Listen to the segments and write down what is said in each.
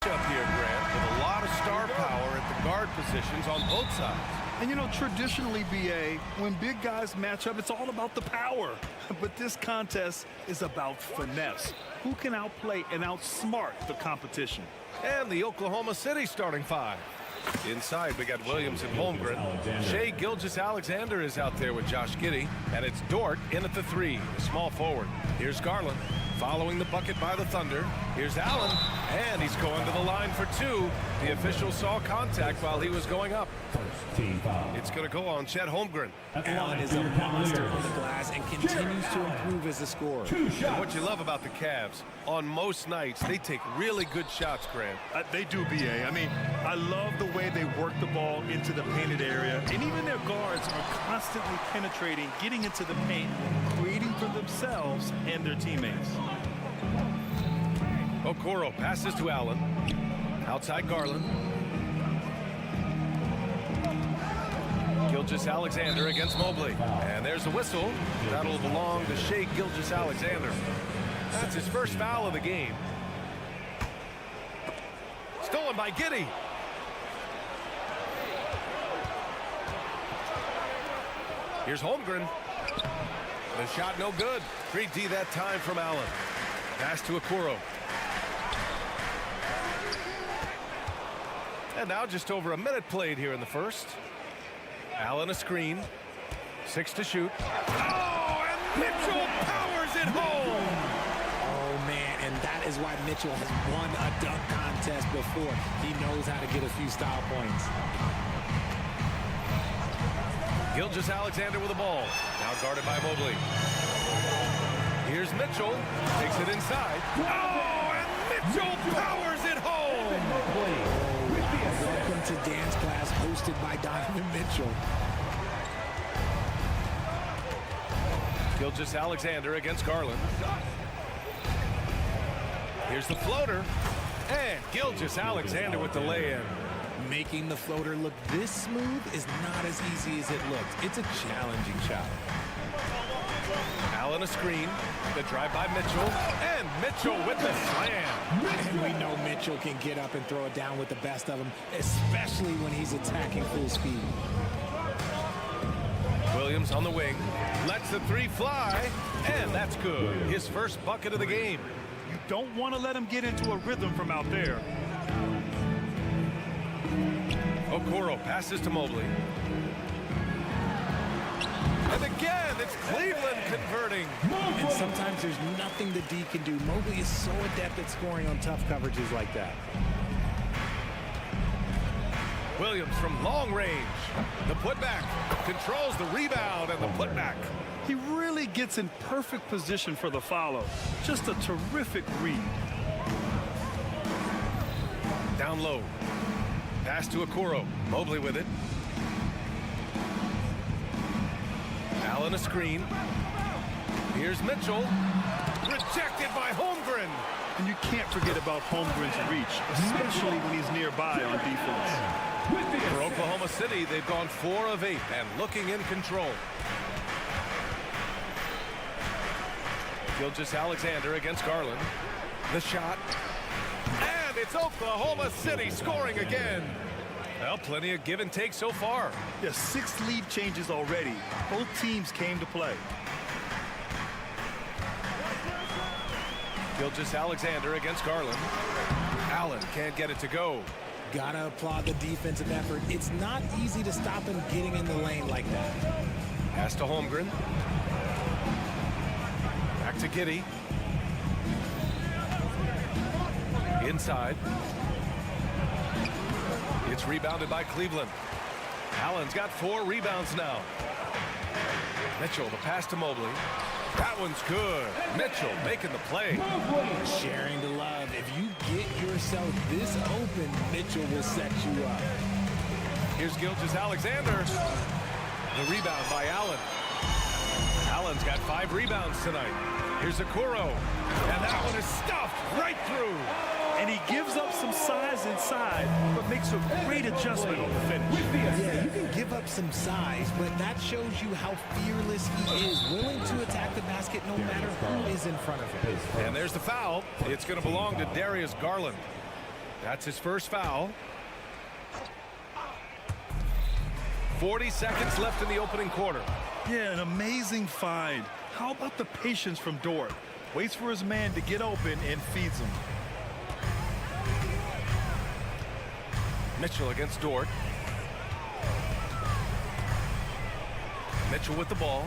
Up here, Grant, with a lot of star power at the guard positions on both sides. And, you know, traditionally, B.A., when big guys match up, it's all about the power. But this contest is about finesse. Who can outplay and outsmart the competition? And the Oklahoma City starting five. Inside, we got Williams and Holmgren. Shai Gilgeous-Alexander is out there with Josh Giddey. And it's Dort in at the 3, the small forward. Here's Garland. Following the bucket by the Thunder. Here's Allen, and he's going to the line for 2. The official saw contact while he was going up. It's going to go on Chet Holmgren. Allen is a monster on the glass and continues to improve as a scorer. What you love about the Cavs, on most nights, they take really good shots, Grant. They do, B.A. I mean, I love the way they work the ball into the painted area. And even their guards are constantly penetrating, getting into the paint, creating for themselves and their teammates. Okoro passes to Allen. Outside Garland. Gilgeous-Alexander against Mobley. And there's a whistle. That'll belong to Shai Gilgeous-Alexander. That's his first foul of the game. Stolen by Giddey. Here's Holmgren. The shot no good. 3D that time from Allen. Pass to Okoro. And now just over a minute played here in the first. Allen a screen. 6 to shoot. Oh, and Mitchell powers it home. Oh, man, and that is why Mitchell has won a dunk contest before. He knows how to get a few style points. Gilgeous-Alexander with the ball. Now guarded by Mobley. Here's Mitchell. Takes it inside. Oh, and Mitchell powers it home. Welcome to dance class hosted by Donovan Mitchell. Gilgeous-Alexander against Garland. Here's the floater. And Gilgeous-Alexander with the lay-in. Making the floater look this smooth is not as easy as it looks. It's a challenging shot. Allen a screen. The drive by Mitchell. And Mitchell with the slam. And we know Mitchell can get up and throw it down with the best of them, especially when he's attacking full speed. Williams on the wing. Lets the 3 fly. And that's good. His first bucket of the game. You don't want to let him get into a rhythm from out there. Okoro passes to Mobley. And again, it's Cleveland converting. And sometimes there's nothing the D can do. Mobley is so adept at scoring on tough coverages like that. Williams from long range. The putback. Controls the rebound and the putback. He really gets in perfect position for the follow. Just a terrific read. Down low. Pass to Okoro. Mobley with it. Allen a screen. Here's Mitchell. Rejected by Holmgren. And you can't forget about Holmgren's reach, especially when he's nearby on defense. For Oklahoma City, they've gone 4 of 8 and looking in control. Gilgeous-Alexander against Garland. The shot. And it's Oklahoma City scoring again. Well, plenty of give and take so far. Yeah, 6 lead changes already. Both teams came to play. Gilgeous-Alexander against Garland. Allen can't get it to go. Gotta applaud the defensive effort. It's not easy to stop him getting in the lane like that. Pass to Holmgren. Back to Giddey. Inside. It's rebounded by Cleveland. Allen's got 4 rebounds now. Mitchell, the pass to Mobley. That one's good. Mitchell making the play. Sharing the love. If you get yourself this open, Mitchell will set you up. Here's Gilgeous-Alexander. The rebound by Allen. Allen's got 5 rebounds tonight. Here's Okoro. And that one is stuffed right through. And he gives up some size inside, but makes a great adjustment on the finish. Yeah, you can give up some size, but that shows you how fearless he is, willing to attack the basket no matter who is in front of him. And there's the foul. It's going to belong to Darius Garland. That's his first foul. 40 seconds left in the opening quarter. Yeah, an amazing find. How about the patience from Dort? Waits for his man to get open and feeds him. Mitchell against Dort. Mitchell with the ball.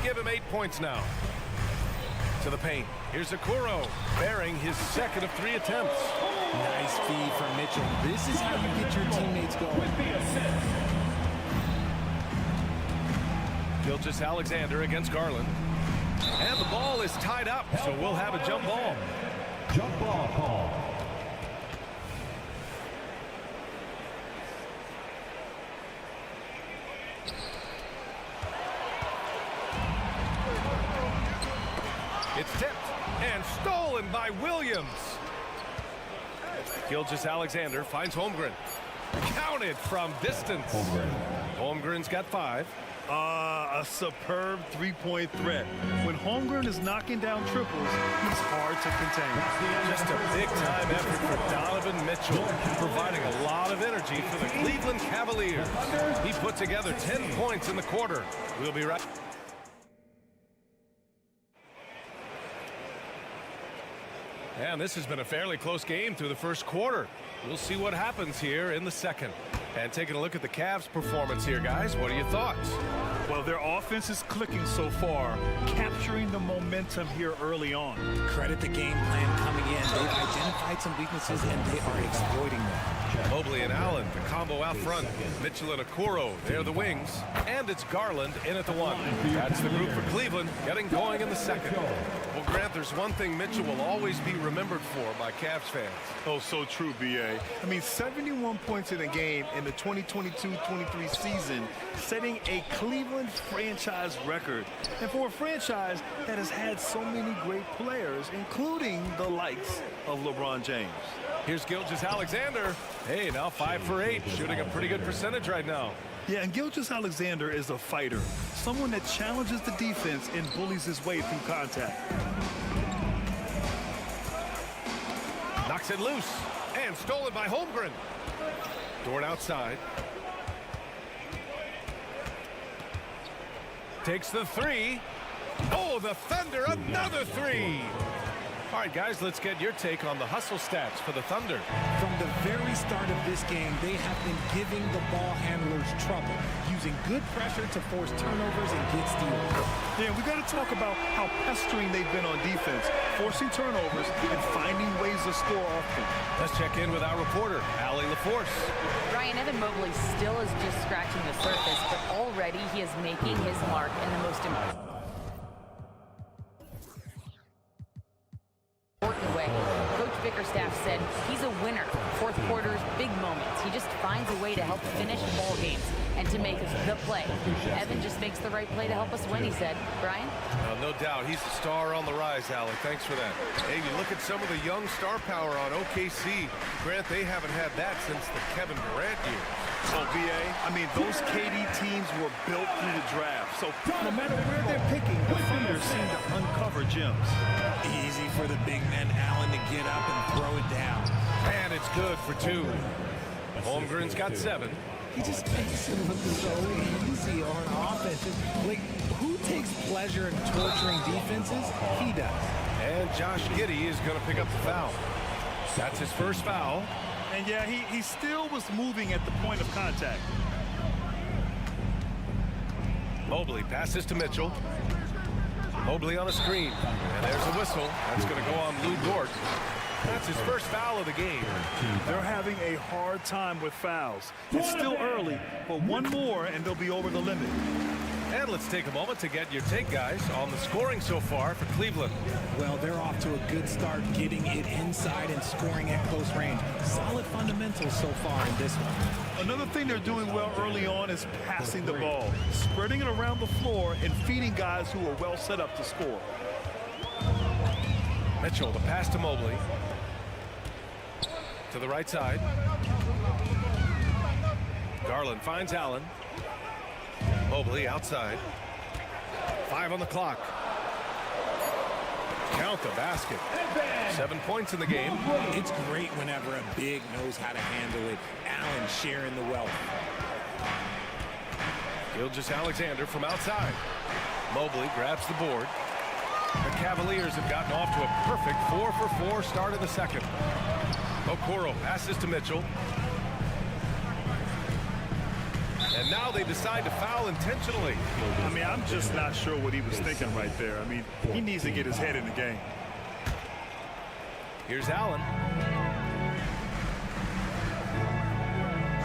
Give him 8 points now. To the paint. Here's Okoro, bearing his second of 3 attempts. Nice feed from Mitchell. This is how you get your teammates going. Gilgeous-Alexander against Garland. And the ball is tied up, so we'll have a jump ball. Jump ball call. It's tipped and stolen by Williams. Gilgeous-Alexander finds Holmgren. Counted from distance. Holmgren's got 5. A superb three-point threat. When Holmgren is knocking down triples, he's hard to contain. Just a big-time effort for Donovan Mitchell, providing a lot of energy for the Cleveland Cavaliers. He put together 10 points in the quarter. We'll be right. And this has been a fairly close game through the first quarter. We'll see what happens here in the second. And taking a look at the Cavs' performance here, guys, what are your thoughts? Well, their offense is clicking so far, capturing the momentum here early on. Credit the game plan coming in. They've identified some weaknesses, and they are exploiting them. Mobley and Allen, the combo out front. Mitchell and Okoro, they're the wings. And it's Garland in at the 1. That's the group for Cleveland, getting going in the second. Well, Grant, there's one thing Mitchell will always be remembered for by Cavs fans. Oh, so true, B.A. I mean, 71 points in a game in the 2022-23 season, setting a Cleveland franchise record. And for a franchise that has had so many great players, including the likes of LeBron James. Here's Gilgeous-Alexander. Hey, now 5 for 8, shooting a pretty good percentage right now. Yeah, and Gilgeous-Alexander is a fighter, someone that challenges the defense and bullies his way through contact. Knocks it loose and stolen by Holmgren. Dort outside. Takes the 3. Oh, the Thunder, another 3. All right, guys, let's get your take on the hustle stats for the Thunder. From the very start of this game, they have been giving the ball handlers trouble, using good pressure to force turnovers and get steals. Yeah, we got to talk about how pestering they've been on defense, forcing turnovers and finding ways to score often. Let's check in with our reporter, Allie LaForce. Ryan, Evan Mobley still is just scratching the surface, but already he is making his mark in the most important way. Coach Bickerstaff said he's a winner. Fourth quarters, big moments. He just finds a way to help finish ball games and to make the play. Evan just makes the right play to help us win, he said. Brian? No doubt. He's the star on the rise, Allie. Thanks for that. Hey, you look at some of the young star power on OKC. Grant, they haven't had that since the Kevin Durant years. So, B.A., I mean, those KD teams were built through the draft. So, no matter where they're picking, the Thunder seem to uncover gems. Easy for the big man Allen to get up and throw it down. And it's good for 2. Holmgren's got 7. He just makes it look so easy on offense. Like, who takes pleasure in torturing defenses? He does. And Josh Giddey is going to pick up the foul. That's his first foul. And yeah, he still was moving at the point of contact. Mobley passes to Mitchell. Mobley on a screen. And there's a whistle. That's going to go on Lou Dort. That's his first foul of the game. They're having a hard time with fouls. It's still early, but one more and they'll be over the limit. And let's take a moment to get your take, guys, on the scoring so far for Cleveland. Well, they're off to a good start getting it inside and scoring at close range. Solid fundamentals so far in this one. Another thing they're doing well early on is passing the ball, spreading it around the floor and feeding guys who are well set up to score. Mitchell, the pass to Mobley. To the right side. Garland finds Allen. Mobley outside. 5 on the clock. Count the basket. 7 points in the game. It's great whenever a big knows how to handle it. Allen sharing the wealth. Gilgeous-Alexander from outside. Mobley grabs the board. The Cavaliers have gotten off to a perfect 4-for-4 start in the second. Okoro passes to Mitchell. And now they decide to foul intentionally. I mean, I'm just not sure what he was thinking right there. I mean, he needs to get his head in the game. Here's Allen.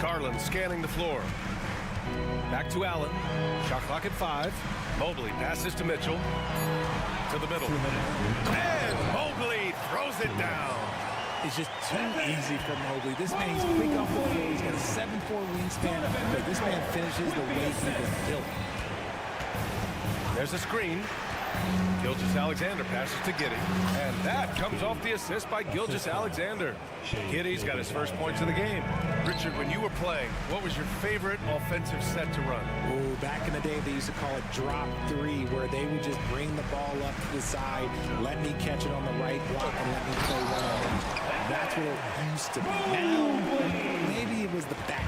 Garland scanning the floor. Back to Allen. Shot clock at 5. Mobley passes to Mitchell. To the middle. And Mobley throws it down. It's just too easy for Mobley. This man's quick off the floor. He's got a 7'4" wingspan, but this man finishes the way he was built. There's a screen. Gilgeous-Alexander passes to Giddey. And that comes off the assist by Gilgeous-Alexander. Giddey's got his first points of the game. Richard, when you were playing, what was your favorite offensive set to run? Ooh, back in the day, they used to call it drop 3, where they would just bring the ball up to the side, let me catch it on the right block, and let me play one-on-one. That's what it used to be. Now, maybe it was the back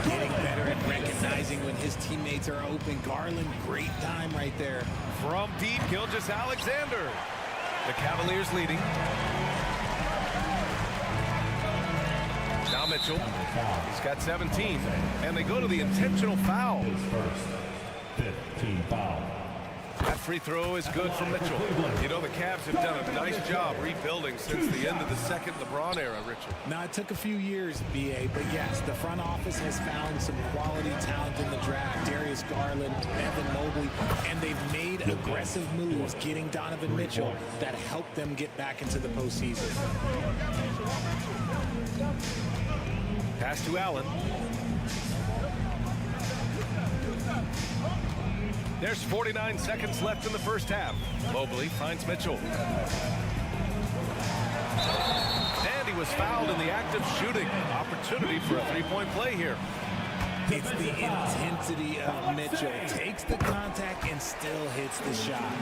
getting better at recognizing when his teammates are open. Garland, great time right there. From deep, Gilgeous-Alexander. The Cavaliers leading. Now Mitchell. He's got 17. And they go to the intentional foul. His first 15 foul. That free throw is good from Mitchell. You know, the Cavs have done a nice job rebuilding since the end of the second LeBron era, Richard. Now, it took a few years, B.A., but yes, the front office has found some quality talent in the draft. Darius Garland, Evan Mobley, and they've made aggressive moves getting Donovan Mitchell that helped them get back into the postseason. Pass to Allen. There's 49 seconds left in the first half. Mobley finds Mitchell. And he was fouled in the act of shooting. Opportunity for a three-point play here. It's the intensity of Mitchell. Takes the contact and still hits the shot.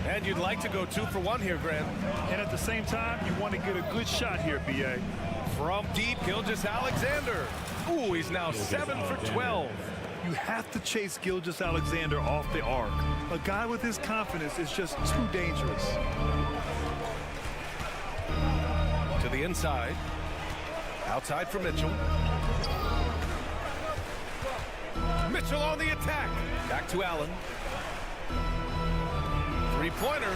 And you'd like to go 2 for 1 here, Grant. And at the same time, you want to get a good shot here, B.A. From deep, Gilgeous-Alexander. Ooh, he's now 7 for 12. You have to chase Gilgeous-Alexander off the arc. A guy with his confidence is just too dangerous. To the inside. Outside for Mitchell. Mitchell on the attack. Back to Allen. Three-pointer.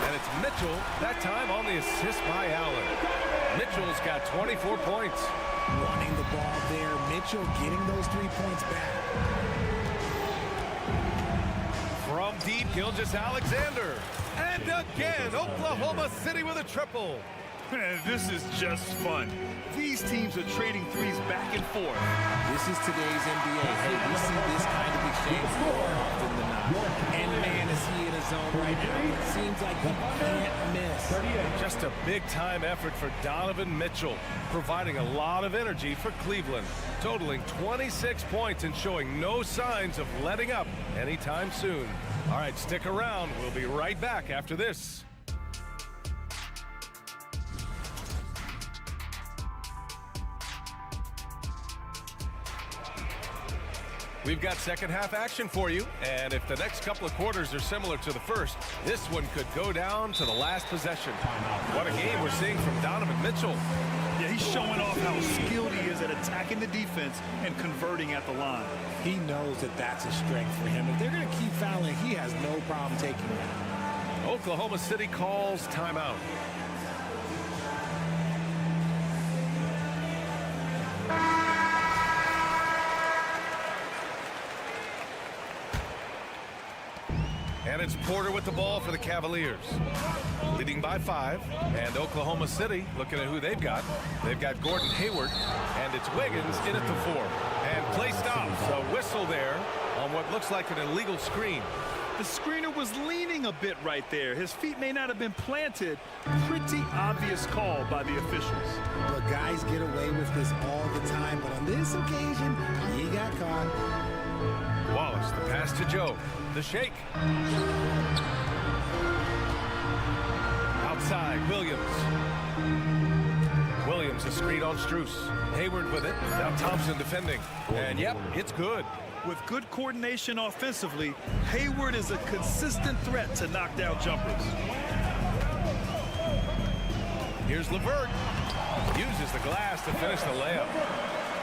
And it's Mitchell, that time on the assist by Allen. Mitchell's got 24 points. Running the ball there. Mitchell getting those 3 points back. From deep, Gilgeous-Alexander. And again, Oklahoma City with a triple. This is just fun. These teams are trading threes back and forth. This is today's NBA. Hey, we see this kind of exchange more often than not. And man, is he in a zone right now. It seems like he can't miss. Just a big-time effort for Donovan Mitchell, providing a lot of energy for Cleveland, totaling 26 points and showing no signs of letting up anytime soon. All right, stick around. We'll be right back after this. We've got second half action for you, and if the next couple of quarters are similar to the first, this one could go down to the last possession. What a game we're seeing from Donovan Mitchell. Yeah, he's showing off how skilled he is at attacking the defense and converting at the line. He knows that that's a strength for him. If they're going to keep fouling, he has no problem taking that. Oklahoma City calls timeout. And it's Porter with the ball for the Cavaliers. Leading by 5. And Oklahoma City looking at who they've got. They've got Gordon Hayward. And it's Wiggins in at the 4. And play stops. A whistle there on what looks like an illegal screen. The screener was leaning a bit right there. His feet may not have been planted. Pretty obvious call by the officials. Look, guys get away with this all the time, but on this occasion, he got caught. Wallace, the pass to Joe. The shake. Outside, Williams. Williams, a screen on Strus. Hayward with it. Now Thompson defending. And yep, it's good. With good coordination offensively, Hayward is a consistent threat to knock down jumpers. Here's LeVert. Uses the glass to finish the layup.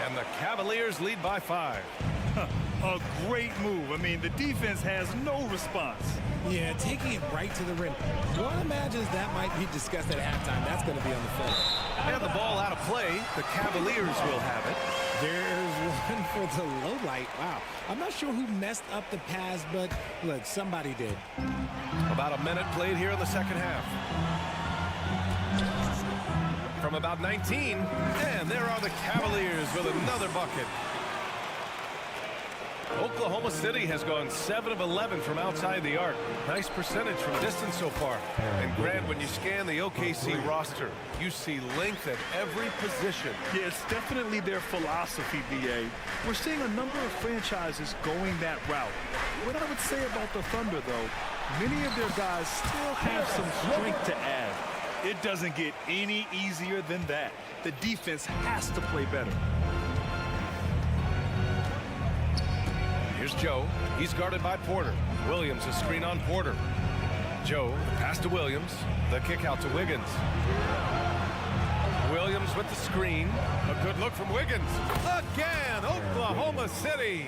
And the Cavaliers lead by 5. A great move. I mean, the defense has no response. Yeah, taking it right to the rim. One imagines that might be discussed at halftime. That's going to be on the film. And the ball out of play. The Cavaliers will have it. There's one for the low light. Wow. I'm not sure who messed up the pass, but look, somebody did. About a minute played here in the second half. From about 19. And there are the Cavaliers with another bucket. Oklahoma City has gone 7 of 11 from outside the arc. Nice percentage from distance so far. And Grant, when you scan the OKC roster, you see length at every position. Yeah, it's definitely their philosophy, B.A. We're seeing a number of franchises going that route. What I would say about the Thunder, though, many of their guys still have some strength to add. It doesn't get any easier than that. The defense has to play better. Here's Joe. He's guarded by Porter. Williams, a screen on Porter. Joe, the pass to Williams. The kick out to Wiggins. Williams with the screen. A good look from Wiggins. Again, Oklahoma City.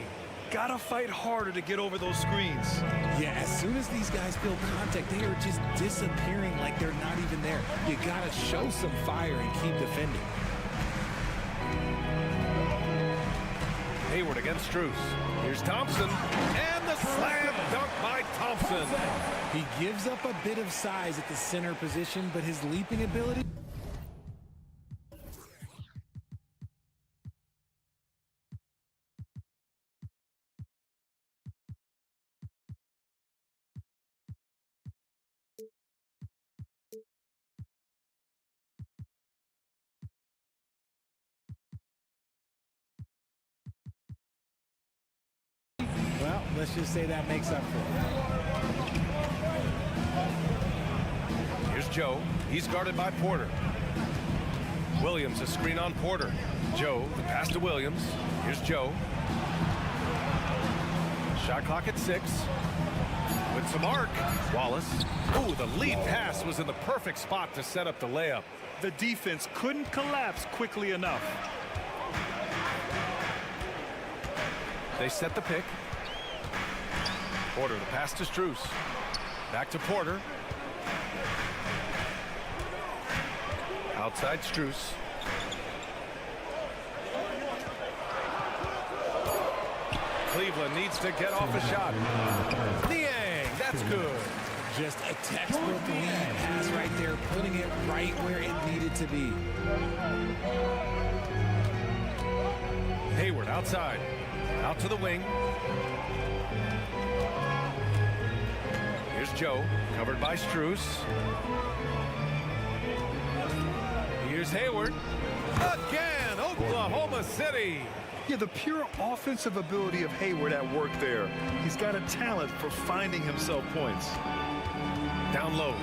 Gotta fight harder to get over those screens. Yeah, as soon as these guys feel contact, they are just disappearing like they're not even there. You gotta show some fire and keep defending. Hayward against Strus. Here's Thompson. And the slam dunk by Thompson. He gives up a bit of size at the center position, but his leaping ability... Well, let's just say that makes up for it. Here's Joe. He's guarded by Porter. Williams, a screen on Porter. Joe, the pass to Williams. Here's Joe. Shot clock at 6. With some arc. Wallace. Oh, the lead pass was in the perfect spot to set up the layup. The defense couldn't collapse quickly enough. They set the pick. Porter, the pass to Strus. Back to Porter. Outside Strus. Cleveland needs to get off a shot. Niang, that's good. Just a textbook lead pass right there, putting it right where it needed to be. Hayward outside. Out to the wing. Here's Joe, covered by Strus. Here's Hayward. Again, Oklahoma City. Yeah, the pure offensive ability of Hayward at work there. He's got a talent for finding himself points. Down low.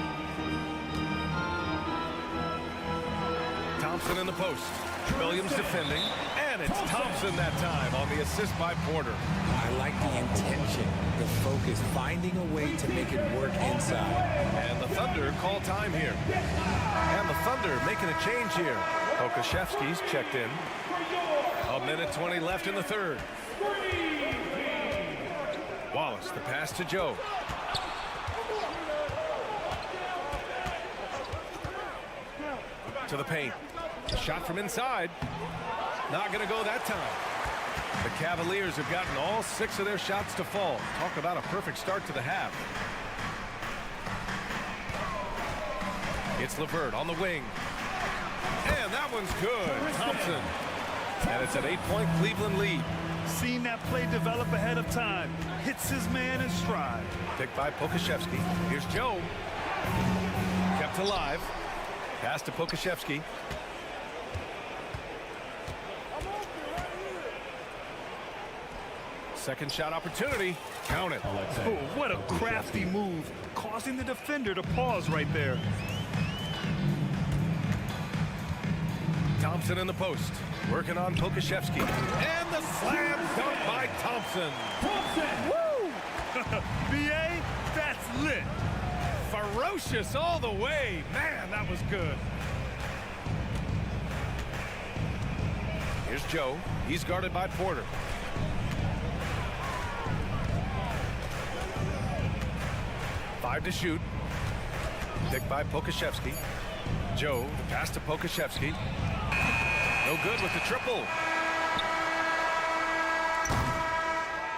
Thompson in the post. Williams defending. And it's Thompson that time on the assist by Porter. I like the intention, the focus, finding a way to make it work inside. And the Thunder call time here. And the Thunder making a change here. Okashevsky's checked in. A minute 20 left in the third. Wallace, the pass to Joe. to the paint. Shot from inside. Not going to go that time. The Cavaliers have gotten all 6 of their shots to fall. Talk about a perfect start to the half. It's LeVert on the wing. And that one's good. Thompson. And it's an 8-point Cleveland lead. Seen that play develop ahead of time. Hits his man in stride. Picked by Pokashevsky. Here's Joe. Kept alive. Pass to Pokashevsky. Second shot opportunity. Count it. Oh, what a crafty move, causing the defender to pause right there. Thompson in the post. Working on Pokashevsky. And the slam dunk by Thompson. Woo! B.A., that's lit. Ferocious all the way. Man, that was good. Here's Joe. He's guarded by Porter. Five to shoot. Picked by Pokashevsky. Joe, the pass to Pokashevsky. No good with the triple.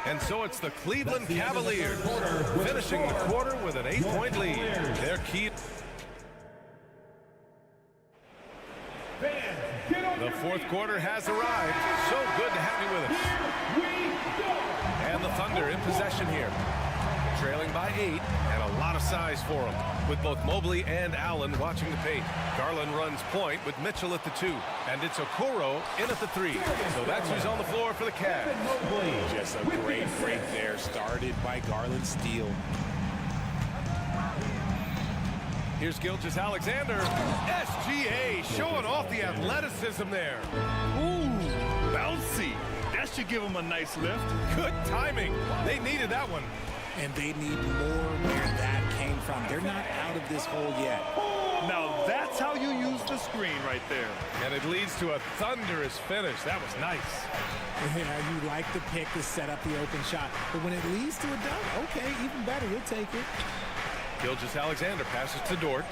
And so it's the Cleveland Cavaliers finishing the quarter with an 8-point lead. Their key. The fourth quarter has arrived. So good to have you with us. And the Thunder in possession here. Trailing by 8, and a lot of size for them, with both Mobley and Allen watching the paint. Garland runs point with Mitchell at the 2, and it's Okoro in at the 3. So that's who's on the floor for the Cavs. Just a great break there, started by Garland's steal. Here's Gilgeous-Alexander. SGA showing off the athleticism there. Ooh, bouncy. That should give him a nice lift. Good timing. They needed that one. And they need more where that came from. They're not out of this hole yet. Now that's how you use the screen right there. And it leads to a thunderous finish. That was nice. Yeah, you like the pick to set up the open shot. But when it leads to a dunk, okay, even better, you'll take it. Gilgeous-Alexander passes to Dort.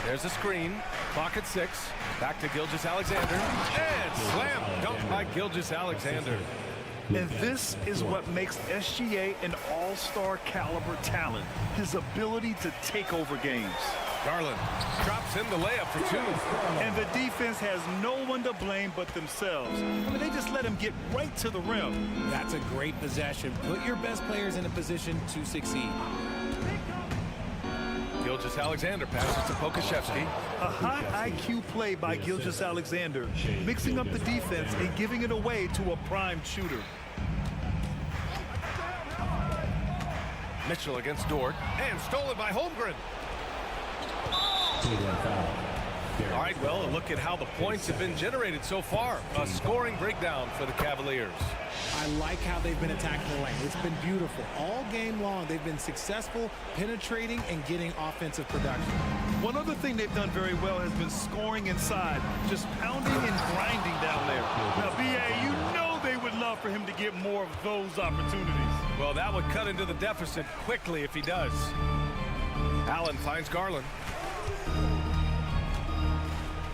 There's a screen. Clock at 6. Back to Gilgeous-Alexander. And slam dunk by Gilgeous-Alexander. And this is what makes SGA an all-star caliber talent. His ability to take over games. Garland drops in the layup for 2. And the defense has no one to blame but themselves. I mean, they just let him get right to the rim. That's a great possession. Put your best players in a position to succeed. Gilgeous-Alexander passes to Pokashevsky. A high IQ play by Gilgeous-Alexander, mixing up the defense and giving it away to a prime shooter. Mitchell against Dort, and stolen by Holmgren. All right, well, a look at how the points have been generated so far. A scoring breakdown for the Cavaliers. I like how they've been attacking the lane. It's been beautiful. All game long, they've been successful penetrating and getting offensive production. One other thing they've done very well has been scoring inside, just pounding and grinding down there. Now, B.A., you know they would love for him to get more of those opportunities. Well, that would cut into the deficit quickly if he does. Allen finds Garland.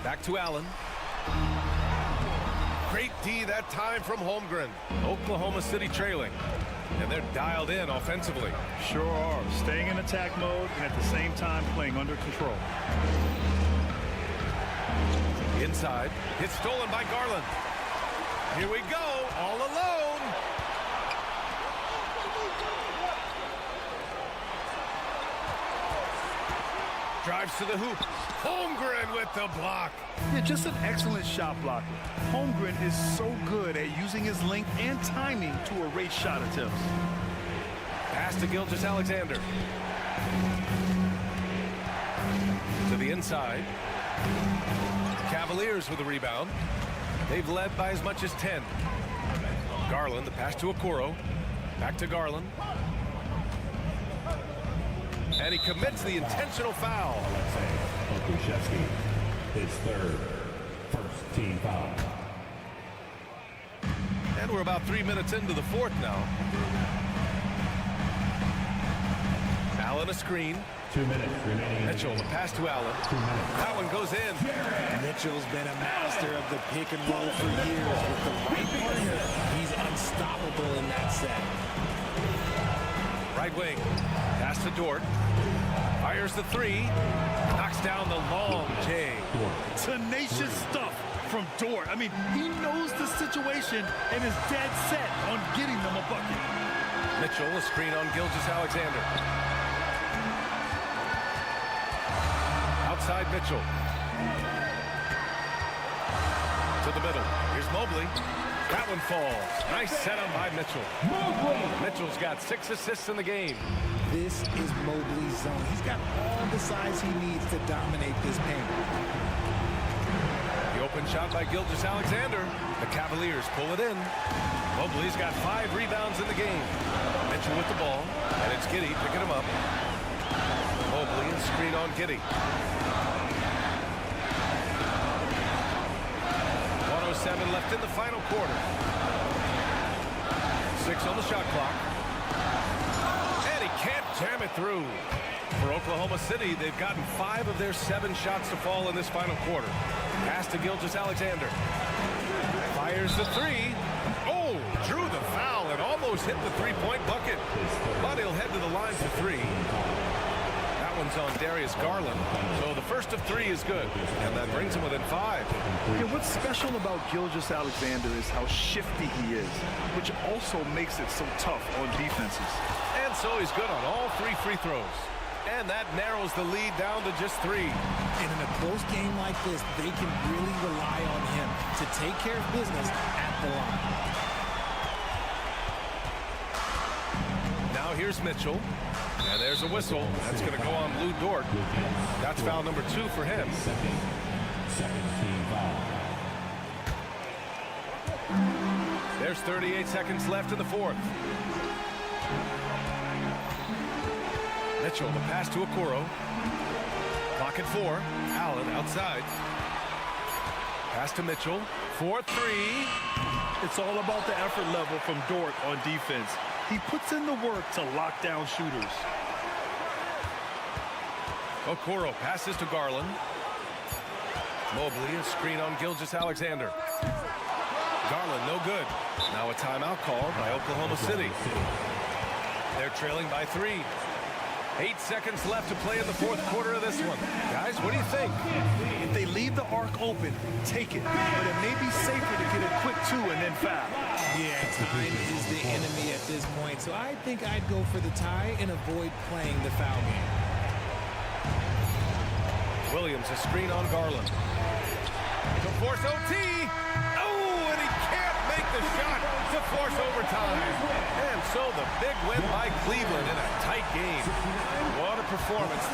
Back to Allen. Great D that time from Holmgren. Oklahoma City trailing. And they're dialed in offensively. Sure are. Staying in attack mode and at the same time playing under control. Inside. It's stolen by Garland. Here we go. All alone. Drives to the hoop. Holmgren with the block. Yeah, just an excellent shot blocker. Holmgren is so good at using his length and timing to erase shot attempts. Pass to Gilgeous-Alexander. To the inside. Cavaliers with the rebound. They've led by as much as 10. Garland, the pass to Okoro. Back to Garland. And he commits the intentional foul. Pokashevsky, his third, first team foul. And we're about 3 minutes into the fourth now. Allen a screen. 2 minutes remaining. Mitchell, the pass to Allen. 2 minutes. That one goes in. Mitchell's been a master of the pick and roll for years. With the right partner, he's unstoppable in that set. Right wing. Pass to Dort. Fires the three. Knocks down the long J. Tenacious stuff from Dort. I mean, he knows the situation and is dead set on getting them a bucket. Mitchell, a screen on Gilgeous-Alexander. Outside Mitchell. To the middle. Here's Mobley. That one falls. Nice set on by Mitchell. Mitchell's got 6 assists in the game. This is Mobley's zone. He's got all the size he needs to dominate this paint. The open shot by Gilgeous-Alexander. The Cavaliers pull it in. Mobley's got 5 rebounds in the game. Mitchell with the ball, and it's Giddey picking him up. Mobley and screen on Giddey. 1:07 left in the final quarter. 6 on the shot clock. And he can't jam it through. For Oklahoma City, they've gotten 5 of their 7 shots to fall in this final quarter. Pass to Gilgeous-Alexander. Fires the three. Oh, drew the foul and almost hit the three-point bucket. But he'll head to the line for 3. That one's on Darius Garland. So the first of 3 is good. And that brings him within 5. Yeah, what's special about Gilgeous-Alexander is how shifty he is, which also makes it so tough on defenses. And so he's good on all 3 free throws. And that narrows the lead down to just 3. And in a close game like this, they can really rely on him to take care of business at the line. Now here's Mitchell. And there's a whistle. That's going to go on Lou Dort. That's foul number 2 for him. Second team foul. There's 38 seconds left in the 4th. Mitchell, the pass to Okoro. Clock at 4. Allen outside. Pass to Mitchell. 4-3. It's all about the effort level from Dort on defense. He puts in the work to lock down shooters. Okoro passes to Garland. Mobley, a screen on Gilgeous-Alexander. Garland, no good. Now a timeout called by Oklahoma City. They're trailing by 3. 8 seconds left to play in the 4th quarter of this one. Guys, what do you think? If they leave the arc open, take it. But it may be safer to get a quick 2 and then foul. Yeah, time is the enemy at this point. So I think I'd go for the tie and avoid playing the foul game. Williams, a screen on Garland. To force OT. Oh, and he can't make the shot to force overtime. And so the big win by Cleveland in a tight game. What a performance.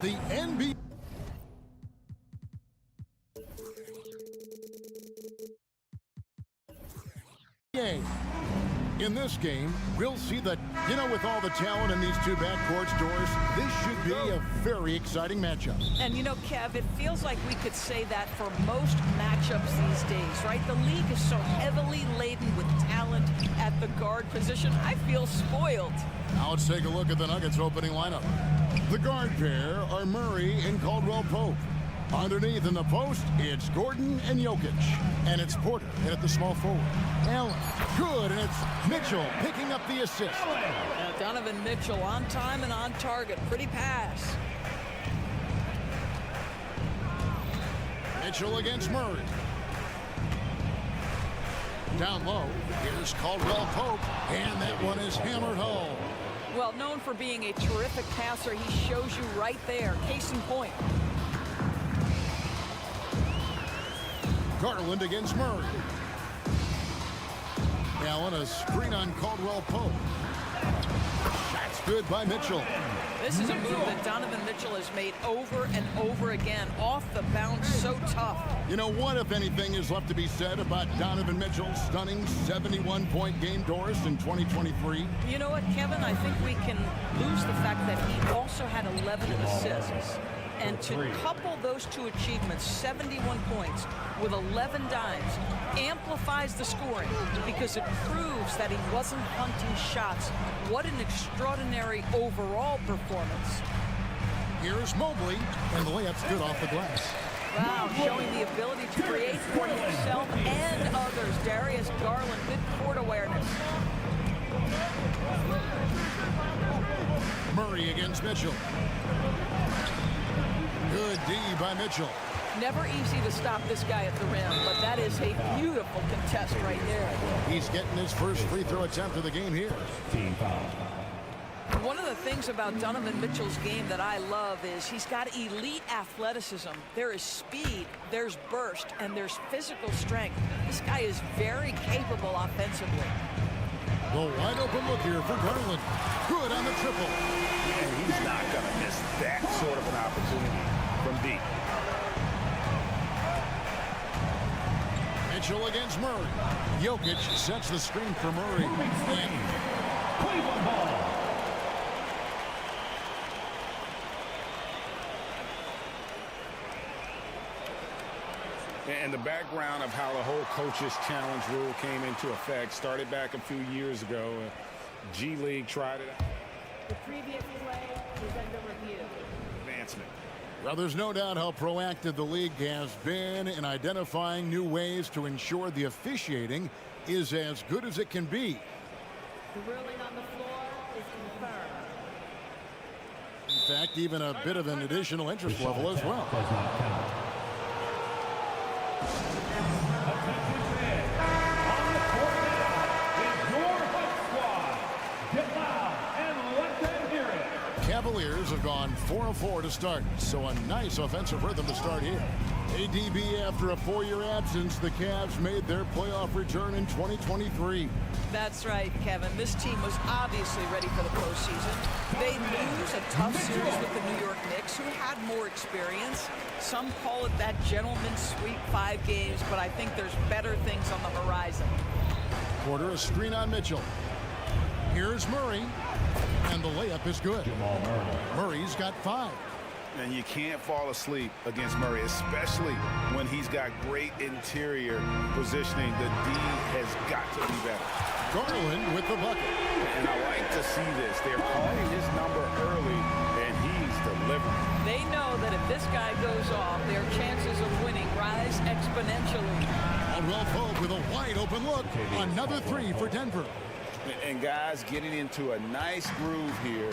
The NBA in this game, we'll see that, with all the talent in these two backcourts, Doris, this should be a very exciting matchup. And Kev, it feels like we could say that for most matchups these days, right? The league is so heavily laden with talent at the guard position. I feel spoiled. Now let's take a look at the Nuggets opening lineup. The guard pair are Murray and Caldwell Pope. Underneath in the post, it's Gordon and Jokic. And it's Porter in at the small forward. Allen, good, and it's Mitchell picking up the assist. Now Donovan Mitchell on time and on target. Pretty pass. Mitchell against Murray. Down low, here's Caldwell Pope, and that one is hammered home. Well, known for being a terrific passer, he shows you right there. Case in point. Garland against Murray. Allen, a screen on Caldwell Pope. That's good by Mitchell. This is a move that Donovan Mitchell has made over and over again. Off the bounce, so tough. What, if anything, is left to be said about Donovan Mitchell's stunning 71-point game, Doris, in 2023? You know what, Kevin? I think we can lose the fact that he also had 11 assists. And to couple those two achievements, 71 points with 11 dimes, amplifies the scoring because it proves that he wasn't hunting shots. What an extraordinary overall performance. Here's Mobley, and the layup's good off the glass. Wow, showing the ability to create for himself and others. Darius Garland, good court awareness. Murray against Mitchell. Good D by Mitchell. Never easy to stop this guy at the rim, but that is a beautiful contest right there. He's getting his first free throw attempt of the game here. Team foul. One of the things about Donovan Mitchell's game that I love is he's got elite athleticism. There is speed, there's burst, and there's physical strength. This guy is very capable offensively. The wide open look here for Garland. Good on the triple. And he's not going to miss that sort of an opportunity from deep. Mitchell against Murray. Jokic sets the screen for Murray. Cleveland ball. And the background of how the whole coaches challenge rule came into effect started back a few years ago. G League tried it out. The previous play is under review. Advancement. Well, there's no doubt how proactive the league has been in identifying new ways to ensure the officiating is as good as it can be. The ruling on the floor is confirmed. In fact, even a bit of an additional interest level as well. Does not count. Cavaliers have gone 4 of 4 to start, so a nice offensive rhythm to start here. ADB, after a 4-year absence, the Cavs made their playoff return in 2023. That's right, Kevin. This team was obviously ready for the postseason. They lose a tough series with the New York Knicks, who had more experience. Some call it that gentleman's sweep, 5 games, but I think there's better things on the horizon. Porter, a screen on Mitchell. Here's Murray, and the layup is good. Murray's got 5. And you can't fall asleep against Murray, especially when he's got great interior positioning. The D has got to be better. Garland with the bucket. And I like to see this. They're calling his number early, and he's delivering. They know that if this guy goes off, their chances of winning rise exponentially. Caldwell Pope with a wide open look. Another 3 for Denver. And guys getting into a nice groove here,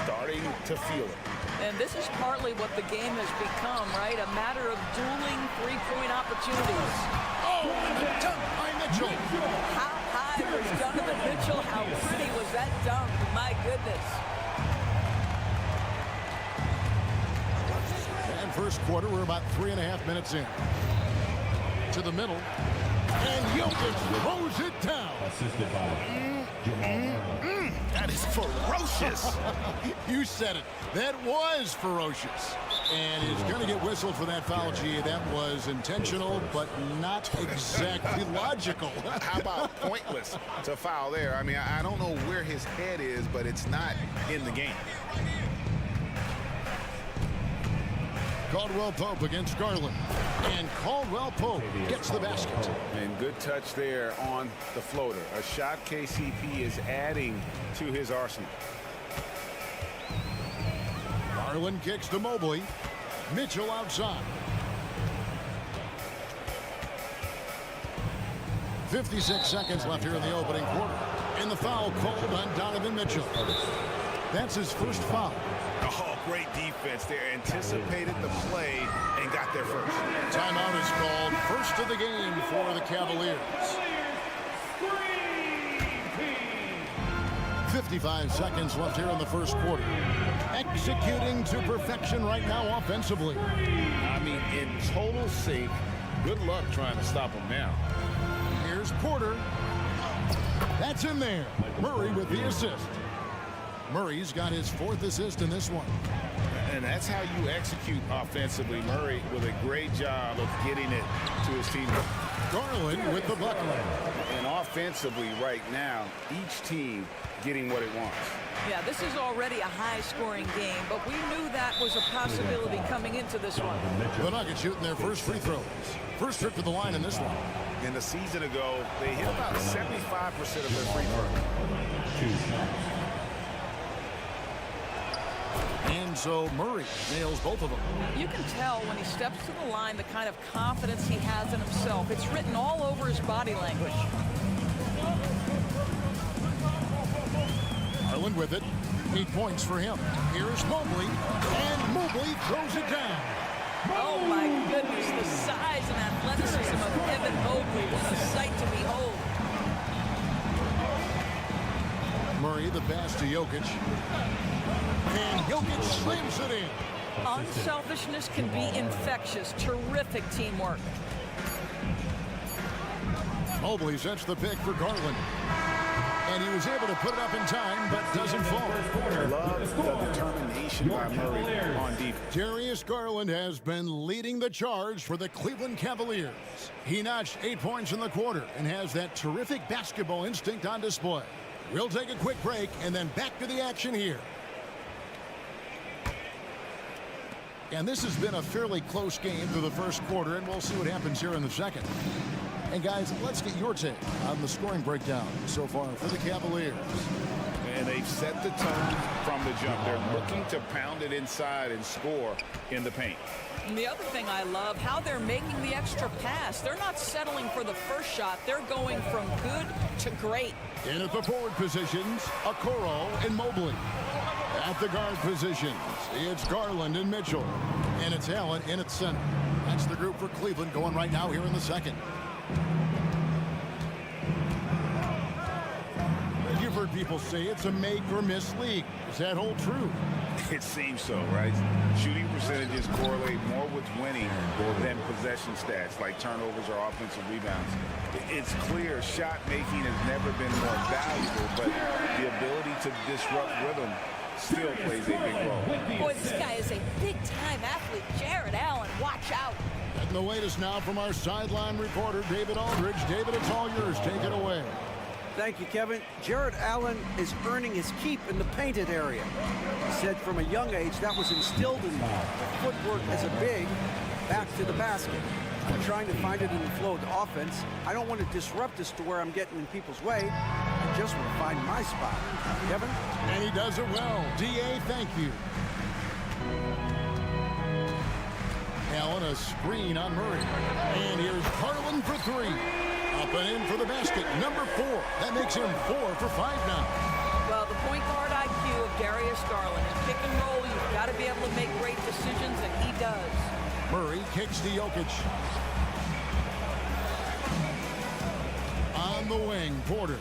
starting to feel it. And this is partly what the game has become, right? A matter of dueling three-point opportunities. Oh, and a dunk by Mitchell. How high was Donovan Mitchell? How pretty was that dunk? My goodness. And first quarter, we're about 3.5 minutes in. To the middle. And Jokic throws it down. Assisted by Jamal Murray. That is ferocious. You said it. That was ferocious. And he's going to get whistled for that foul, G. That was intentional, but not exactly logical. How about pointless to foul there? I mean, I don't know where his head is, but it's not in the game. Caldwell Pope against Garland. And Caldwell Pope gets the basket. And good touch there on the floater. A shot KCP is adding to his arsenal. Garland kicks to Mobley. Mitchell outside. 56 seconds left here in the opening quarter. And the foul called on Donovan Mitchell. That's his first foul. Oh, great defense there. Anticipated the play and got there first. Timeout is called. First of the game for the Cavaliers. 55 seconds left here in the first quarter. Executing to perfection right now offensively. I mean, in total sync. Good luck trying to stop him now. Here's Porter. That's in there. Murray with the assist. Murray's got his 4th assist in this one. And that's how you execute offensively. Murray with a great job of getting it to his teammates. Garland with the bucket. And offensively right now, each team getting what it wants. Yeah, this is already a high-scoring game, but we knew that was a possibility coming into this one. The Nuggets shooting their first free throws. First trip to the line in this one. And a season ago, they hit about 75% of their free throws. And so Murray nails both of them. You can tell when he steps to the line the kind of confidence he has in himself. It's written all over his body language. Garland with it. 8 points for him. Here's Mobley. And Mobley throws it down. Oh, my goodness. The size and athleticism of Evan Mobley. What a sight to behold. Murray, the pass to Jokic. And Jokic slams it in. Unselfishness can be infectious. Terrific teamwork. Mobley sets the pick for Garland. And he was able to put it up in time, but doesn't fall. Love the determination by Murray on defense. Darius Garland has been leading the charge for the Cleveland Cavaliers. He notched 8 points in the quarter and has that terrific basketball instinct on display. We'll take a quick break and then back to the action here. And this has been a fairly close game through the first quarter, and we'll see what happens here in the second. And guys, let's get your take on the scoring breakdown so far for the Cavaliers. And they've set the tone from the jump. They're looking to pound it inside and score in the paint. And the other thing I love, how they're making the extra pass. They're not settling for the first shot. They're going from good to great. In at the forward positions, Okoro and Mobley. At the guard positions, it's Garland and Mitchell. And it's Allen in at center. That's the group for Cleveland going right now here in the second. You've heard people say it's a make or miss league. Does that hold true? It seems so, right? Shooting percentages correlate more with winning than possession stats, like turnovers or offensive rebounds. It's clear shot making has never been more valuable, but the ability to disrupt rhythm still plays a big role. Boy, this guy is a big-time athlete. Jared Allen, watch out. And the latest now from our sideline reporter, David Aldridge. David, it's all yours. Take it away. Thank you, Kevin. Jared Allen is earning his keep in the painted area. He said from a young age that was instilled in him. Footwork as a big, back to the basket. I'm trying to find it in the flow of the offense. I don't want to disrupt this to where I'm getting in people's way. I just want to find my spot. Kevin? And he does it well. D.A., thank you. Allen, a screen on Murray. And here's Garland for three. Up and in for the basket, number 4. That makes him 4 for 5 now. Well, the point guard IQ of Darius Garland is Murray kicks to Jokic. On the wing, Porter.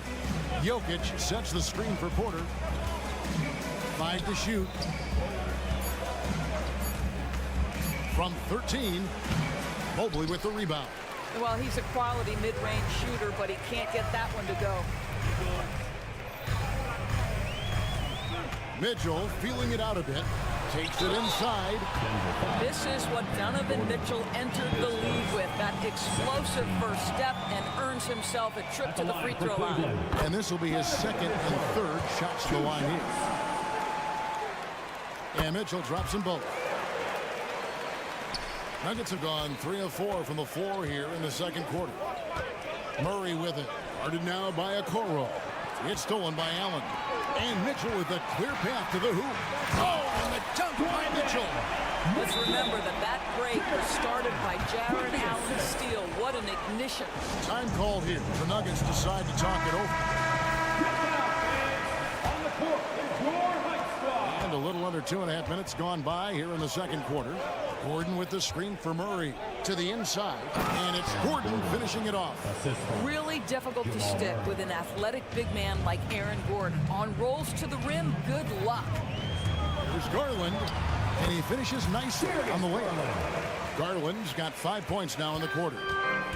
Jokic sets the screen for Porter. 5 to shoot. From 13, Mobley with the rebound. Well, he's a quality mid-range shooter, but he can't get that one to go. Mitchell feeling it out a bit. Takes it inside. This is what Donovan Mitchell entered the league with, that explosive first step, and earns himself a trip to the free throw line. And this will be his second and third shots to the line here. And Mitchell drops them both. Nuggets have gone 3 of 4 from the floor here in the second quarter. Murray with it. Guarded now by Okoro. It's stolen by Allen. And Mitchell with a clear path to the hoop. Oh, and the dunk by Mitchell. Let's remember that break was started by Jared Allen's steal. What an ignition. Time called here. The Nuggets decide to talk it over. And a little under 2.5 minutes gone by here in the second quarter. Gordon with the screen for Murray to the inside. And it's Gordon finishing it off. Really difficult to stick with an athletic big man like Aaron Gordon. On rolls to the rim, good luck. There's Garland, and he finishes nicely on the way. Garland's got 5 points now in the quarter.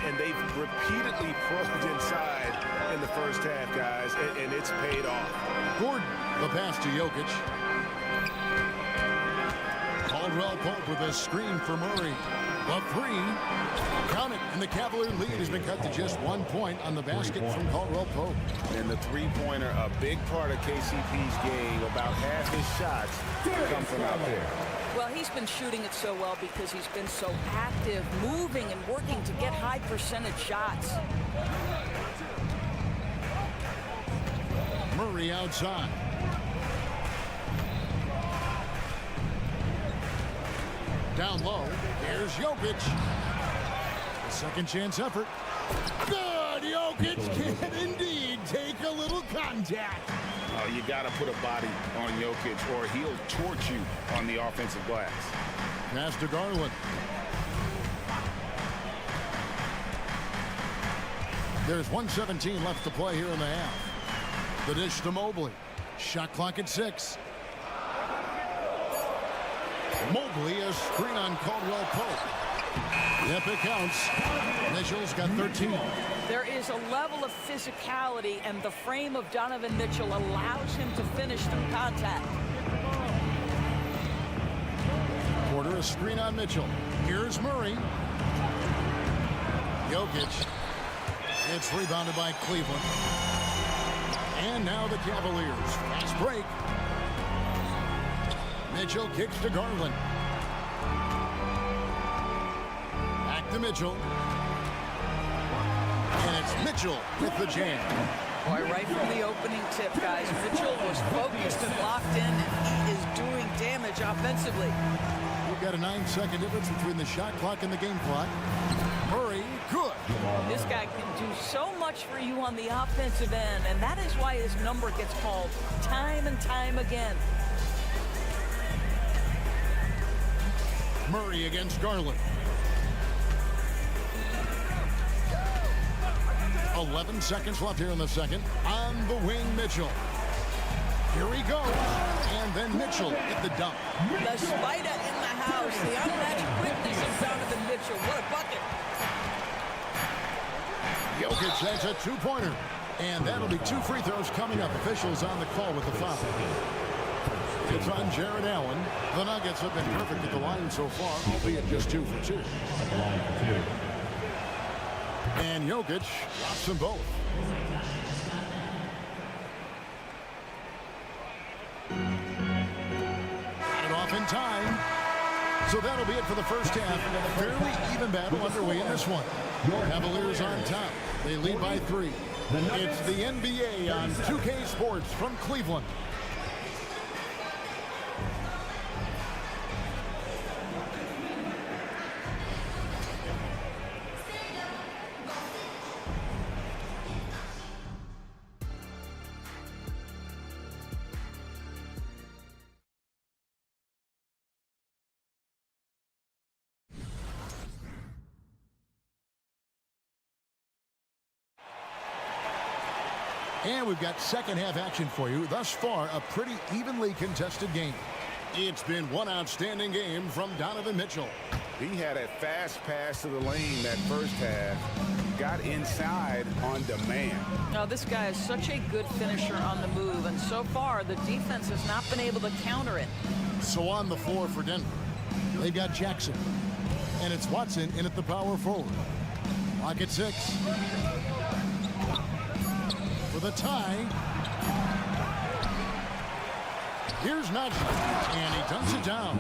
And they've repeatedly probed inside in the first half, guys, and it's paid off. Gordon, the pass to Jokic. Caldwell Pope with a screen for Murray. The three. Count it. And the Cavalier lead has been cut to just 1 point on the basket from Caldwell Pope. And the three-pointer, a big part of KCP's game. About half his shots come from out there. Well, he's been shooting it so well because he's been so active, moving and working to get high percentage shots. Murray outside. Down low, here's Jokic. Second chance effort. Good! Jokic can indeed take a little contact. Oh, you got to put a body on Jokic or he'll torch you on the offensive glass. Pass to Garland. There's 1:17 left to play here in the half. The dish to Mobley. Shot clock at 6. Mobley, a screen on Caldwell Pope. Yep, it counts. Mitchell's got 13. There is a level of physicality, and the frame of Donovan Mitchell allows him to finish through contact. Porter, a screen on Mitchell. Here's Murray. Jokic. It's rebounded by Cleveland. And now the Cavaliers. Fast break. Mitchell kicks to Garland. Back to Mitchell. And it's Mitchell with the jam. Boy, right from the opening tip, guys, Mitchell was focused and locked in, and he is doing damage offensively. We've got a 9-second difference between the shot clock and the game clock. Murray, good. This guy can do so much for you on the offensive end, and that is why his number gets called time and time again. Murray against Garland. 11 seconds left here in the second. On the wing, Mitchell. Here he goes. And then Mitchell at the dunk. The spider in the house. The unmatched quickness of Donovan Mitchell. What a bucket. Jokic has a two-pointer. And that'll be 2 free throws coming up. Officials on the call with the foul. It's on Jared Allen. The Nuggets have been perfect at the line so far, albeit just 2 for 2. And Jokic drops them both. Got it off in time. So that'll be it for the first half. Fairly even battle underway in this one. Cavaliers on top. They lead by 3. It's the NBA on 2K Sports from Cleveland. And we've got second half action for you. Thus far, a pretty evenly contested game. It's been one outstanding game from Donovan Mitchell. He had a fast pass to the lane that first half. Got inside on demand. Now, this guy is such a good finisher on the move, and so far, the defense has not been able to counter it. So on the floor for Denver, they've got Jackson. And it's Watson in at the power forward. Lock at 6. For the tie. Here's Najee, and he dunks it down.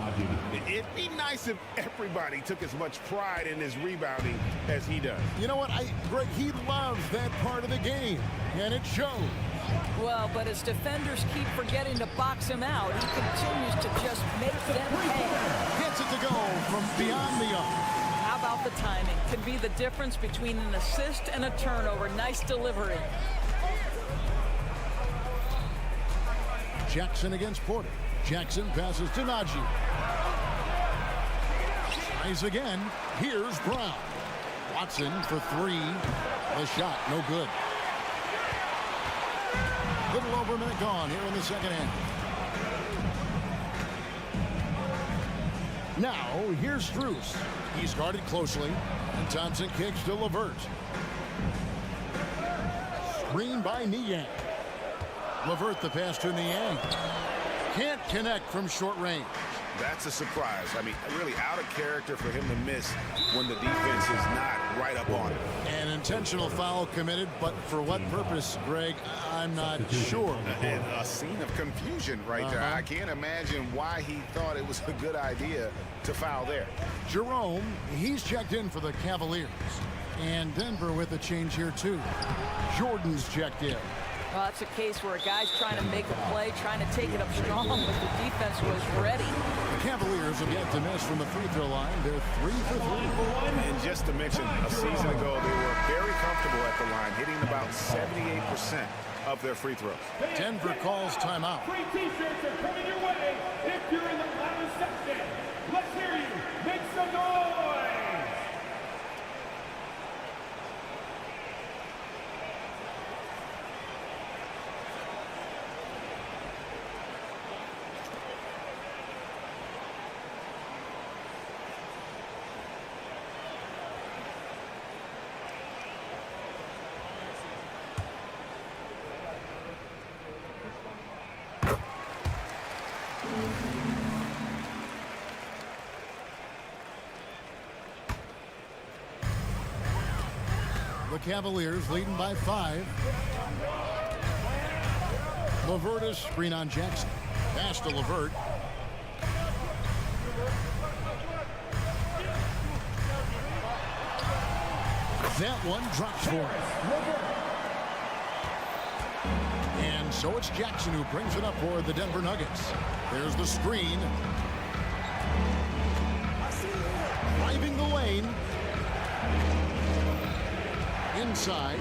It'd be nice if everybody took as much pride in his rebounding as he does. You know what, Greg, he loves that part of the game, and it shows. Well, but as defenders keep forgetting to box him out, he continues to just make them pay. Gets it to go from beyond the arc. How about the timing? Could be the difference between an assist and a turnover. Nice delivery. Jackson against Porter. Jackson passes to Najee. Tries again. Here's Brown. Watson for 3. The shot, no good. Little over a minute gone here in the second half. Now, here's Strus. He's guarded closely, and Thompson kicks to LeVert. Screen by Niang. LeVert the pass to Niang. Can't connect from short range. That's a surprise. I mean, really out of character for him to miss when the defense is not right up on him. An intentional foul committed, but for what purpose, Greg, I'm not sure. And a scene of confusion right there. I can't imagine why he thought it was a good idea to foul there. Jerome, he's checked in for the Cavaliers. And Denver with a change here, too. Jordan's checked in. Well, that's a case where a guy's trying to make a play, trying to take it up strong, but the defense was ready. The Cavaliers have yet to miss from the free throw line. They're 3 for 3. And just to mention, a season ago, they were very comfortable at the line, hitting about 78% of their free throws. Denver calls timeout. Free t-shirts are coming your way if you're in the bottom section. Let's hear you. Make some noise. The Cavaliers leading by 5. LeVert is screen on Jackson. Pass to LeVert. That one drops for him. And so it's Jackson who brings it up for the Denver Nuggets. There's the screen. Driving the lane. Inside.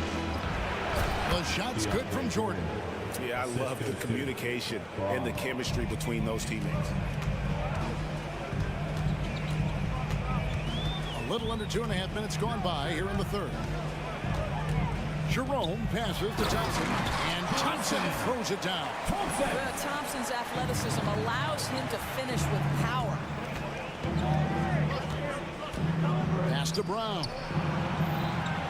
The shot's good from Jordan. Yeah, I love the communication and the chemistry between those teammates. A little under 2.5 minutes gone by here in the third. Jerome passes to Thompson, and Thompson throws it down. Thompson's athleticism allows him to finish with power. Pass to Brown.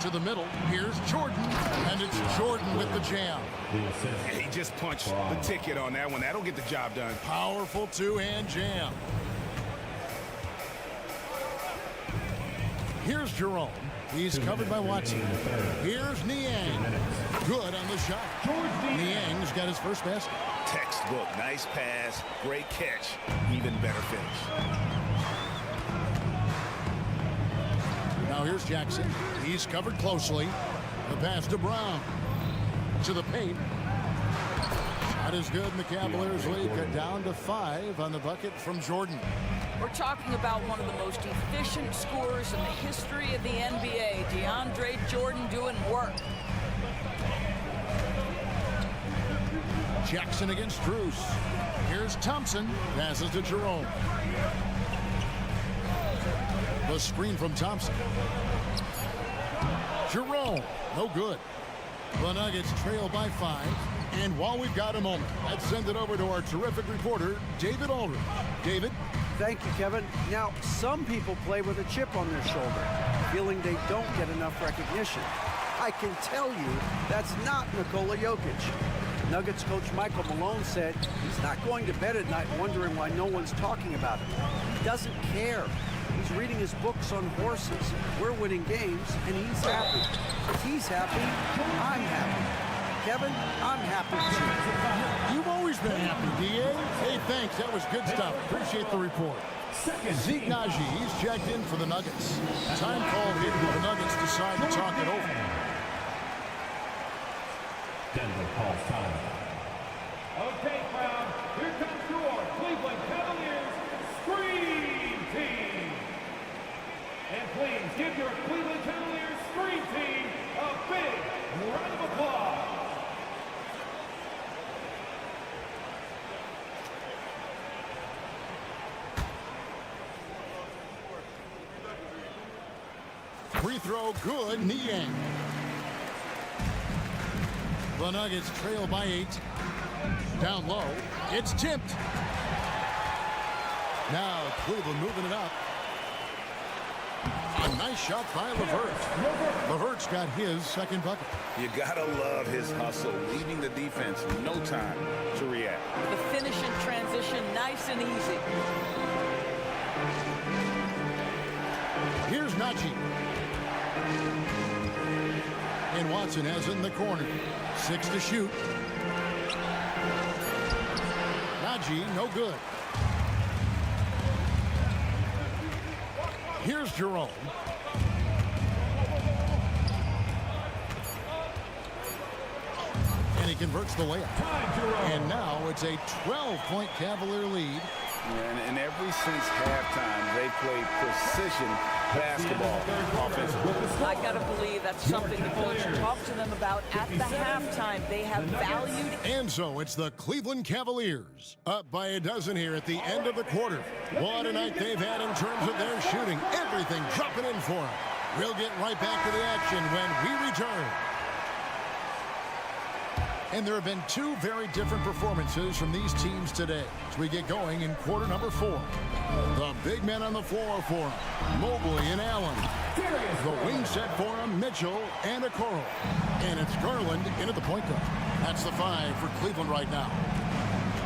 To the middle. Here's Jordan, and it's Jordan with the jam. Yeah, he just punched the ticket on that one. That'll get the job done. Powerful two-hand jam. Here's Jerome. He's covered by Watson. Here's Niang. Good on the shot. Niang's got his first basket. Textbook. Nice pass. Great catch. Even better finish. Now here's Jackson. He's covered closely. The pass to Brown. To the paint. Shot is good, and the Cavaliers lead down to 5 on the bucket from Jordan. We're talking about one of the most efficient scorers in the history of the NBA, DeAndre Jordan doing work. Jackson against Strus. Here's Thompson. Passes to Jerome. The screen from Thompson. Jerome. No good. The Nuggets trail by 5. And while we've got a moment, let's send it over to our terrific reporter, David Aldridge. David? Thank you, Kevin. Now, some people play with a chip on their shoulder, feeling they don't get enough recognition. I can tell you that's not Nikola Jokic. Nuggets coach Michael Malone said he's not going to bed at night wondering why no one's talking about him. He doesn't care. He's reading his books on horses. We're winning games, and he's happy. If he's happy, I'm happy. Kevin, I'm happy too. You've always been happy, D.A. Hey, thanks. That was good stuff. Appreciate the report. Zeke Najee's checked in for the Nuggets. Time called here for the Nuggets decide to talk it over. Denver calls time. Okay, crowd. Here comes your Cleveland Cavaliers Scream Team. And please give your Cleveland Cavaliers Scream Team a big round of applause. Free throw, good. Niang. The Nuggets trail by 8. Down low. It's tipped. Now Cleveland moving it up. A nice shot by LeVert. LeVert's got his second bucket. You gotta love his hustle, leaving the defense no time to react. The finish in transition, nice and easy. Here's Najee. And Watson has it in the corner. 6 to shoot. Najee, no good. Here's Jerome. And he converts the layup. And now it's a 12-point Cavalier lead. And ever since halftime, they played precision basketball offensively. I got to believe that's something the coach talked to them about at the halftime. They have valued. And so it's the Cleveland Cavaliers up by a dozen here at the end of the quarter. What a night they've had in terms of their shooting. Everything dropping in for them. We'll get right back to the action when we return. And there have been 2 very different performances from these teams today as we get going in quarter number 4. The big men on the floor for them, Mobley and Allen. The wing set for them, Mitchell and Okoro. And it's Garland in at the point guard. That's the 5 for Cleveland right now.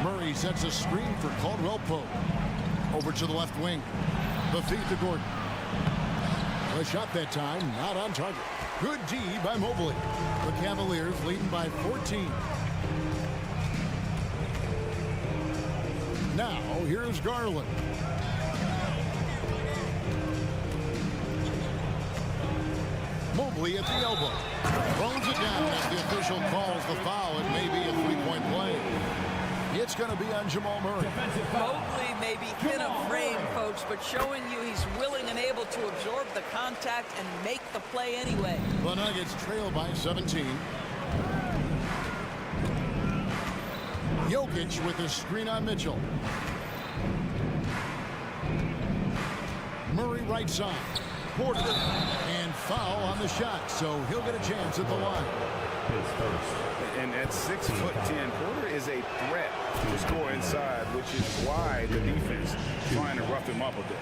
Murray sets a screen for Caldwell Pope. Over to the left wing. The feed to Gordon. The shot that time, not on target. Good D by Mobley. The Cavaliers leading by 14. Now, here's Garland. Mobley at the elbow. Throws it down as the official calls the foul. It may be a 3-point play. It's going to be on Jamal Murray. Mobley may be thin of frame, folks, but showing you he's willing and able to absorb the contact and make the play anyway. The Nuggets trail by 17. Jokic with a screen on Mitchell. Murray right side. Porter. And foul on the shot, so he'll get a chance at the line. And at 6'10", Porter is a threat to score inside, which is why the defense trying to rough him up a bit.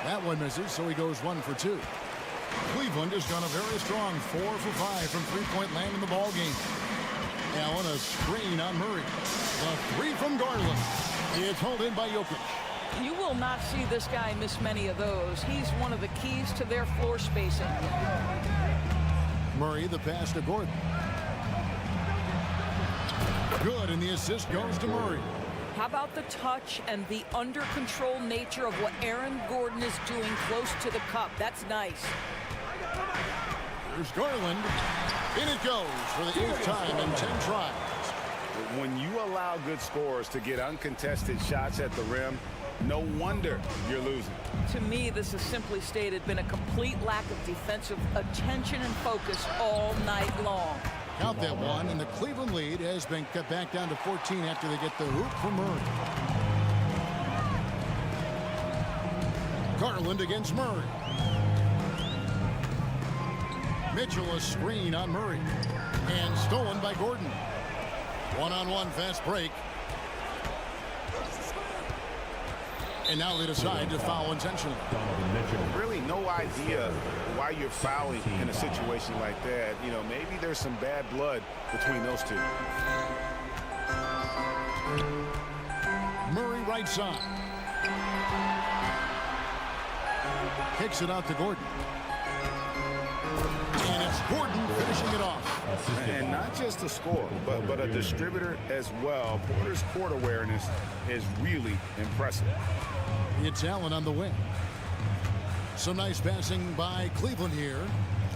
That one misses, so he goes 1 for 2. Cleveland has gone a very strong 4 for 5 from three-point land in the ball game. Allen a screen on Murray. The 3 from Garland. It's held in by Jokic. You will not see this guy miss many of those. He's one of the keys to their floor spacing. Murray the pass to Gordon. Good, and the assist goes to Murray. How about the touch and the under-control nature of what Aaron Gordon is doing close to the cup? That's nice. Here's Garland. In it goes for the 8th time in 10 tries. When you allow good scorers to get uncontested shots at the rim, no wonder you're losing. To me, this is simply stated been a complete lack of defensive attention and focus all night long. Count that 1, and the Cleveland lead has been cut back down to 14 after they get the hoop from Murray. Garland against Murray. Mitchell a screen on Murray. And stolen by Gordon. One-on-one fast break. And now they decide to foul intentionally. Really no idea why you're fouling in a situation like that. You know, maybe there's some bad blood between those two. Murray right side. Kicks it out to Gordon. And it's Gordon finishing it off. And not just a scorer, but a distributor as well. Porter's court awareness is really impressive. It's Allen on the wing. Some nice passing by Cleveland here.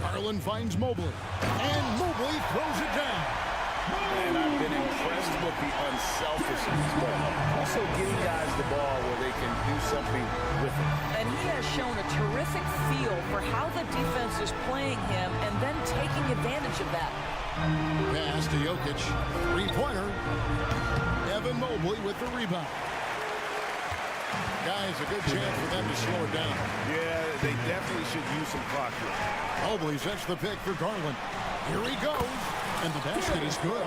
Garland finds Mobley. And Mobley throws it down. And I've been impressed with the unselfishness, but also getting guys the ball where they can do something with it. And he has shown a terrific feel for how the defense is playing him and then taking advantage of that. Pass to Jokic. Three-pointer. Evan Mobley with the rebound. Guys, a good chance for them to slow it down. Yeah, they definitely should use some clock here. Mobley sets the pick for Garland. Here he goes. And the basket is good.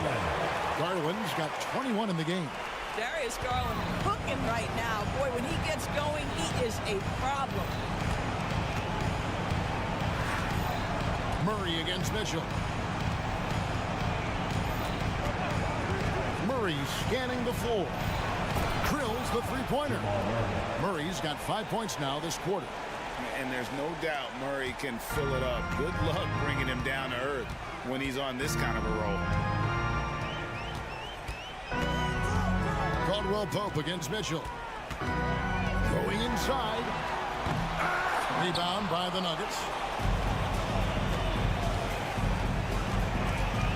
Garland's got 21 in the game. Darius Garland cooking right now. Boy, when he gets going, he is a problem. Murray against Mitchell. Murray scanning the floor. Drills the three-pointer. Murray's got 5 points now this quarter. And there's no doubt Murray can fill it up. Good luck bringing him down to earth when he's on this kind of a roll. Caldwell Pope against Mitchell. Going inside. Rebound by the Nuggets.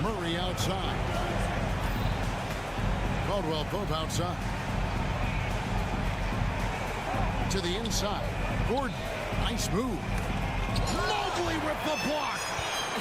Murray outside. Caldwell Pope outside. To the inside. Gordon. Nice move. Mobley with the block.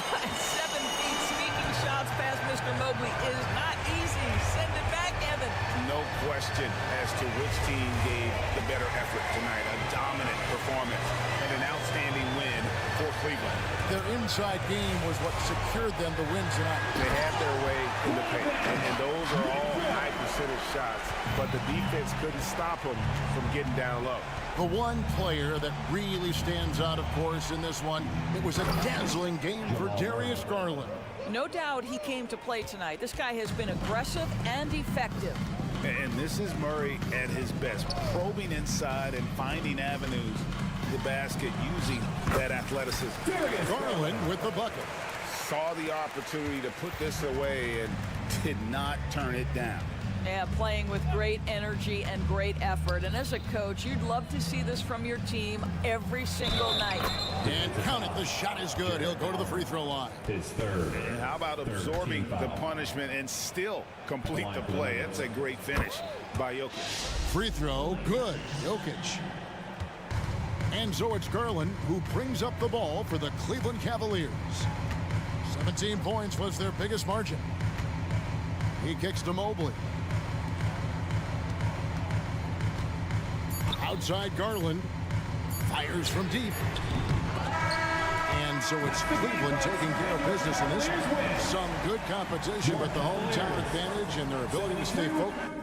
7 feet sneaking shots past Mr. Mobley is not easy. Send it back, Evan. No question as to which team gave the better effort tonight. A dominant performance and an outstanding win for Cleveland. Their inside game was what secured them the win tonight. They had their way in the paint, and those are all high-considered shots, but the defense couldn't stop them from getting down low. The one player that really stands out, of course, in this one, it was a dazzling game for Darius Garland. No doubt he came to play tonight. This guy has been aggressive and effective. And this is Murray at his best, probing inside and finding avenues to the basket using that athleticism. Garland with the bucket. Saw the opportunity to put this away and did not turn it down. Yeah, playing with great energy and great effort. And as a coach, you'd love to see this from your team every single night. And count it, the shot is good. He'll go to the free throw line. His third. And how about absorbing the punishment and still complete the play? That's a great finish by Jokic. Free throw, good. Jokic. And so it's Garland who brings up the ball for the Cleveland Cavaliers. 17 points was their biggest margin. He kicks to Mobley. Outside Garland. Fires from deep. And so it's Cleveland taking care of business in this one. Some good competition, but the hometown advantage and their ability to stay focused.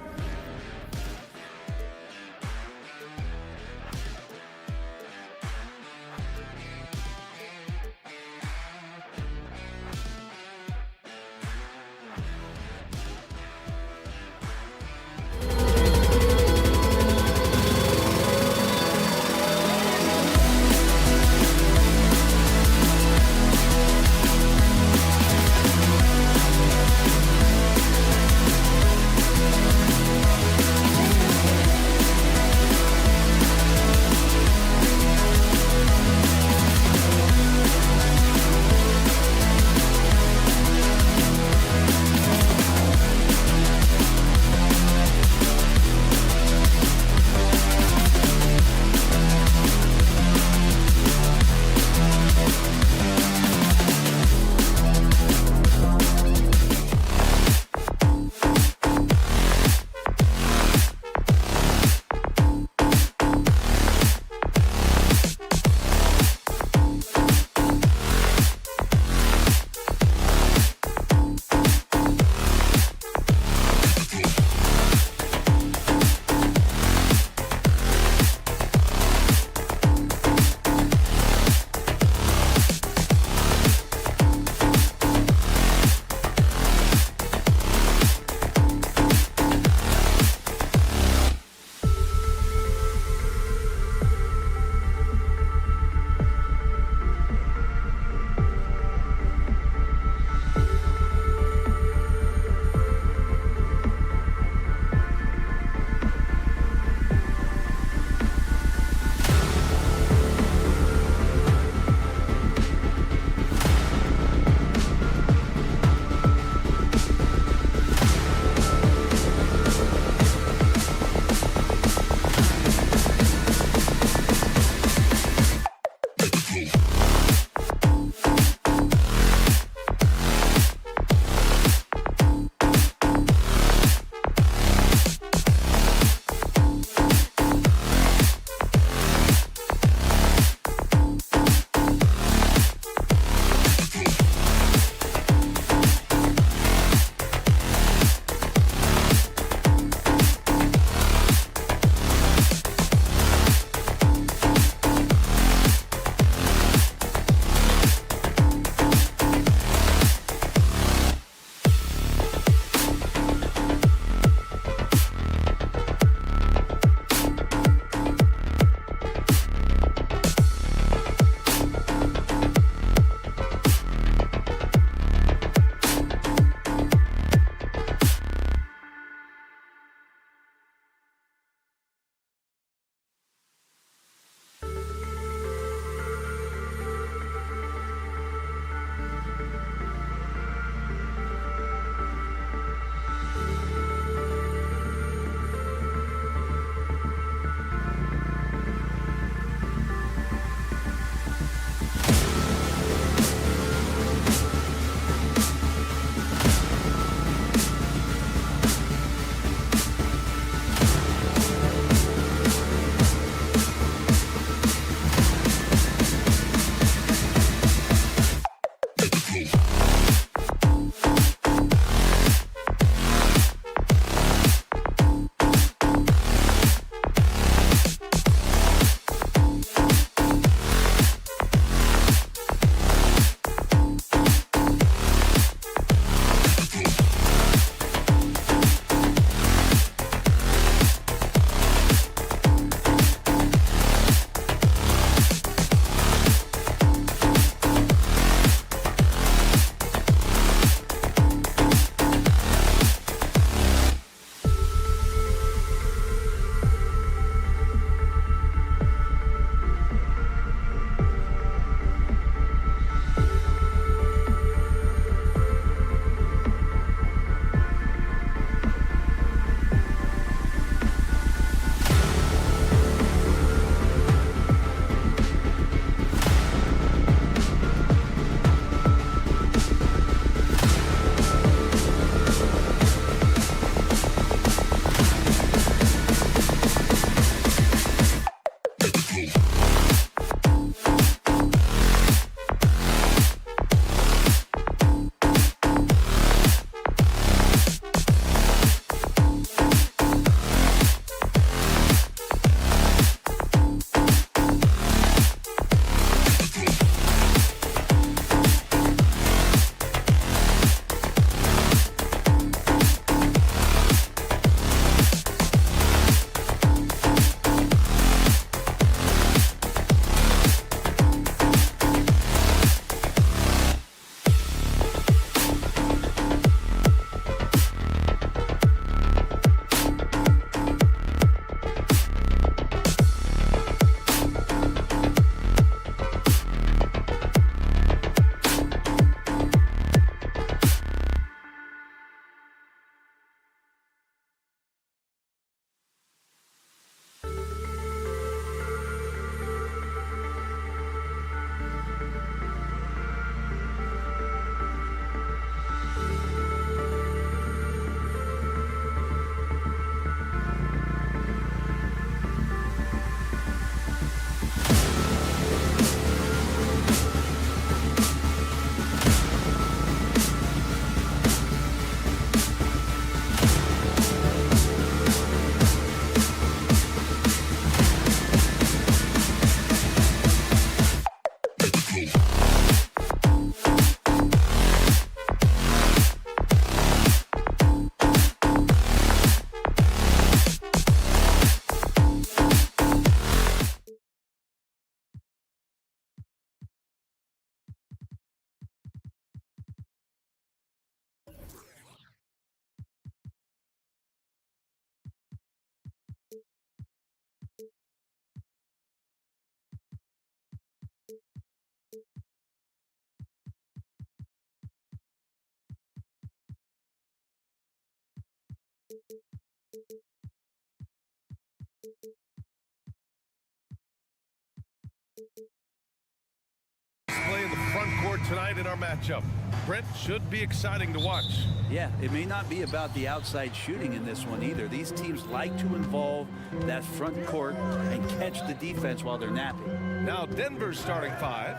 Play in the front court tonight in our matchup. Brent, should be exciting to watch. Yeah, it may not be about the outside shooting in this one either. These teams like to involve that front court and catch the defense while they're napping. Now Denver's starting five.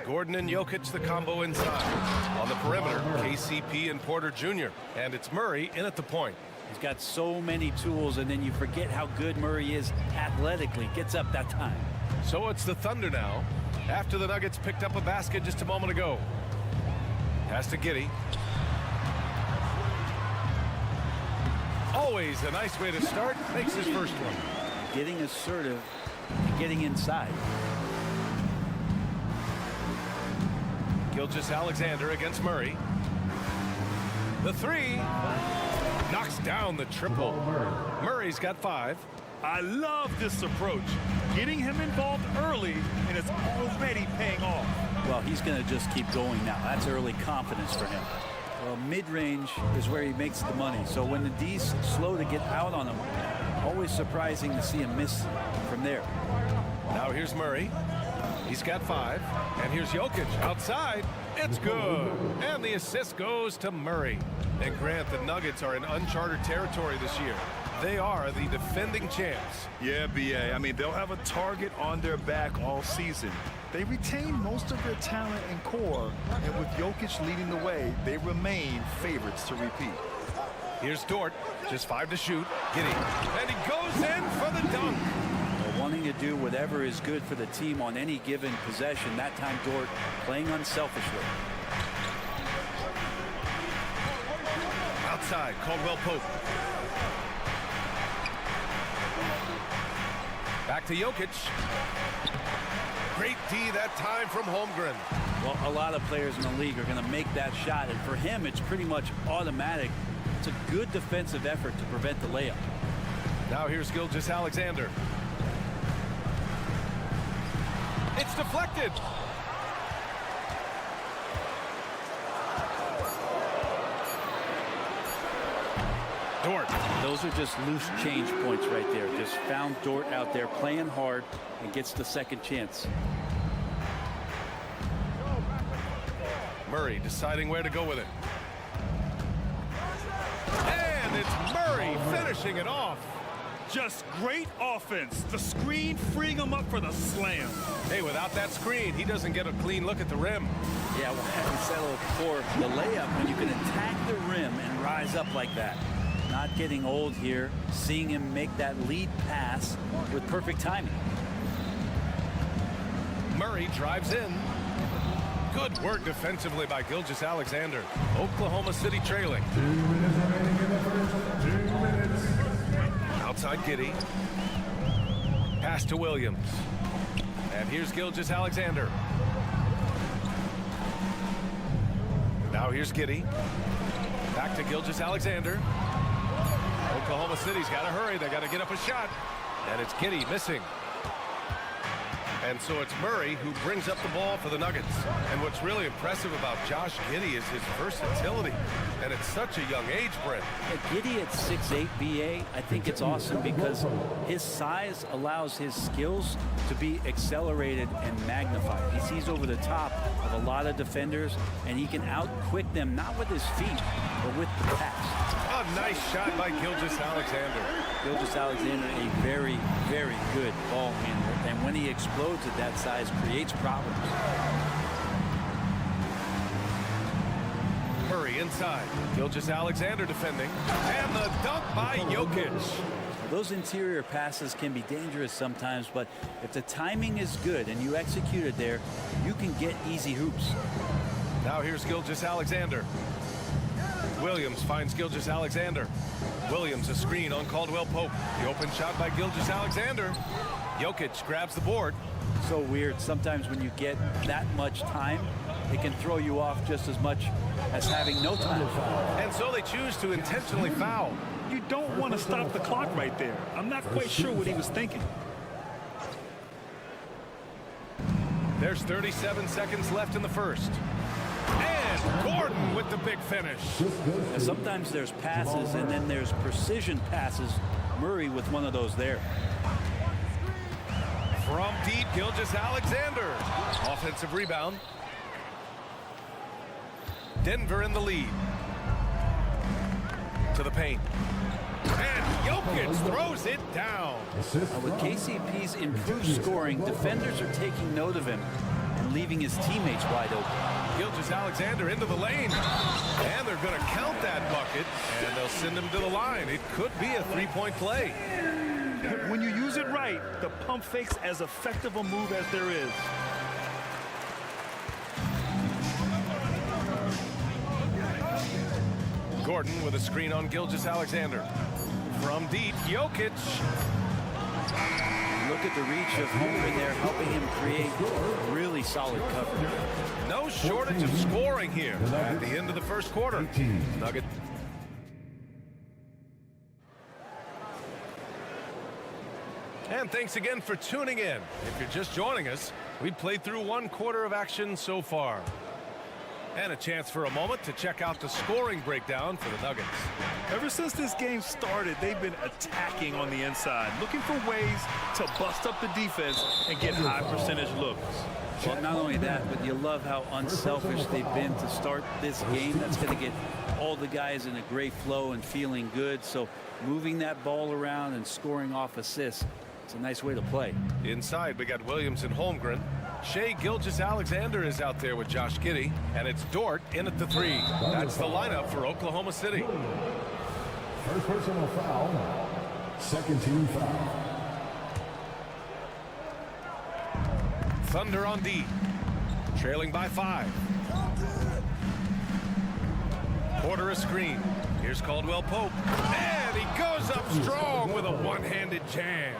Gordon and Jokic, the combo inside. On the perimeter, KCP and Porter Jr. And it's Murray in at the point. He's got so many tools, and then you forget how good Murray is athletically. Gets up that time. So it's the Thunder now, after the Nuggets picked up a basket just a moment ago. Pass to Giddey. Always a nice way to start. Makes his first one. Getting assertive, getting inside. Gilgeous-Alexander against Murray. The three. Knocks down the triple. Murray's got 5. I love this approach. Getting him involved early, and it's already paying off. Well, he's going to just keep going now. That's early confidence for him. Well, mid-range is where he makes the money. So when the D's slow to get out on him, always surprising to see him miss from there. Now here's Murray. He's got 5. And here's Jokic outside. It's good. And the assist goes to Murray. And Grant, the Nuggets are in uncharted territory this year. They are the defending champs. Yeah, B.A. I mean, they'll have a target on their back all season. They retain most of their talent and core, and with Jokic leading the way, they remain favorites to repeat. Here's Dort, just 5 to shoot. Giddey, and he goes in for the dunk. Wanting to do whatever is good for the team on any given possession. That time Dort playing unselfishly. Outside, Caldwell Pope. Back to Jokic. Great D that time from Holmgren. Well, a lot of players in the league are going to make that shot, and for him, it's pretty much automatic. It's a good defensive effort to prevent the layup. Now here's Gilgeous-Alexander. It's deflected. Dort. Those are just loose change points right there. Just found Dort out there playing hard and gets the second chance. Murray deciding where to go with it. And it's Murray finishing it off. Just great offense. The screen freeing him up for the slam. Hey, without that screen, he doesn't get a clean look at the rim. Yeah, well, having settled for the layup when you can attack the rim and rise up like that. Not getting old here, seeing him make that lead pass with perfect timing. Murray drives in. Good work defensively by Gilgeous-Alexander. Oklahoma City trailing. 2 minutes remaining in the first. 2 minutes. Outside Giddey. Pass to Williams. And here's Gilgeous-Alexander. Now here's Giddey. Back to Gilgeous-Alexander. Oklahoma City's got to hurry. They got to get up a shot. And it's Giddey missing. And so it's Murray who brings up the ball for the Nuggets. And what's really impressive about Josh Giddey is his versatility. And at such a young age, Brent. Giddey at 6'8", B.A., I think it's awesome because his size allows his skills to be accelerated and magnified. He sees over the top of a lot of defenders, and he can out-quick them, not with his feet, but with the pass. A nice shot by Gilgeous-Alexander. Gilgeous-Alexander, a very, very good ball handler. And when he explodes at that size, creates problems. Murray inside. Gilgeous-Alexander defending. And the dunk by Jokic. Those interior passes can be dangerous sometimes, but if the timing is good and you execute it there, you can get easy hoops. Now here's Gilgeous-Alexander. Williams finds Gilgeous-Alexander. Williams a screen on Caldwell Pope. The open shot by Gilgeous-Alexander. Jokic grabs the board. So weird. Sometimes when you get that much time, it can throw you off just as much as having no time. And so they choose to intentionally foul. You don't want to stop the clock right there. I'm not quite sure what he was thinking. There's 37 seconds left in the first. And And Gordon with the big finish. And sometimes there's passes and then there's precision passes. Murray with one of those there. From deep, Gilgeous-Alexander. Offensive rebound. Denver in the lead. To the paint. And Jokic throws it down. With KCP's improved scoring, defenders are taking note of him and leaving his teammates wide open. Gilgeous-Alexander into the lane. And they're going to count that bucket. And they'll send him to the line. It could be a three-point play. When you use it right, the pump fake's as effective a move as there is. Gordon with a screen on Gilgeous-Alexander. From deep, Jokic. Look at the reach of Holmgren there, helping him create really solid coverage. No shortage of scoring here at the end of the first quarter. Nugget. And thanks again for tuning in. If you're just joining us, we've played through one quarter of action so far. And a chance for a moment to check out the scoring breakdown for the Nuggets. Ever since this game started, they've been attacking on the inside, looking for ways to bust up the defense and get high percentage looks. Well, not only that, but you love how unselfish they've been to start this game. That's going to get all the guys in a great flow and feeling good. So moving that ball around and scoring off assists, it's a nice way to play. Inside, we got Williams and Holmgren. Shai Gilgeous-Alexander is out there with Josh Giddey, and it's Dort in at the three. That's the lineup for Oklahoma City. First personal foul. Second team foul. Thunder on D. Trailing by 5. Porter a screen. Here's Caldwell Pope. And he goes up strong with a one-handed jam.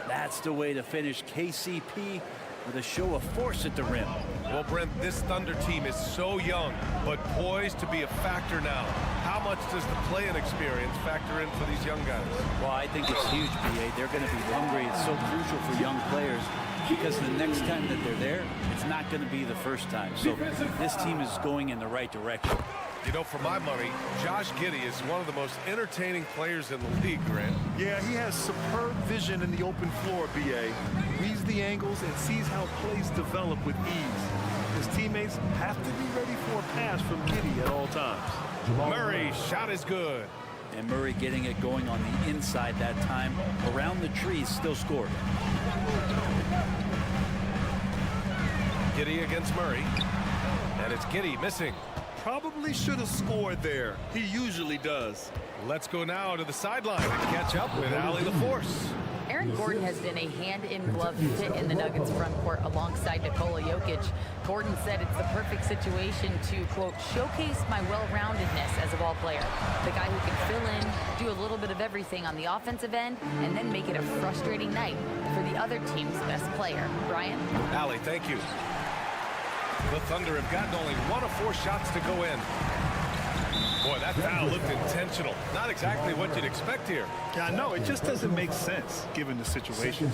That's the way to finish. KCP with a show of force at the rim. Well, Brent, this Thunder team is so young, but poised to be a factor now. How much does the play-in experience factor in for these young guys? Well, I think it's huge, B.A. They're going to be hungry. It's so crucial for young players because the next time that they're there, it's not going to be the first time. So this team is going in the right direction. You know, for my money, Josh Giddey is one of the most entertaining players in the league, Grant. Yeah, he has superb vision in the open floor, B.A. Reads the angles and sees how plays develop with ease. His teammates have to be ready for a pass from Giddey at all times. Murray, shot is good. And Murray getting it going on the inside that time. Around the trees, still scored. Giddey against Murray. And it's Giddey missing. Probably should have scored there. He usually does. Let's go now to the sideline and catch up with Allie LaForce. Aaron Gordon has been a hand-in-glove fit in the Nuggets front court alongside Nikola Jokic. Gordon said it's the perfect situation to, quote, showcase my well-roundedness as a ball player. The guy who can fill in, do a little bit of everything on the offensive end, and then make it a frustrating night for the other team's best player. Brian? Allie, thank you. The Thunder have gotten only 1 of 4 shots to go in. Boy, that foul looked intentional. Not exactly what you'd expect here. Yeah, I know. It just doesn't make sense given the situation.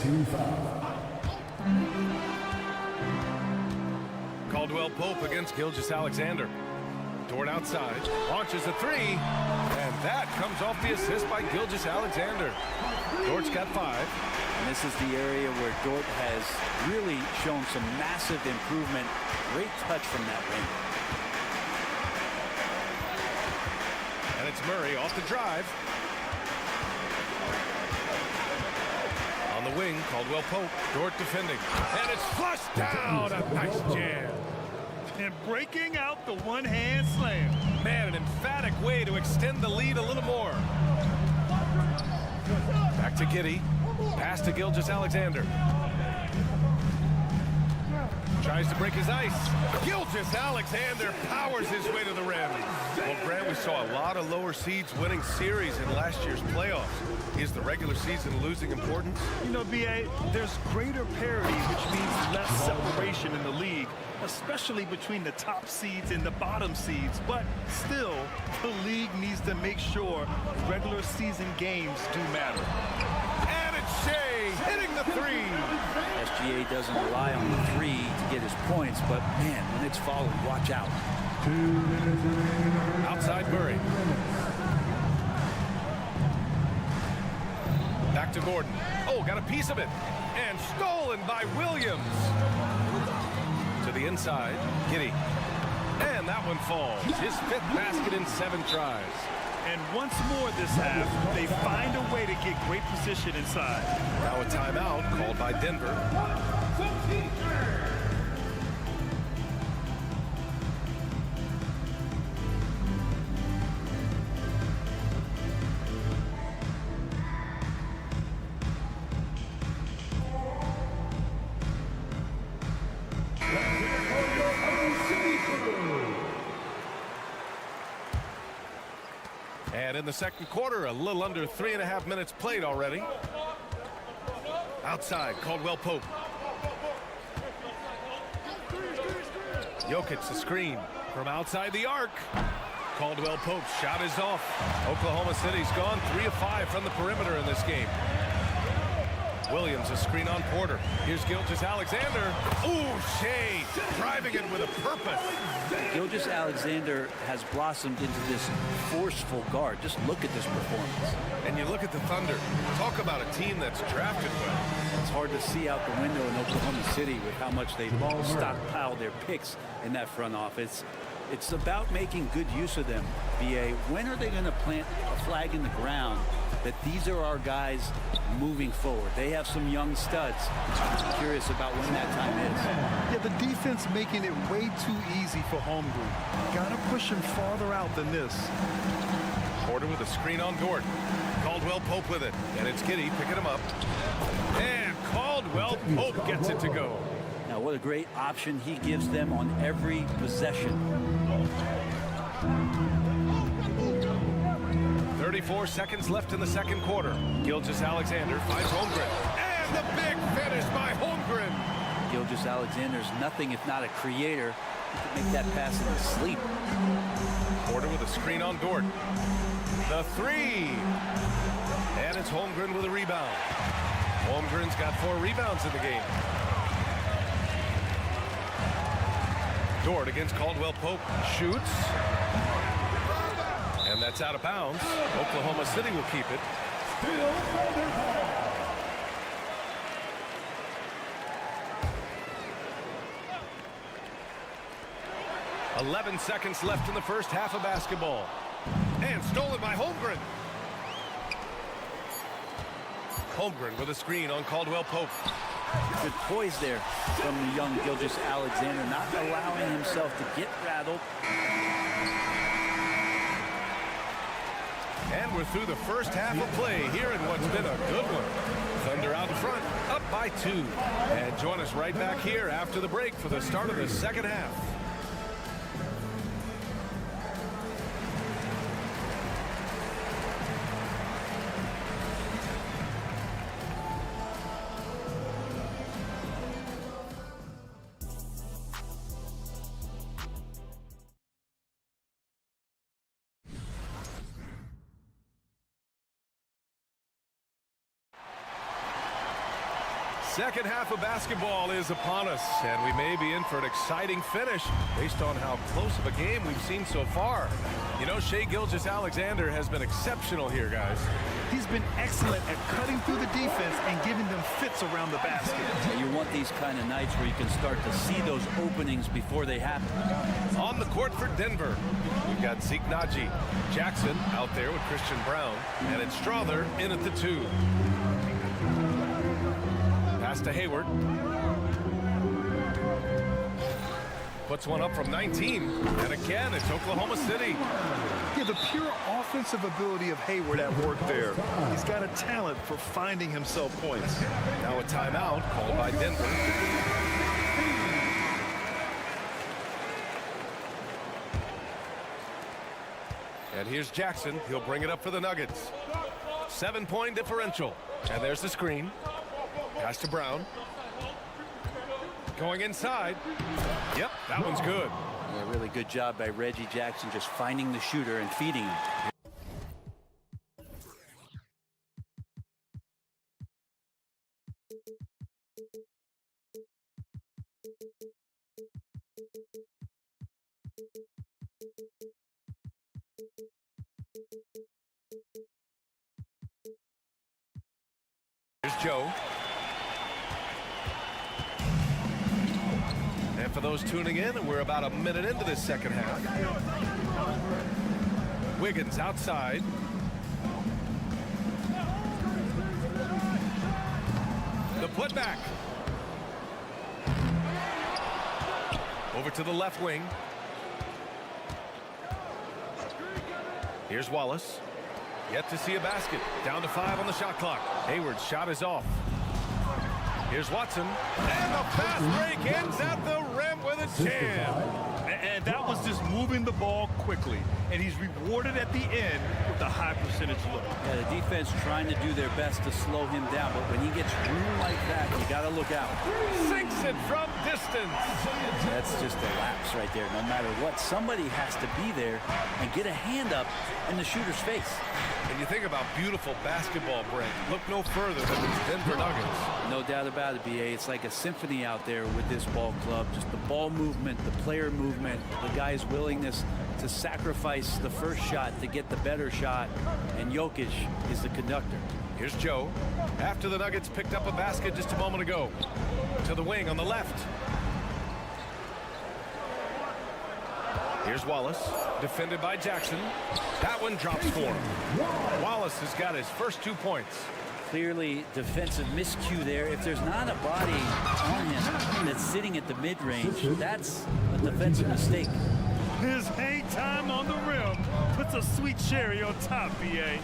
Caldwell Pope against Gilgeous-Alexander. Dort outside. Launches a 3. And that comes off the assist by Gilgeous-Alexander. Dort's got 5. And this is the area where Dort has really shown some massive improvement. Great touch from that rim. And it's Murray off the drive. On the wing, Caldwell Pope. Dort defending. And it's flushed down. A nice jam. And breaking out the one-hand slam. Man, an emphatic way to extend the lead a little more. Back to Giddey. Pass to Gilgeous-Alexander. Tries to break his ice. Gilgeous-Alexander powers his way to the rim. Well, Grant, we saw a lot of lower seeds winning series in last year's playoffs. Is the regular season losing importance? You know, B.A., there's greater parity, which means less separation in the league, especially between the top seeds and the bottom seeds. But still, the league needs to make sure regular season games do matter. And it's Shai hitting the 3. SGA doesn't rely on the 3 to get his points, but man, when it's followed, watch out. Outside Murray. Back to Gordon. Oh, got a piece of it. And stolen by Williams. To the inside, Giddey. And that one falls. His 5th basket in 7 tries. And once more this half, they find a way to get great position inside. Now a timeout called by Denver. And in the second quarter, a little under 3.5 minutes played already. Outside, Caldwell Pope. Jokic, the screen from outside the arc. Caldwell Pope's shot is off. Oklahoma City's gone 3 of 5 from the perimeter in this game. Williams, a screen on Porter. Here's Gilgeous-Alexander. Ooh, Shea driving it with a purpose. Gilgeous-Alexander has blossomed into this forceful guard. Just look at this performance. And you look at the Thunder. Talk about a team that's drafted well. It's hard to see out the window in Oklahoma City with how much they stockpile their picks in that front office. It's about making good use of them, B.A. When are they going to plant a flag in the ground that these are our guys moving forward? They have some young studs. I'm curious about when that time is. Yeah, the defense making it way too easy for Holmgren. Got to push him farther out than this. Porter with a screen on Gordon. Caldwell Pope with it. And it's Giddey picking him up. And Caldwell Pope gets it to go. Now, what a great option he gives them on every possession. 34 seconds left in the second quarter. Gilgeous-Alexander finds Holmgren. And the big finish by Holmgren. Gilgeous-Alexander's nothing if not a creator. He can make that pass in his sleep. Porter with a screen on Gordon. The 3. And it's Holmgren with a rebound. Holmgren's got 4 rebounds in the game. Dort against Caldwell Pope. Shoots. And that's out of bounds. Oklahoma City will keep it. 11 seconds left in the first half of basketball. And stolen by Holmgren. Holmgren with a screen on Caldwell Pope. Good poise there from the young Gilgeous-Alexander, not allowing himself to get rattled. And we're through the first half of play here in what's been a good one. Thunder out in front, up by 2. And join us right back here after the break for the start of the second half. Second half of basketball is upon us, and we may be in for an exciting finish based on how close of a game we've seen so far. You know, Shai Gilgeous-Alexander has been exceptional here, guys. He's been excellent at cutting through the defense and giving them fits around the basket. You want these kind of nights where you can start to see those openings before they happen. On the court for Denver, we've got Zeke Naji. Jackson out there with Christian Brown, and it's Strother in at the 2. Pass to Hayward. Puts one up from 19. And again, it's Oklahoma City. Yeah, the pure offensive ability of Hayward at work there. He's got a talent for finding himself points. Now a timeout called by Denver. And here's Jackson. He'll bring it up for the Nuggets. 7-point differential. And there's the screen. Pass to Brown. Going inside. Yep, that one's good. Yeah, really good job by Reggie Jackson just finding the shooter and feeding him. Here's Joe. And for those tuning in, we're about a minute into this second half. Wiggins outside. The putback. Over to the left wing. Here's Wallace. Yet to see a basket. Down to 5 on the shot clock. Hayward's shot is off. Here's Watson. And the fast break ends at the rim with a jam. And that was just moving the ball quickly. And he's rewarded at the end with a high percentage look. Yeah, the defense trying to do their best to slow him down, but when he gets room like that, you got to look out. Sinks it from distance. That's just a lapse right there. No matter what, somebody has to be there and get a hand up in the shooter's face. And you think about beautiful basketball, Brent. Look no further than these Denver Nuggets. No doubt about it, B.A. It's like a symphony out there with this ball club. Just the ball movement, the player movement, the guy's willingness to sacrifice the first shot to get the better shot. And Jokic is the conductor. Here's Joe. After the Nuggets picked up a basket just a moment ago. To the wing on the left. Here's Wallace, defended by Jackson. That one drops for him. Wallace has got his first 2 points. Clearly defensive miscue there. If there's not a body on him that's sitting at the mid-range, that's a defensive mistake. His hang time on the rim puts a sweet cherry on top, B.A.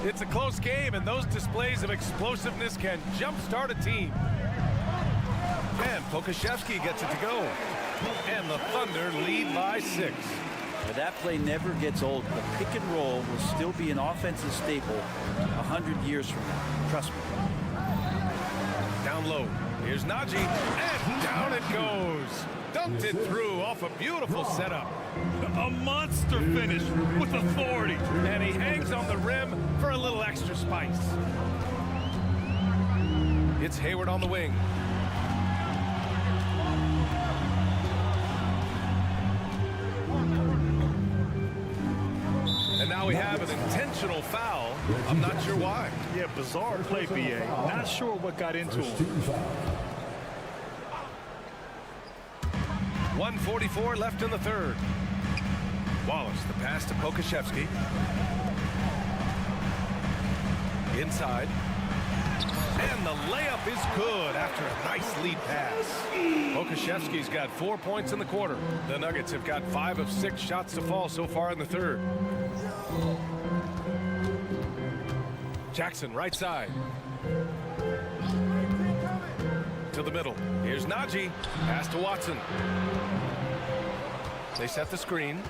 It's a close game, and those displays of explosiveness can jumpstart a team. And Pokusevski gets it to go. And the Thunder lead by 6. But that play never gets old. The pick and roll will still be an offensive staple 100 years from now. Trust me. Down low. Here's Najee. And down it goes. Dumped it through off a beautiful setup. A monster finish with authority. And he hangs on the rim for a little extra spice. It's Hayward on the wing. And now we have an intentional foul. I'm not sure why. Yeah, bizarre play, B.A. Not sure what got into him. 1:44 left in the third. Wallace, the pass to Pokusevski. Inside. And the layup is good after a nice lead pass. Pokusevski's got 4 points in the quarter. The Nuggets have got 5 of 6 shots to fall so far in the third. Jackson, right side. To the middle. Here's Najee. Pass to Watson. They set the screen.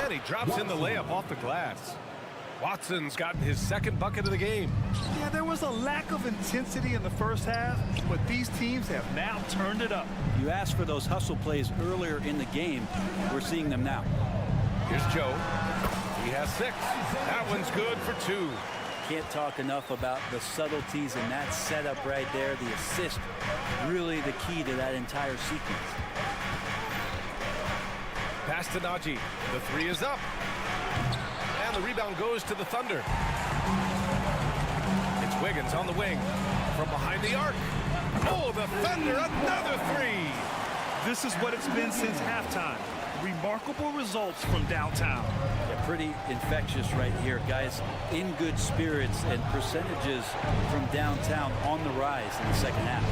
And he drops in the layup off the glass. Watson's gotten his second bucket of the game. Yeah, there was a lack of intensity in the first half, but these teams have now turned it up. You asked for those hustle plays earlier in the game. We're seeing them now. Here's Joe. He has 6. That one's good for 2. Can't talk enough about the subtleties in that setup right there. The assist, really the key to that entire sequence. Pass to Najee. The 3 is up. And the rebound goes to the Thunder. It's Wiggins on the wing. From behind the arc. Oh, the Thunder, another 3. This is what it's been since halftime. Remarkable results from downtown. Yeah, pretty infectious right here, guys. In good spirits and percentages from downtown on the rise in the second half.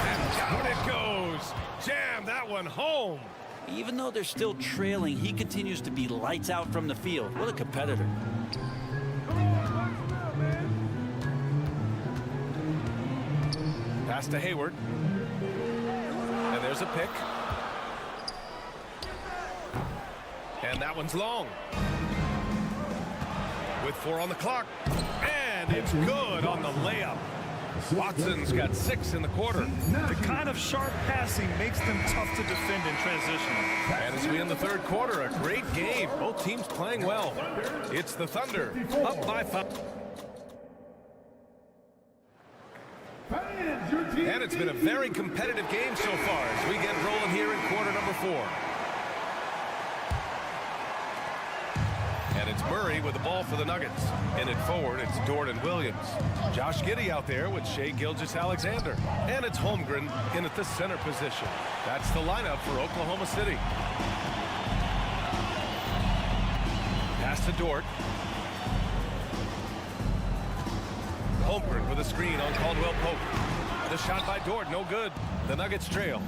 And down it goes. Jam that one home. Even though they're still trailing, he continues to be lights out from the field. What a competitor. Pass to Hayward. And there's a pick. And that one's long. With 4 on the clock. And it's good on the layup. Watson's got 6 in the quarter. The kind of sharp passing makes them tough to defend in transition. And as we end the third quarter, a great game. Both teams playing well. It's the Thunder up by 5. And it's been a very competitive game so far as we get rolling here in quarter number 4. And And it's Murray with the ball for the Nuggets. In it forward, it's Dort and Williams. Josh Giddey out there with Shai Gilgeous-Alexander. And it's Holmgren in at the center position. That's the lineup for Oklahoma City. Pass to Dort. Holmgren with a screen on Caldwell Pope. The shot by Dort, no good. The Nuggets trail.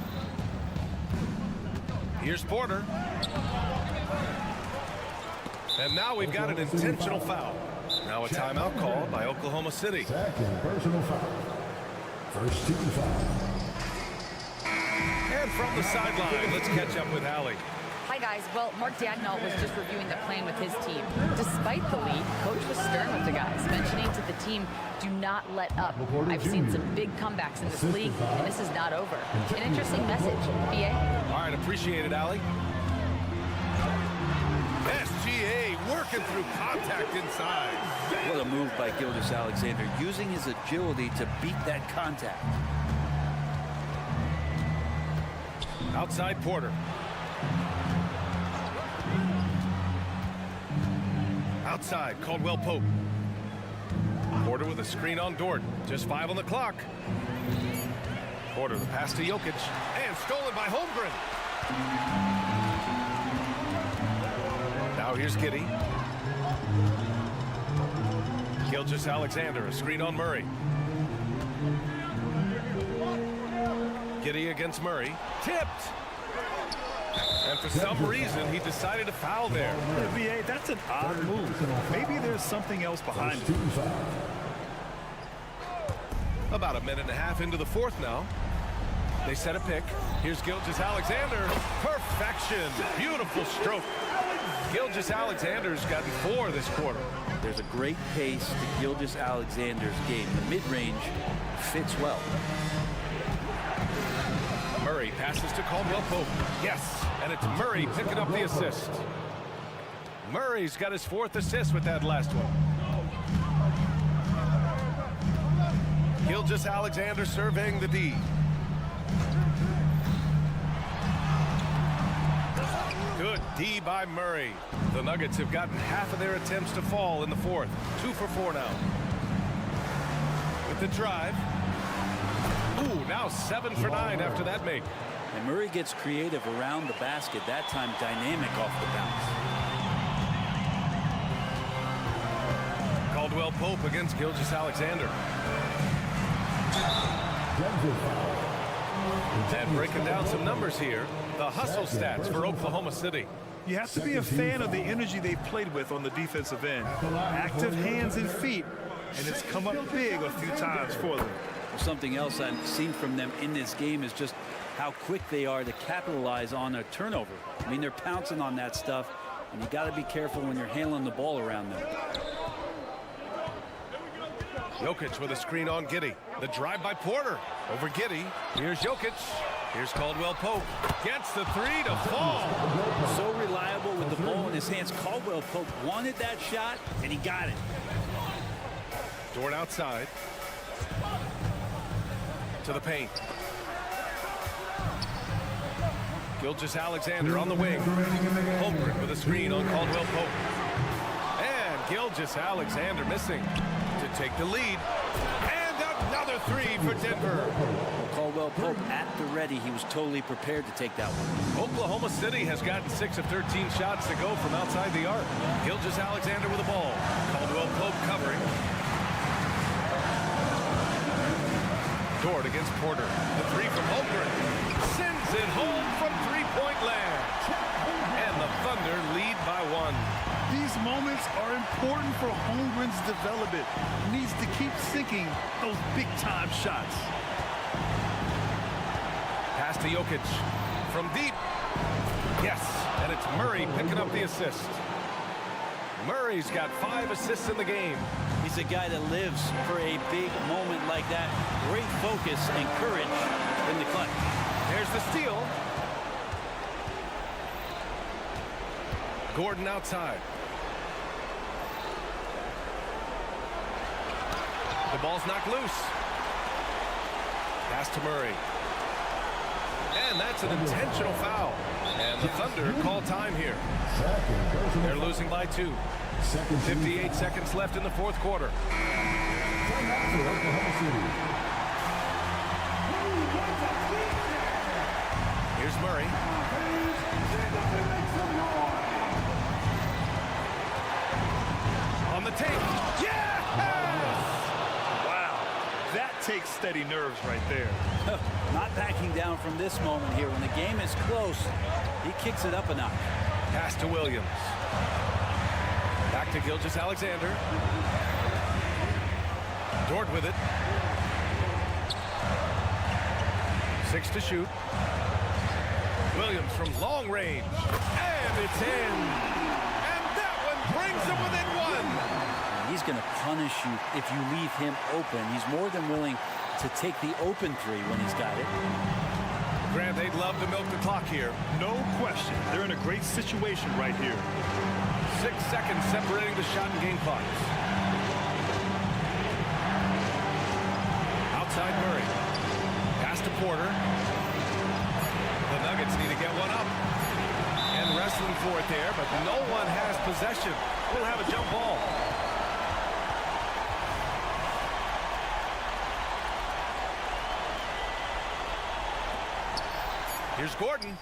Here's Porter. And now we've got an intentional foul. Now a timeout called by Oklahoma City. Second personal foul. First team foul. And from the sideline, let's catch up with Allie. Hi, guys. Well, Mark Daigneault was just reviewing the plan with his team. Despite the lead, Coach was stern with the guys, mentioning to the team, do not let up. I've seen some big comebacks in this league, and this is not over. An interesting message. B.A.? All right, appreciate it, Allie. SGA working through contact inside. What a move by Gilgeous-Alexander, using his agility to beat that contact. Outside Porter. Outside, Caldwell Pope. Porter with a screen on Dort. Just 5 on the clock. Porter, the pass to Jokic. And stolen by Holmgren. Now here's Giddey. Gilgeous-Alexander, a screen on Murray. Giddey against Murray. Tipped. And for some reason, he decided to foul there. VA, that's an odd move. Maybe there's something else behind it. About a minute and a half into the fourth now. They set a pick. Here's Gilgeous-Alexander. Perfection. Beautiful stroke. Gilgeous-Alexander's gotten 4 this quarter. There's a great pace to Gilgeous-Alexander's game. The mid-range fits well. Murray passes to Caldwell Pope. Yes, and it's Murray picking up the assist. Murray's got his 4th assist with that last one. Gilgeous-Alexander surveying the D. Good D by Murray. The Nuggets have gotten half of their attempts to fall in the 4th. 2 for 4 now. With the drive. Ooh, now 7 for 9 after that make. And Murray gets creative around the basket, that time dynamic off the bounce. Caldwell Pope against Gilgeous-Alexander. And breaking down some numbers here, the hustle stats for Oklahoma City. You have to be a fan of the energy they've played with on the defensive end. Active hands and feet, and it's come up big a few times for them. Something else I've seen from them in this game is just how quick they are to capitalize on a turnover. I mean, they're pouncing on that stuff, and you got to be careful when you're handling the ball around them. Jokic with a screen on Giddey. The drive by Porter over Giddey. Here's Jokic. Here's Caldwell Pope. Gets the 3 to fall. So reliable with the ball in his hands. Caldwell Pope wanted that shot, and he got it. Dort outside. To the paint. Gilgeous-Alexander on the wing. Holmgren with a screen on Caldwell Pope. And Gilgeous-Alexander missing to take the lead. And another 3 for Denver. Caldwell Pope at the ready. He was totally prepared to take that one. Oklahoma City has gotten 6 of 13 shots to go from outside the arc. Gilgeous-Alexander with the ball. Caldwell Pope covering. Dort against Porter. The 3 from Holmgren. Sends it home from three-point land. And the Thunder lead by 1. These moments are important for Holmgren's development. He needs to keep sinking those big-time shots. Pass to Jokic. From deep. Yes, and it's Murray picking up the assist. Murray's got 5 assists in the game. He's a guy that lives for a big moment like that. Great focus and courage in the clutch. There's the steal. Gordon outside. The ball's knocked loose. Pass to Murray. And that's an intentional foul. And the Thunder call time here. They're losing by 2. 58 seconds left in the fourth quarter. Here's Murray. On the take. Yeah! Wow. That takes steady nerves right there. Not backing down from this moment here. When the game is close, he kicks it up a notch. Pass to Williams. Back to Gilgeous-Alexander. Dort with it. 6 to shoot. Williams from long range. And it's in. And that one brings them within 1. He's going to punish you if you leave him open. He's more than willing to take the open three when he's got it. Grant, they'd love to milk the clock here. No question. They're in a great situation right here. 6 seconds separating the shot and game clocks. Outside Murray. Pass to Porter. The Nuggets need to get one up. And wrestling for it there, but no one has possession. We'll have a jump ball. Here's Gordon.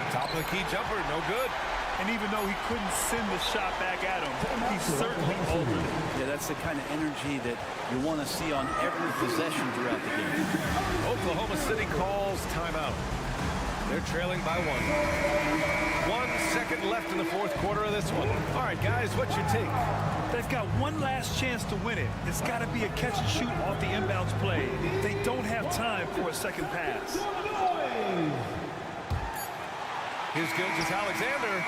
Top of the key jumper, no good. And even though he couldn't send the shot back at him, he certainly altered it. Yeah, that's the kind of energy that you want to see on every possession throughout the game. Oklahoma City calls timeout. They're trailing by 1. 1 second left in the fourth quarter of this one. All right, guys, what's your take? They've got one last chance to win it. It's got to be a catch and shoot off the inbounds play. They don't have time for a second pass. Here's Gilgeous-Alexander.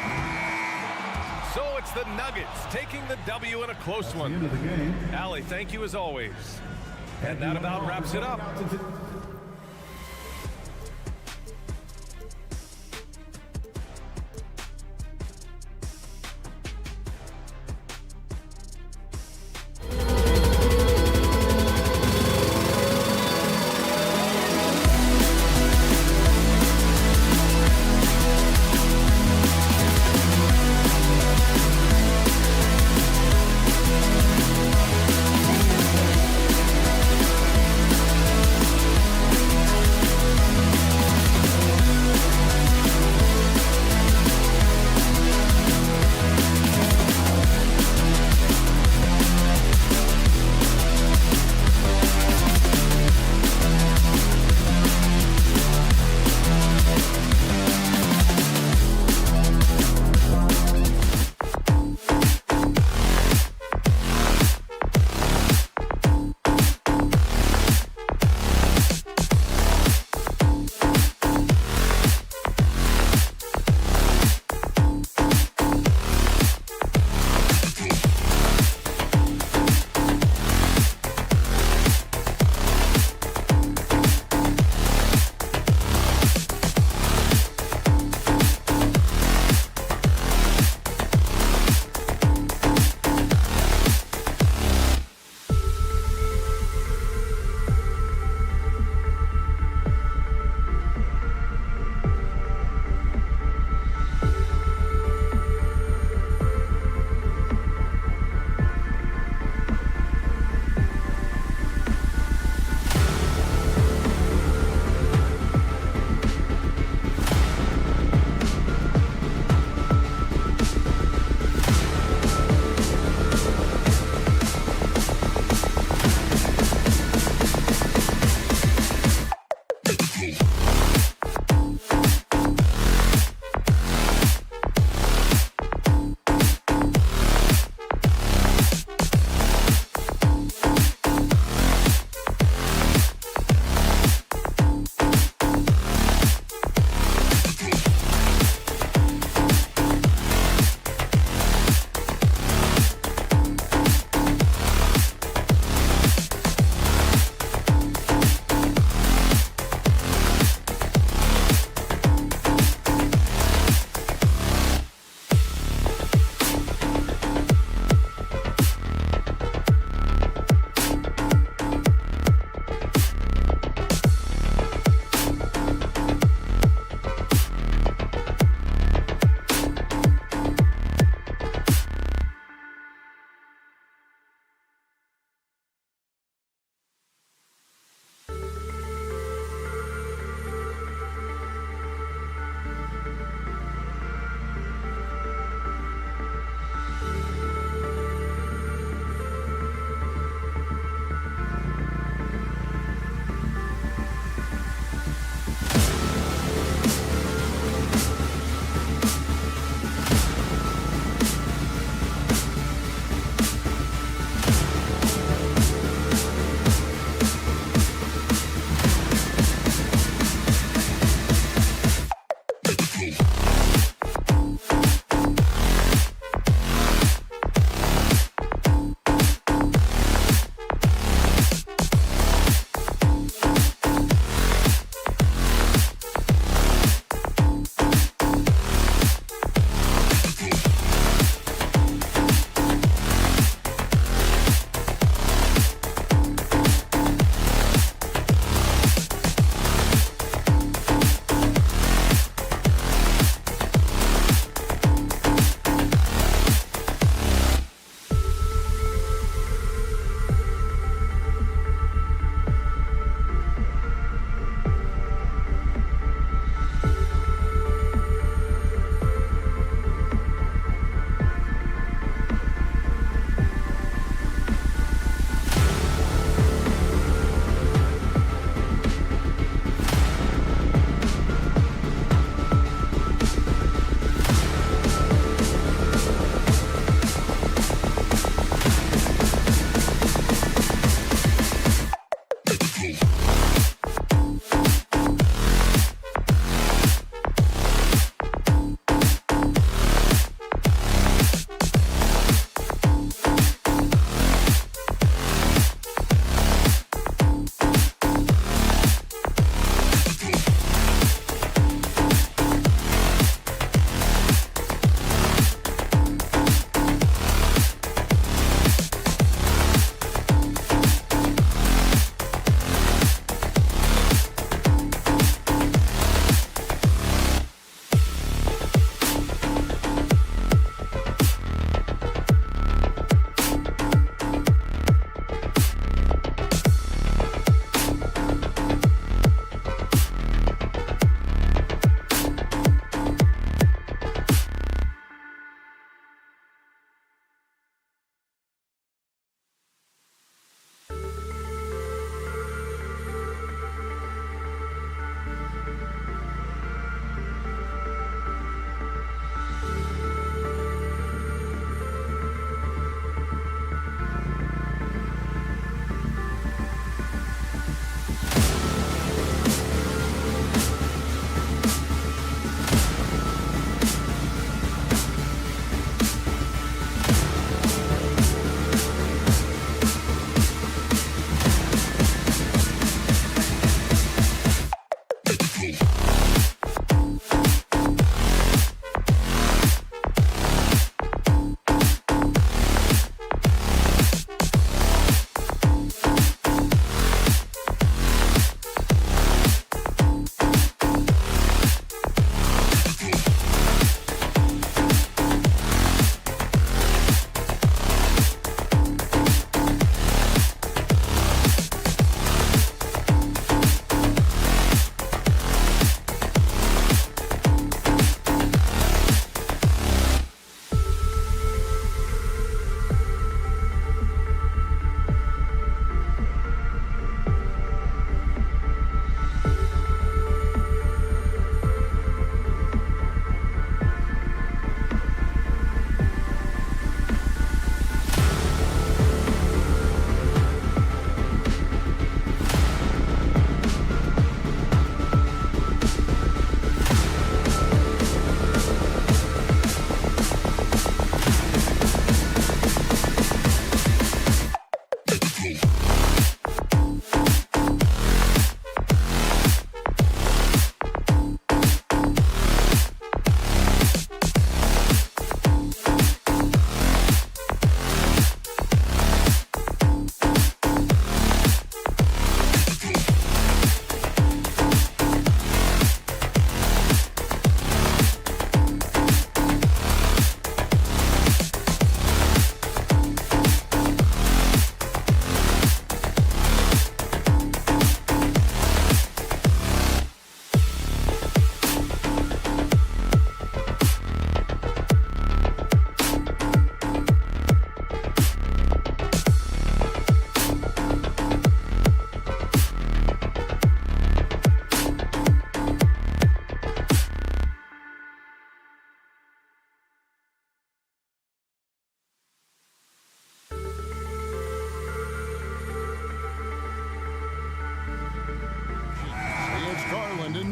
So it's the Nuggets taking the W in a close one. Allie, thank you as always. And that about wraps it up.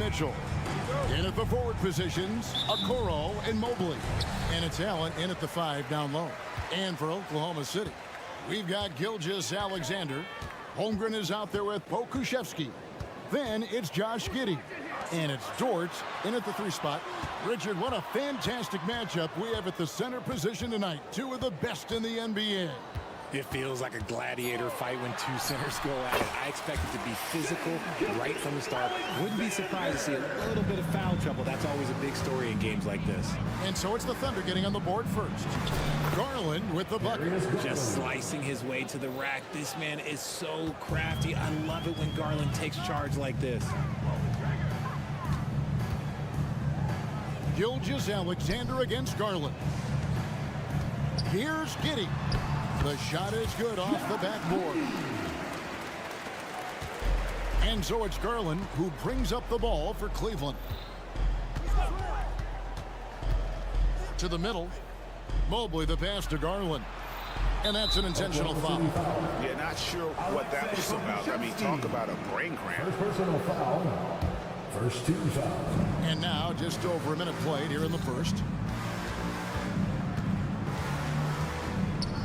Mitchell. In at the forward positions, Okoro and Mobley. And it's Allen in at the 5 down low. And for Oklahoma City, we've got Gilgeous-Alexander. Holmgren is out there with Pokuševski. Then it's Josh Giddey. And it's Dort in at the 3 spot. Richard, what a fantastic matchup we have at the center position tonight. 2 of the best in the NBA. It feels like a gladiator fight when 2 centers go at it. I expect it to be physical right from the start. Wouldn't be surprised to see a little bit of foul trouble. That's always a big story in games like this. And so it's the Thunder getting on the board first. Garland with the bucket. Just slicing his way to the rack. This man is so crafty. I love it when Garland takes charge like this. Gilgeous-Alexander against Garland. Here's Giddey. The shot is good off the backboard. And so it's Garland who brings up the ball for Cleveland. To the middle. Mobley the pass to Garland. And that's an intentional foul. Yeah, not sure what that was about. I mean, talk about a brain cramp. Personal foul. First 2 fouls. And now just over a minute played here in the first.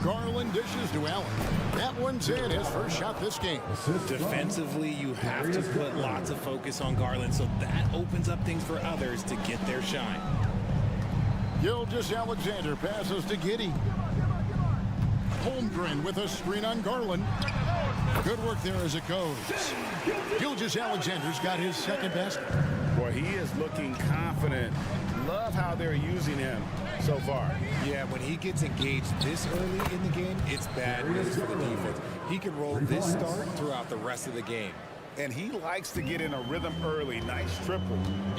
Garland dishes to Allen. That one's in, his first shot this game. Defensively, you have to put lots of focus on Garland, so that opens up things for others to get their shine. Gilgeous-Alexander passes to Giddey. Holmgren with a screen on Garland. Good work there as it goes. Gilgeous-Alexander's got his second basket. Boy, he is looking confident. Love how they're using him so far. Yeah, when he gets engaged this early in the game, it's bad news for the defense. He can roll this start throughout the rest of the game. And he likes to get in a rhythm early. Nice triple.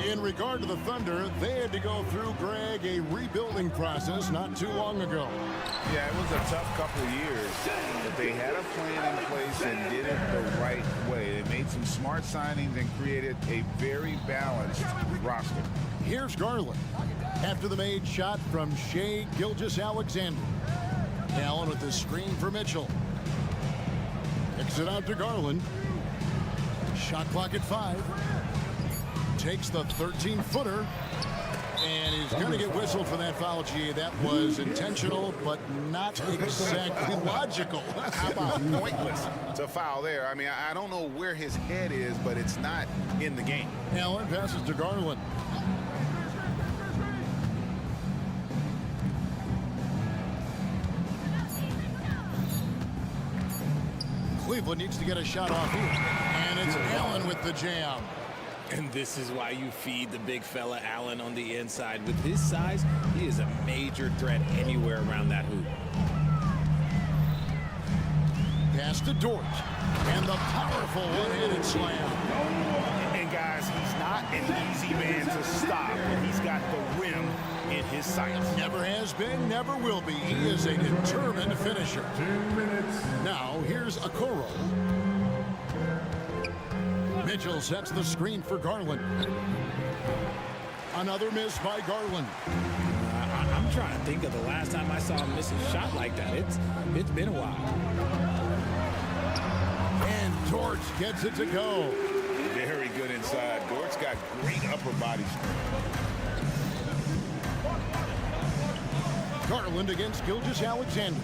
In regard to the Thunder, they had to go through, Greg, a rebuilding process not too long ago. Yeah, it was a tough couple of years, but they had a plan in place and did it the right way. They made some smart signings and created a very balanced roster. Here's Garland after the made shot from Shai Gilgeous-Alexander. Allen with the screen for Mitchell. Kicks it out to Garland. Shot clock at 5. Takes the 13-footer. And he's going to get whistled for that foul, G. That was intentional, but not exactly logical. How about pointless to foul there? I mean, I don't know where his head is, but it's not in the game. Allen passes to Garland. Cleveland needs to get a shot off here. And it's Allen with the jam. And this is why you feed the big fella Allen on the inside. With his size, he is a major threat anywhere around that hoop. Pass to Dort. And the powerful one-handed slam. And guys, he's not an easy man to stop when he's got the rim in his sights. Never has been, never will be. He is a determined finisher. 2 minutes. Now, here's Okoro. Mitchell sets the screen for Garland. Another miss by Garland. I'm trying to think of the last time I saw him miss a shot like that. It's been a while. And Dort gets it to go. Very good inside. Dort's got great upper body strength. Garland against Gilgeous-Alexander.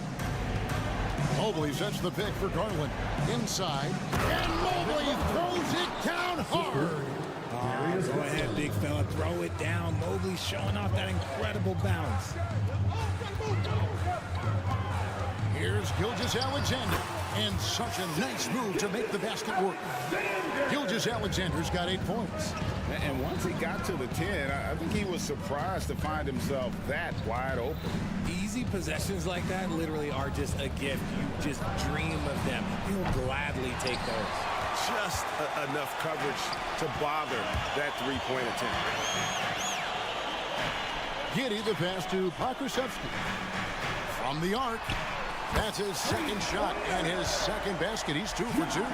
Mobley sets the pick for Garland. Inside. And Mobley throws it down hard. Go ahead, big fella. Throw it down. Mobley showing off that incredible bounce. Here's Gilgeous-Alexander. And such a nice move to make the basket work. Gilgeous-Alexander's got 8 points. And once he got to the 10, I think he was surprised to find himself that wide open. Easy possessions like that literally are just a gift. You just dream of them. He'll gladly take those. Just enough coverage to bother that three-point attempt. Giddey the pass to Pokuševski. From the arc. That's his second shot and his second basket. He's 2 for 2. Ooh,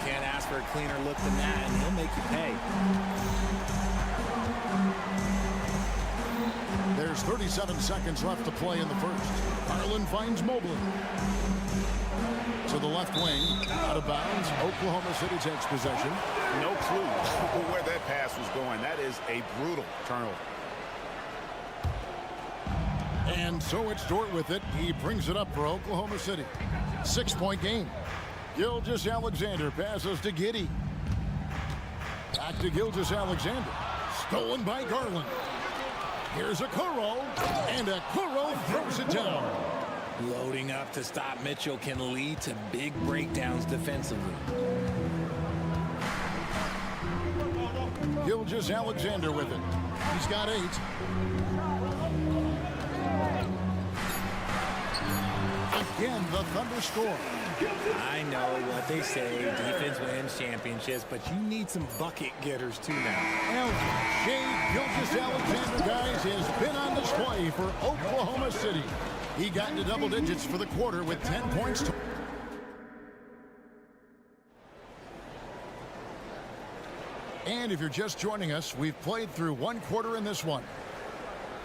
can't ask for a cleaner look than that, and he'll make you pay. There's 37 seconds left to play in the first. Garland finds Mobley. To to the left wing. Out of bounds. Oklahoma City takes possession. No clue where that pass was going. That is a brutal turnover. And so it's Dort with it. He brings it up for Oklahoma City. 6-point game. Gilgeous-Alexander passes to Giddey. Back to Gilgeous-Alexander. Stolen by Garland. Here's Okoro. And Okoro throws it down. Loading up to stop Mitchell can lead to big breakdowns defensively. Gilgeous-Alexander with it. He's got 8. Again, the Thunder score. I know what they say, defense wins championships, but you need some bucket getters too now. Shea Gilgeous-Alexander, guys, has been on display for Oklahoma City. He got into double digits for the quarter with 10 points. And if you're just joining us, we've played through 1 quarter in this one.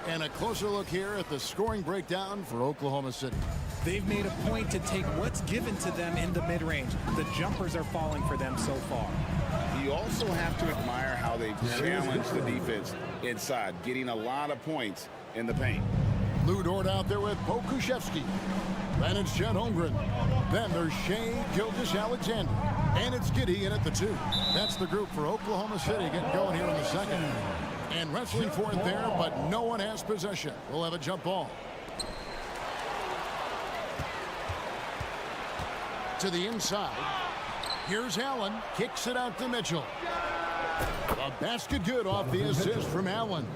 And a closer look here at the scoring breakdown for Oklahoma City. They've made a point to take what's given to them in the mid-range. The jumpers are falling for them so far. You also have to admire how they've challenged the defense inside, getting a lot of points in the paint. Lou Dort out there with Pokuševski. Then it's Chet Holmgren. Then there's Shea Gilgeous-Alexander. And it's Giddey in at the 2. That's the group for Oklahoma City getting going here in the second. And wrestling for it there, but no one has possession. We'll have a jump ball. To the inside. Here's Allen. Kicks it out to Mitchell. A basket good off the assist from Allen.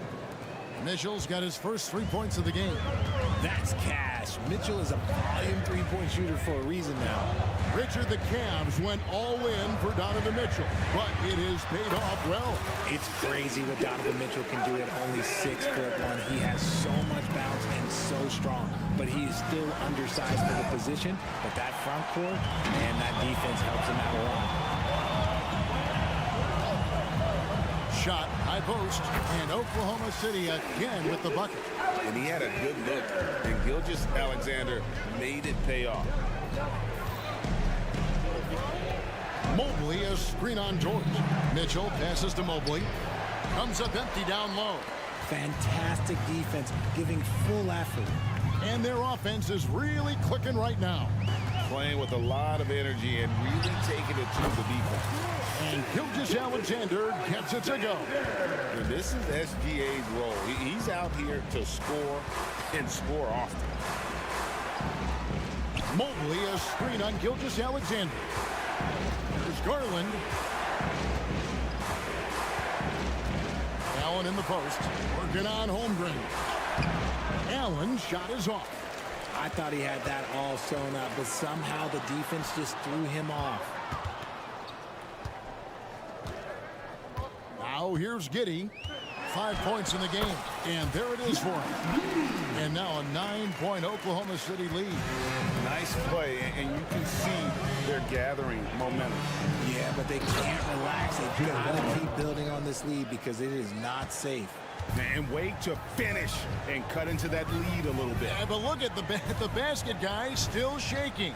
Mitchell's got his first 3 points of the game. That's cash. Mitchell is a volume three-point shooter for a reason now. Richard, the Cavs went all in for Donovan Mitchell, but it has paid off well. It's crazy what Donovan Mitchell can do at only 6'1". He has so much bounce and so strong, but he is still undersized for the position. But that front court, man, that defense helps him out a lot. Shot, high post, and Oklahoma City again with the bucket. And he had a good look, and Gilgeous-Alexander made it pay off. Mobley, a screen on George. Mitchell passes to Mobley. Comes up empty down low. Fantastic defense, giving full effort. And their offense is really clicking right now. Playing with a lot of energy and really taking it to the defense. And Gilgeous-Alexander gets it to go. And this is SGA's role. He's out here to score and score often. Mobley, a screen on Gilgeous-Alexander. There's Garland. Allen in the post. Working on Holmgren. Allen's shot is off. I thought he had that all sewn up, but somehow the defense just threw him off. Now here's Giddey. 5 points in the game. And there it is for him. And now a 9-point Oklahoma City lead. Nice play, and you can see they're gathering momentum. Yeah, but they can't relax. They've got to keep building on this lead because it is not safe. And wait to finish and cut into that lead a little bit. Yeah, but look at the basket, guys, still shaking.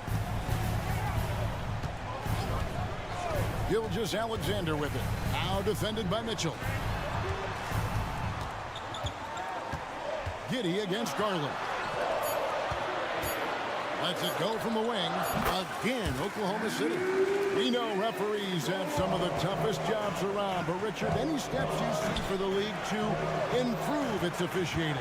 Gilgeous-Alexander with it. Now defended by Mitchell. Giddey against Garland. Lets it go from the wing. Again, Oklahoma City. We know referees have some of the toughest jobs around, but Richard, any steps you see for the league to improve its officiating?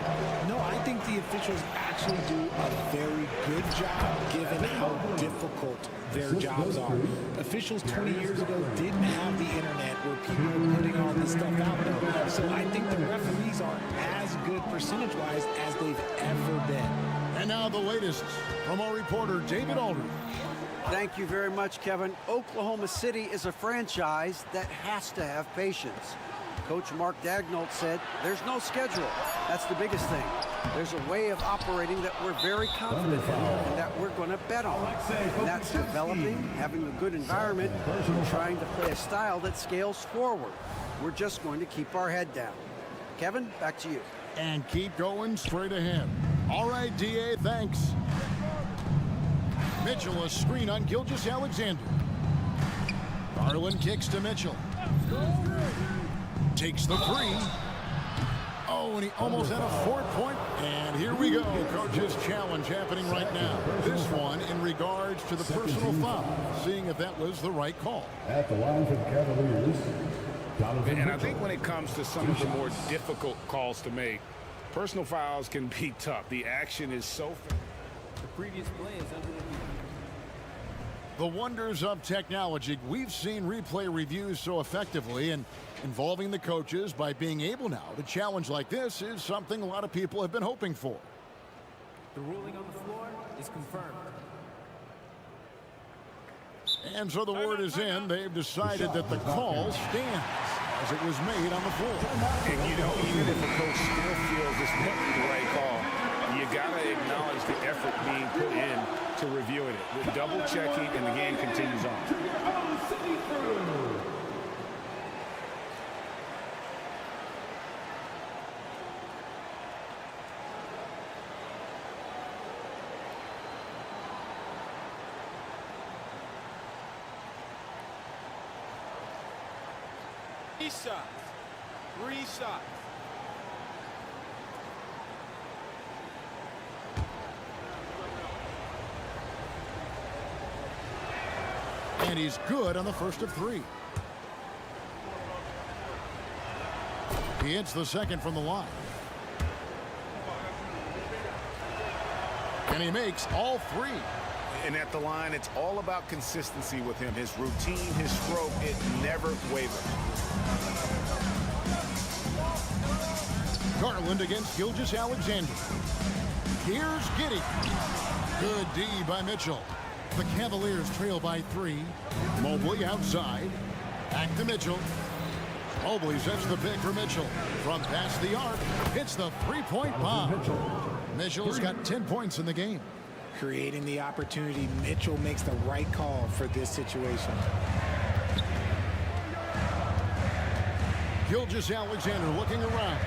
No, I think the officials actually do a very good job given how difficult their jobs are. Officials 20 years ago didn't have the internet where people were putting all this stuff out there. So I think the referees are as good percentage-wise as they've ever been. And now the latest from our reporter, David Aldridge. Thank you very much, Kevin. Oklahoma City is a franchise that has to have patience. Coach Mark Daigneault said, there's no schedule. That's the biggest thing. There's a way of operating that we're very confident in and that we're going to bet on. And that's developing, having a good environment, and trying to play a style that scales forward. We're just going to keep our head down. Kevin, back to you. And keep going straight ahead. All right, DA, thanks. Mitchell, a screen on Gilgeous-Alexander. Garland kicks to Mitchell. Takes the three. Oh, and he almost had a 4-point. And here we go. Coach's challenge happening right now. This one in regards to the personal foul. Seeing if that was the right call. At the line for the Cavaliers. And I think when it comes to some of the more difficult calls to make, personal fouls can be tough. The action is so... The previous play is under the... The wonders of technology. We've seen replay reviews so effectively, and involving the coaches by being able now to challenge like this is something a lot of people have been hoping for. The ruling on the floor is confirmed. And so the word is in. They've decided that the call stands as it was made on the floor. And you know, even if a coach still feels this might be the right call, you got to acknowledge the effort being put in to reviewing it. The double checking, and the game continues on. Three shots. And he's good on the first of three. He hits the second from the line. And he makes all three. And at the line, it's all about consistency with him. His routine, his stroke, it never wavers. Garland against Gilgeous-Alexander. Here's Giddey. Good D by Mitchell. The Cavaliers trail by 3. Mobley outside. Back to Mitchell. Mobley sets the pick for Mitchell. From past the arc, hits the three-point bomb. Mitchell's got 10 points in the game. Creating the opportunity, Mitchell makes the right call for this situation. Gilgeous-Alexander looking around.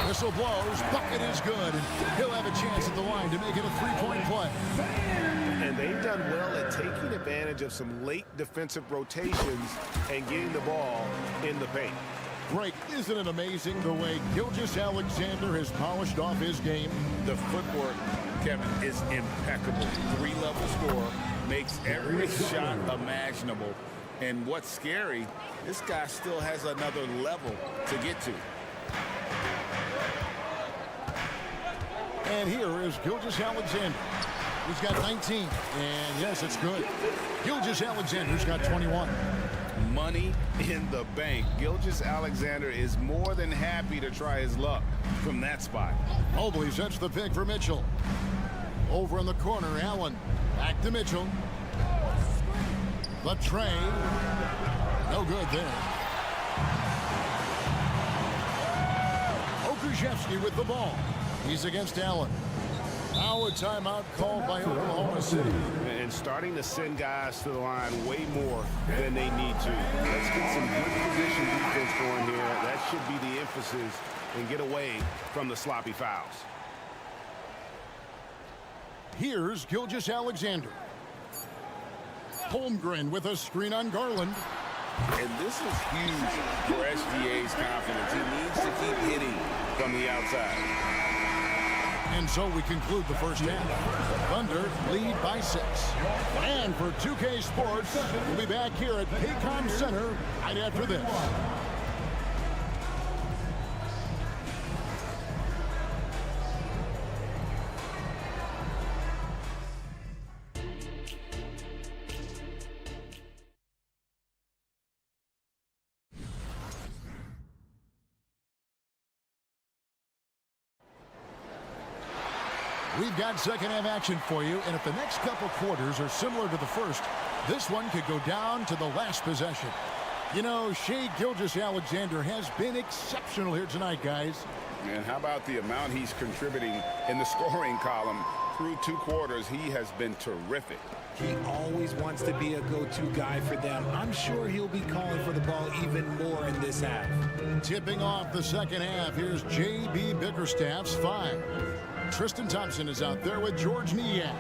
Whistle blows, bucket is good, and he'll have a chance at the line to make it a three-point play. And they've done well at taking advantage of some late defensive rotations and getting the ball in the paint. Greg, isn't it amazing the way Gilgeous-Alexander has polished off his game? The footwork, Kevin, is impeccable. 3-level score, makes every shot imaginable. And what's scary, this guy still has another level to get to. And here is Gilgeous-Alexander. He's got 19. And yes, it's good. Gilgeous-Alexander's got 21. Money in the bank. Gilgeous-Alexander is more than happy to try his luck from that spot. Mobley sets the pick for Mitchell. Over in the corner, Allen. Back to Mitchell. The tray. No good there. Okrzewski with the ball. He's against Allen. Now a timeout called by Oklahoma City. And starting to send guys to the line way more than they need to. Let's get some good position defense going here. That should be the emphasis and get away from the sloppy fouls. Here's Gilgeous-Alexander. Holmgren with a screen on Garland. And this is huge for SGA's confidence. He needs to keep hitting from the outside. And so we conclude the first half. Thunder lead by 6. And for 2K Sports, we'll be back here at Paycom Center right after this. We've got second half action for you, and if the next couple quarters are similar to the first, this one could go down to the last possession. You know, Shai Gilgeous-Alexander has been exceptional here tonight, guys. And how about the amount he's contributing in the scoring column? Through 2 quarters, he has been terrific. He always wants to be a go-to guy for them. I'm sure he'll be calling for the ball even more in this half. Tipping off the second half, here's J.B. Bickerstaff's 5. Tristan Thompson is out there with George Niang.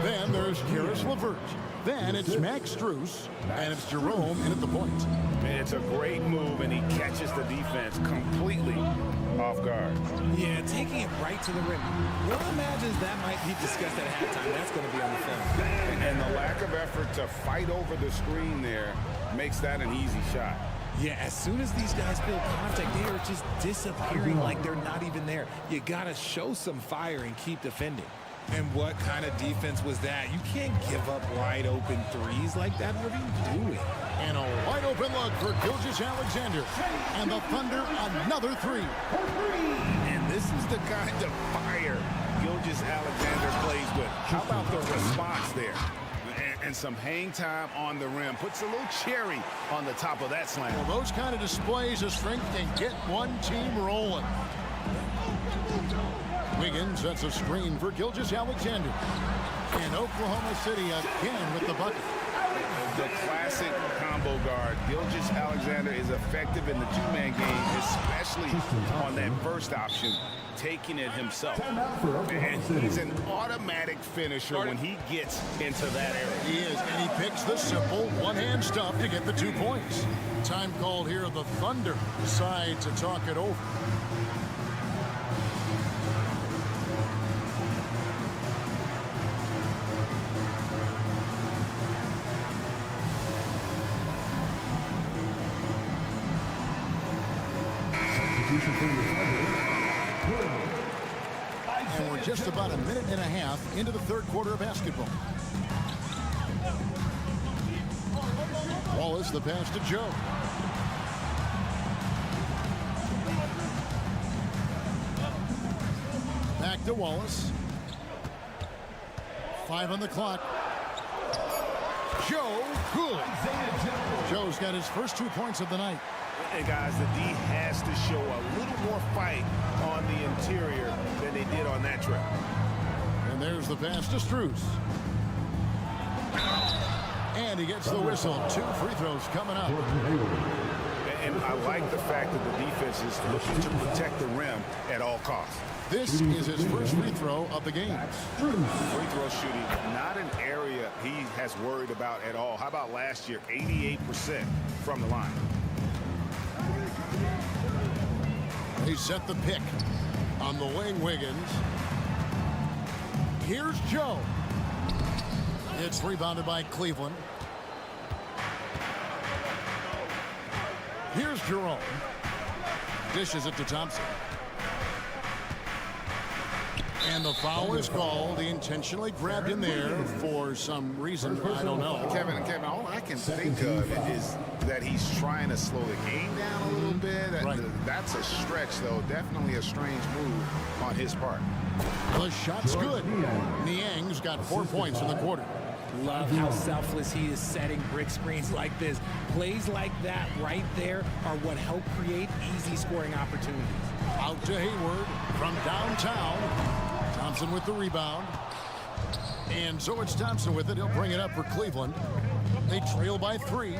Then there's Karis LeVert. Then it's Max Strus, and it's Jerome in at the point. It's a great move, and he catches the defense completely off guard. Yeah, taking it right to the rim. Will imagines that might be discussed at halftime. That's going to be on the film. And the lack of effort to fight over the screen there makes that an easy shot. Yeah, as soon as these guys feel contact, they are just disappearing like they're not even there. You got to show some fire and keep defending. And what kind of defense was that? You can't give up wide open threes like that. What are you doing? And a wide open look for Gilgeous-Alexander. And the Thunder, another three. And this is the kind of fire Gilgeous-Alexander plays with. How about the response there? And some hang time on the rim. Puts a little cherry on the top of that slam. Well, those kind of displays of strength can get one team rolling. Wiggins sets a screen for Gilgeous-Alexander. And Oklahoma City again with the bucket. The classic combo guard. Gilgeous-Alexander is effective in the two-man game, especially on that first option, taking it himself. And he's an automatic finisher when he gets into that area. He is, and he picks the simple one-hand stuff to get the 2 points. Time called here. The Thunder decide to talk it over. And we're just about a minute and a half into the third quarter of basketball. Wallace, the pass to Joe. Back to Wallace. 5 on the clock. Joe, good. Joe's got his first 2 points of the night. And guys, the D has to show a little more fight on the interior than they did on that trip. And there's the pass to Strus. And he gets the whistle. 2 free throws coming up. And I like the fact that the defense is looking to protect the rim at all costs. This is his first free throw of the game. Free throw shooting, not an area he has worried about at all. How about last year, 88% from the line? He set the pick on the wing. Wiggins. Here's Joe. It's rebounded by Cleveland. Here's Jerome. Dishes it to Thompson. And the foul is called. He intentionally grabbed in there for some reason. I don't know. Kevin, all I can think of is that he's trying to slow the game down a little bit. Right. That's a stretch, though. Definitely a strange move on his part. The shot's good. Niang's got 4 points in the quarter. Love how selfless he is setting brick screens like this. Plays like that right there are what help create easy scoring opportunities. Out to Hayward from downtown. Thompson with the rebound. And so it's Thompson with it. He'll bring it up for Cleveland. They trail by 3.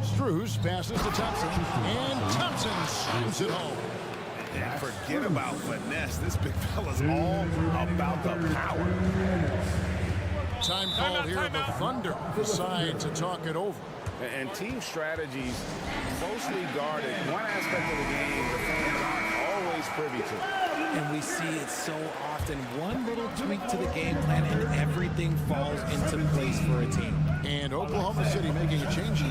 Strus passes to Thompson. And Thompson slams it home. And forget about finesse. This big fella's all about the power. Time called here. The Thunder decide to talk it over. And team strategies closely guarded. One aspect of the game the fans aren't always privy to. And we see it so often. One little tweak to the game plan and everything falls into place for a team. And Oklahoma City making a change.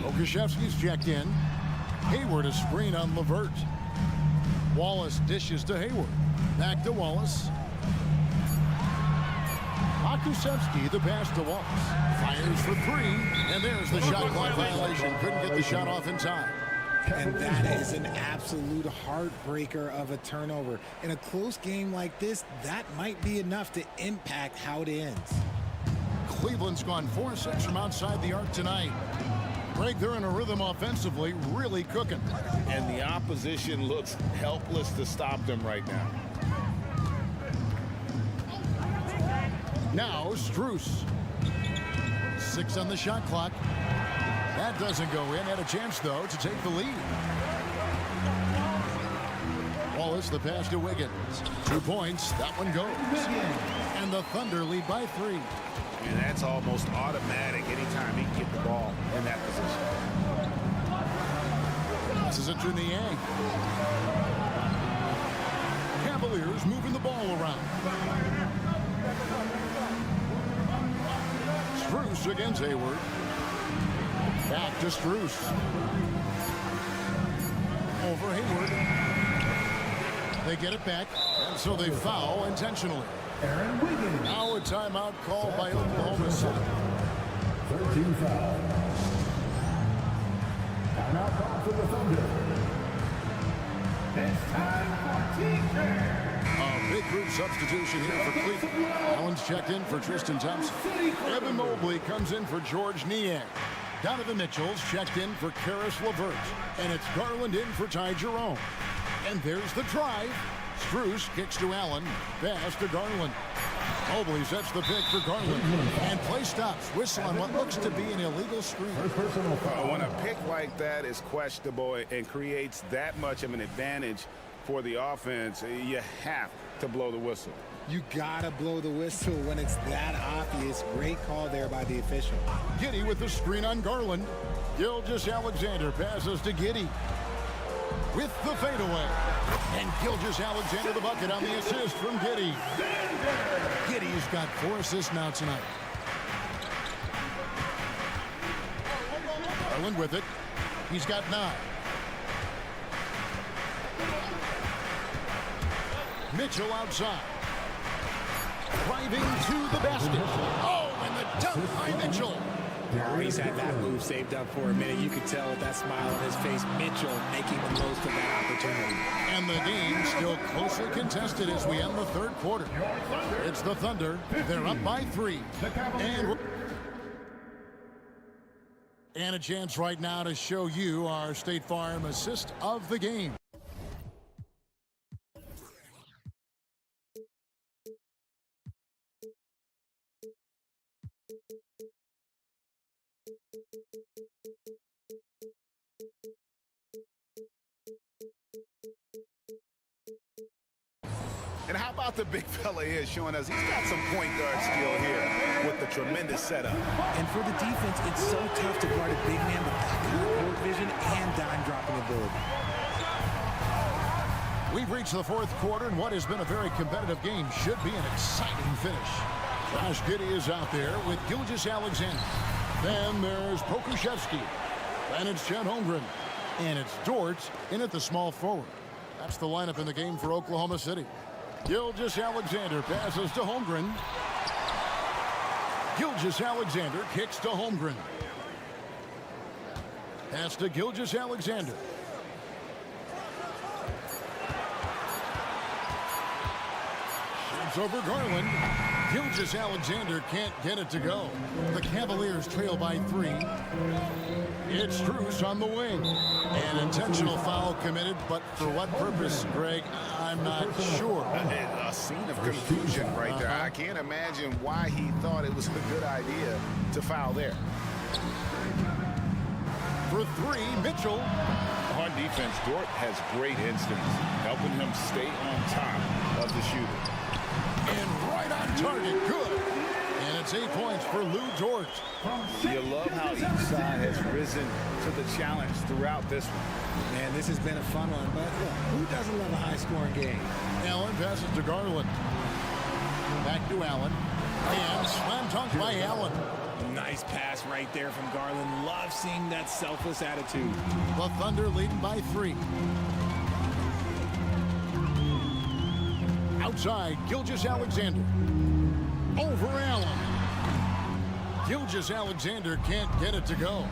Okashevsky's checked in. Hayward a screen on LeVert. Wallace dishes to Hayward. Back to Wallace. Okusevsky, the pass to Wallace. Fires for 3. And there's the shot clock violation. Couldn't get the shot off in time. And that is an absolute heartbreaker of a turnover. In a close game like this, that might be enough to impact how it ends. Cleveland's gone 4-6 from outside the arc tonight. Greg, they're in a rhythm offensively, really cooking. And the opposition looks helpless to stop them right now. Now Strus. 6 on the shot clock. That doesn't go in. Had a chance, though, to take the lead. Wallace the pass to Wiggins. 2 points. That one goes. And the Thunder lead by 3. And that's almost automatic anytime he can get the ball in that position. Passes it to Niang. Cavaliers moving the ball around. Strus against Hayward. Back to Strus. Over Hayward. They get it back, and so they foul intentionally. Now a timeout called by Oklahoma City. 13 foul. Timeout call for the Thunder. It's time for teacher. A big group substitution here for Cleveland. Allen's checked in for Tristan Thompson. Evan Mobley comes in for George Niang. Donovan Mitchell's checked in for Karis LeVert. And it's Garland in for Ty Jerome. And there's the drive. Strus kicks to Allen. Pass to Garland. Mobley sets the pick for Garland. And play stops. Whistle on what looks to be an illegal screen. When a pick like that is questionable and creates that much of an advantage for the offense, you have to blow the whistle. You gotta blow the whistle when it's that obvious. Great call there by the official. Giddey with the screen on Garland. Gilgeous-Alexander passes to Giddey with the fadeaway. And Gilgeous-Alexander the bucket on the assist from Giddey. Giddey's got 4 assists now tonight. Garland with it. He's got 9. Mitchell outside. Driving to the basket. Oh, and the dunk by Mitchell. Oh, he's had that move saved up for a minute. You could tell with that smile on his face, Mitchell making the most of that opportunity. And the game still closely contested as we end the 3rd quarter. It's the Thunder. They're up by 3. And a chance right now to show you our State Farm assist of the game. And how about the big fella here showing us he's got some point guard skill here with the tremendous setup. And for the defense, it's so tough to guard a big man with that kind of court vision and dime-dropping ability. We've reached the 4th quarter, and what has been a very competitive game should be an exciting finish. Josh Giddey is out there with Gilgeous-Alexander. Then there's Pokusevski. Then it's Chet Holmgren. And it's Dort in at the small forward. That's the lineup in the game for Oklahoma City. Gilgeous-Alexander passes to Holmgren. Gilgeous-Alexander kicks to Holmgren. Pass to Gilgeous-Alexander. Shoots over Garland. Gilgeous-Alexander can't get it to go. The Cavaliers trail by 3. It's Strus on the wing. An intentional foul committed, but for what purpose, Greg, I'm not sure. A scene of confusion right there. I can't imagine why he thought it was a good idea to foul there. For 3, Mitchell. On defense, Dort has great instincts, helping him stay on top of the shooter. And right on target, good. And it's 8 points for Lou Dort. You love how each side has risen to the challenge throughout this one. Man, this has been a fun one, but look, who doesn't love a high-scoring game? Allen passes to Garland. Back to Allen. And slam dunk by Allen. Nice pass right there from Garland. Love seeing that selfless attitude. The Thunder leading by 3. Outside, Gilgeous-Alexander. Over Allen. Gilgeous-Alexander can't get it to go.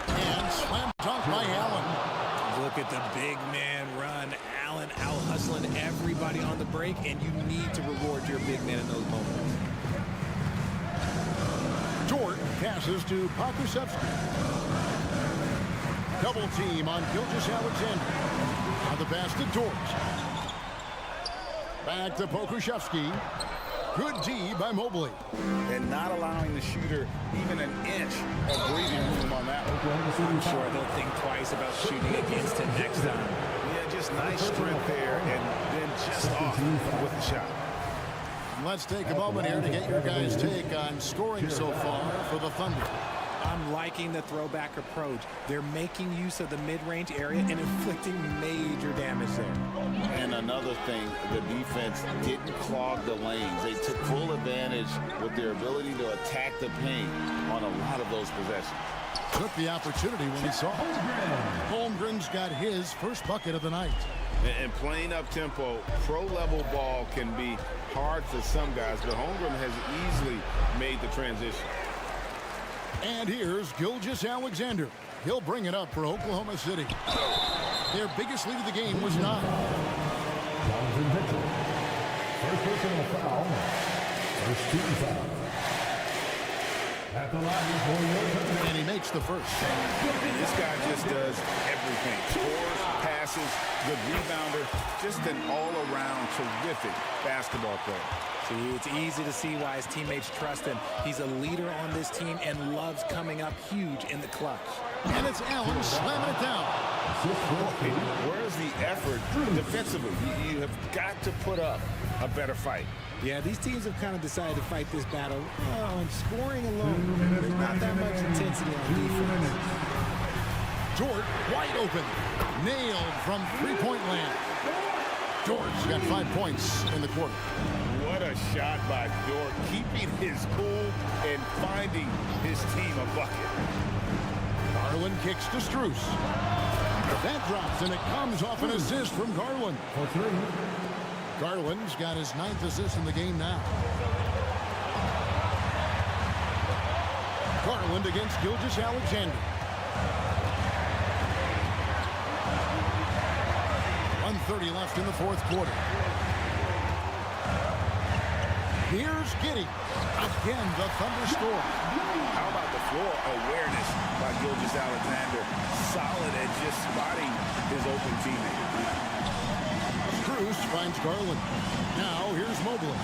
And slam dunk by Allen. Look at the big man run. Allen out-hustling everybody on the break, and you need to reward your big man in those moments. Dort passes to Pokusevski. Double team on Gilgeous-Alexander. Now the pass to Dort. Back to Pokusevski. Good D by Mobley. And not allowing the shooter even an inch of breathing room on that one. I'm sure they'll think twice about shooting against him next time. Yeah, Just nice strength there, and then just off with the shot. Let's take a moment here to get your guys' take on scoring so far for the Thunder. I'm liking the throwback approach. They're making use of the mid-range area and inflicting major damage there. And another thing, the defense didn't clog the lanes. They took full advantage with their ability to attack the paint on a lot of those possessions. Took the opportunity when he saw it. Holmgren's got his first bucket of the night. And playing up-tempo, pro-level ball can be hard for some guys, but Holmgren has easily made the transition. And here's Gilgeous-Alexander. He'll bring it up for Oklahoma City. Their biggest lead of the game was 9. Jonathan Mitchell. First personal foul. First team foul. At the line for EuroCup. And he makes the first. This guy just does everything. Scores, passes, good rebounder, just an all-around terrific basketball player. See, it's easy to see why his teammates trust him. He's a leader on this team and loves coming up huge in the clutch. And it's Allen slamming it down. Where's the effort defensively? You have got to put up a better fight. Yeah, these teams have kind of decided to fight this battle on scoring alone. There's not that much intensity on defense. Dort wide open. Nailed from three-point land. Dort's got 5 points in the quarter. What a shot by Dort, keeping his cool and finding his team a bucket. Garland kicks to Strus. That drops, and it comes off an assist from Garland. For 3. Garland's got his 9th assist in the game now. Garland against Gilgeous-Alexander. 1:30 left in the fourth quarter. Here's Giddey. Again, the Thunder score. How about the floor awareness by Gilgeous-Alexander? Solid at just spotting his open teammate. Strus finds Garland. Now here's Mobley.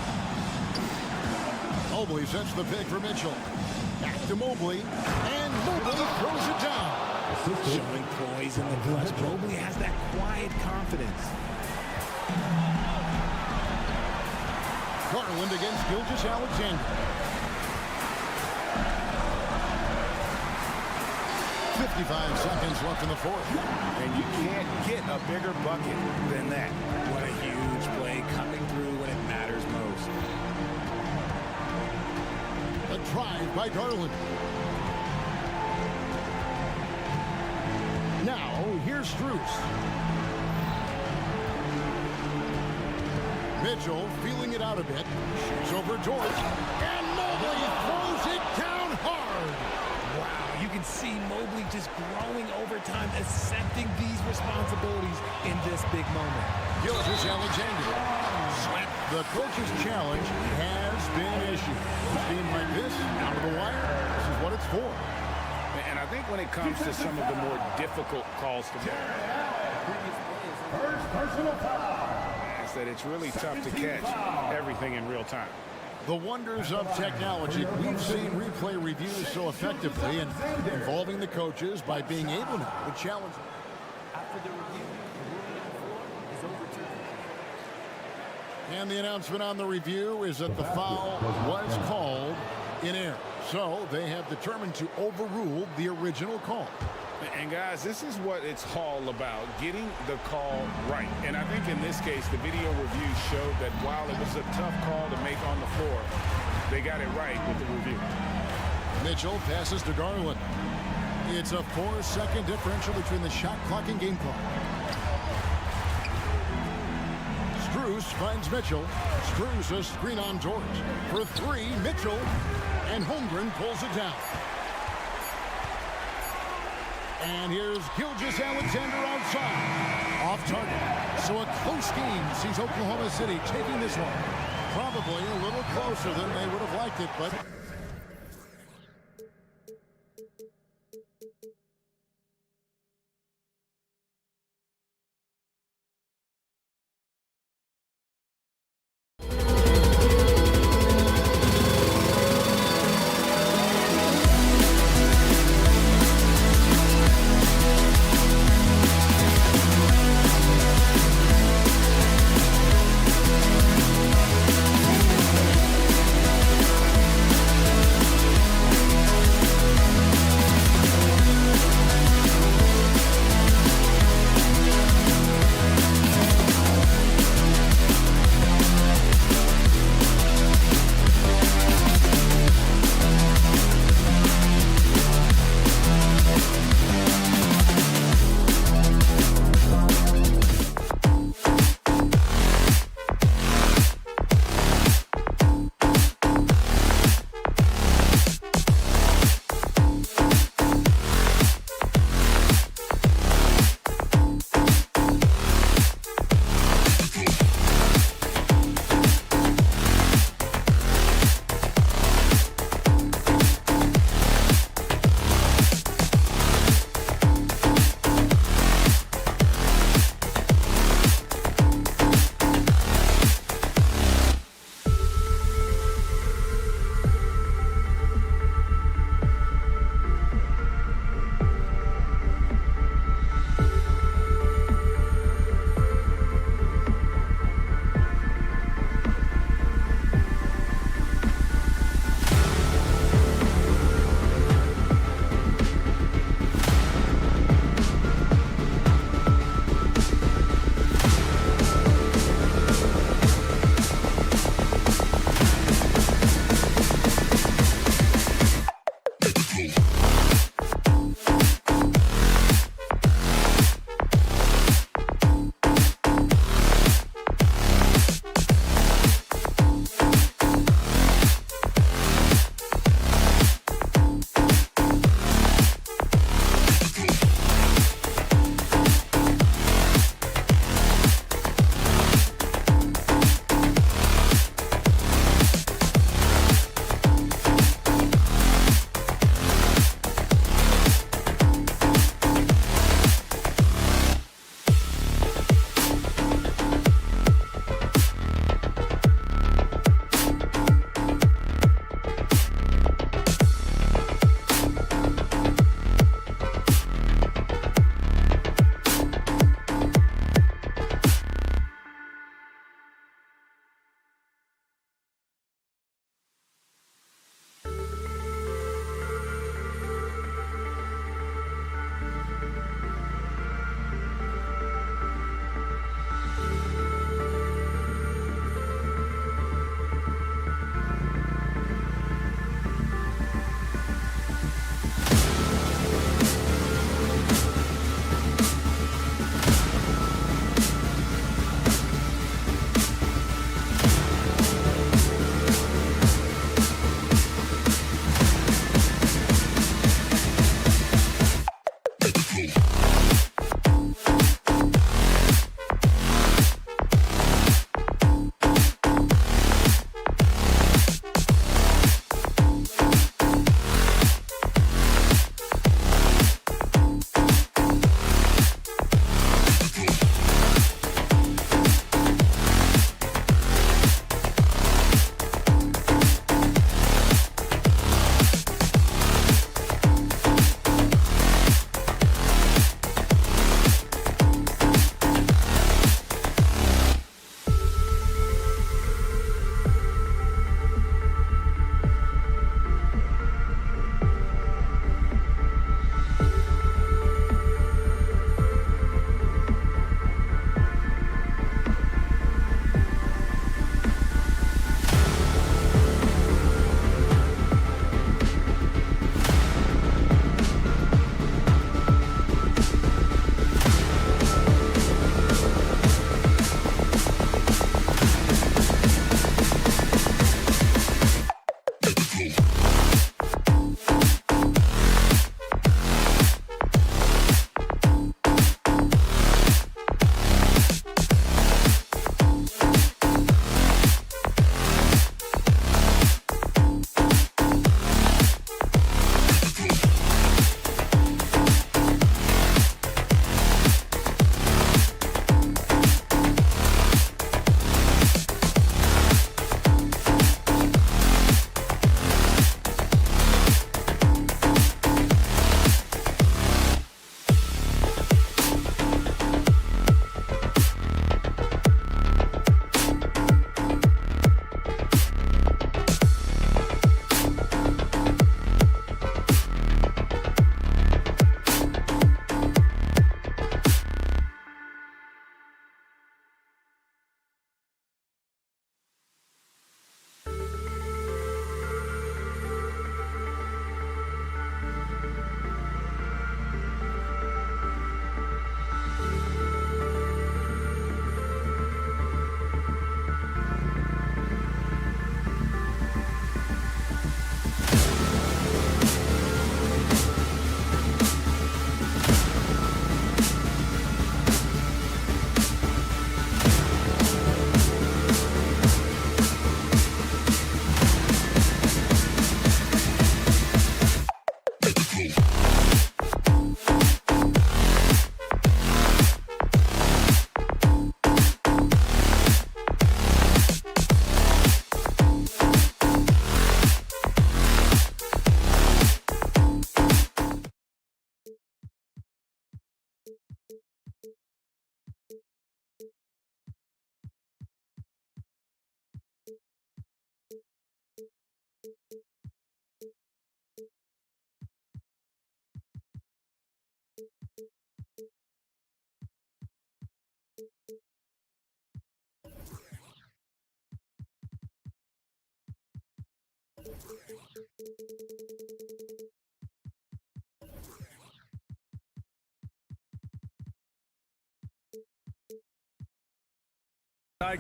Mobley sets the pick for Mitchell. Back to Mobley. And Mobley throws it down. Showing poise in the clutch. Mobley has that quiet confidence. Garland against Gilgeous-Alexander. 55 seconds left in the fourth. And you can't get a bigger bucket than that. What a huge play coming through when it matters most. A drive by Garland. Now, here's Strus. Mitchell feeling it out a bit. Shoots over George. And Mobley throws it down hard. Wow, you can see Mobley just growing over time, accepting these responsibilities in this big moment. Gilgeous-Alexander. Slap. The coach's challenge has been issued. A team like this, down to the wire, this is what it's for. And I think when it comes to some of the more difficult calls to make, First personal foul. is that it's really tough to catch everything in real time. The wonders of technology. We've seen replay reviews so effectively and involving the coaches by being able to challenge. After the review, the ruling on the floor is overturned. And the announcement on the review is that the foul was called in error. So they have determined to overrule the original call. And guys, this is what it's all about, getting the call right. And I think in this case, the video review showed that while it was a tough call to make on the floor, they got it right with the review. Mitchell passes to Garland. It's a 4-second differential between the shot clock and game clock. Strus finds Mitchell. Strus a screen on George. For 3, Mitchell. And Holmgren pulls it down. And here's Gilgeous-Alexander outside. Off target. So a close game sees Oklahoma City taking this one. Probably a little closer than they would have liked it, but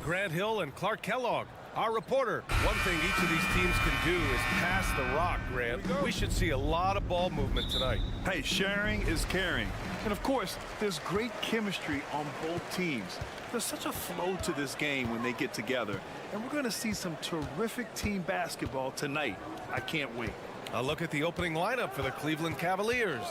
Grant Hill and Clark Kellogg, our reporter. One thing each of these teams can do is pass the rock, Grant. We should see a lot of ball movement tonight. Hey, sharing is caring. And of course, there's great chemistry on both teams. There's such a flow to this game when they get together. And we're going to see some terrific team basketball tonight. I can't wait. A look at the opening lineup for the Cleveland Cavaliers.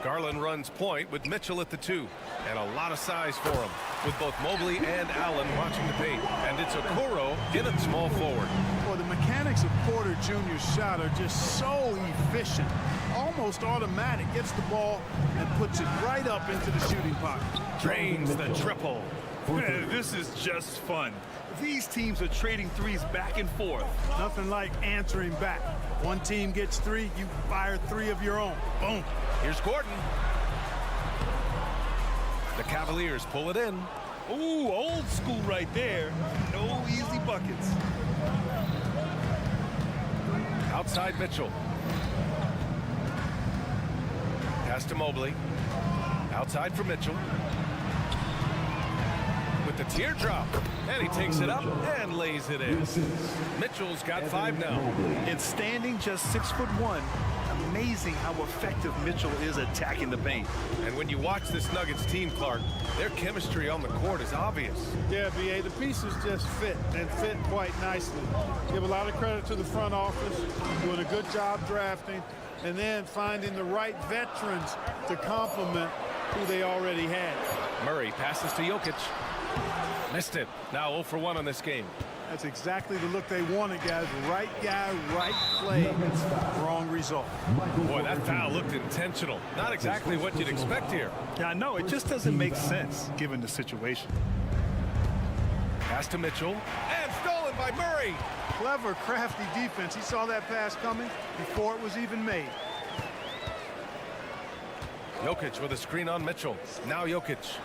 Garland runs point with Mitchell at the 2. And a lot of size for him, with both Mobley and Allen watching the paint. And it's Okoro in at small forward. Well, the mechanics of Porter Jr.'s shot are just so efficient. Almost automatic. Gets the ball and puts it right up into the shooting pocket. Drains the triple. Man, this is just fun. These teams are trading threes back and forth. Nothing like answering back. One team gets 3, you fire 3 of your own. Boom. Here's Gordon. The Cavaliers pull it in. Ooh, old school right there. No easy buckets. Outside Mitchell. Pass to Mobley. Outside for Mitchell. With the teardrop. And he takes it up and lays it in. Mitchell's got 5 now. And standing just 6'1", amazing how effective Mitchell is attacking the paint. And when you watch this Nuggets team, Clark, their chemistry on the court is obvious. Yeah, B.A., the pieces just fit, and fit quite nicely. Give a lot of credit to the front office, doing a good job drafting, and then finding the right veterans to complement who they already had. Murray passes to Jokic. Missed it. Now 0 for 1 on this game. That's exactly the look they wanted, guys. Right guy, right play, wrong result. Boy, that foul looked intentional. Not exactly what you'd expect here. Yeah, I know. It just doesn't make sense given the situation. Pass to Mitchell. And stolen by Murray. Clever, crafty defense. He saw that pass coming before it was even made. Jokic with a screen on Mitchell. Now Jokic.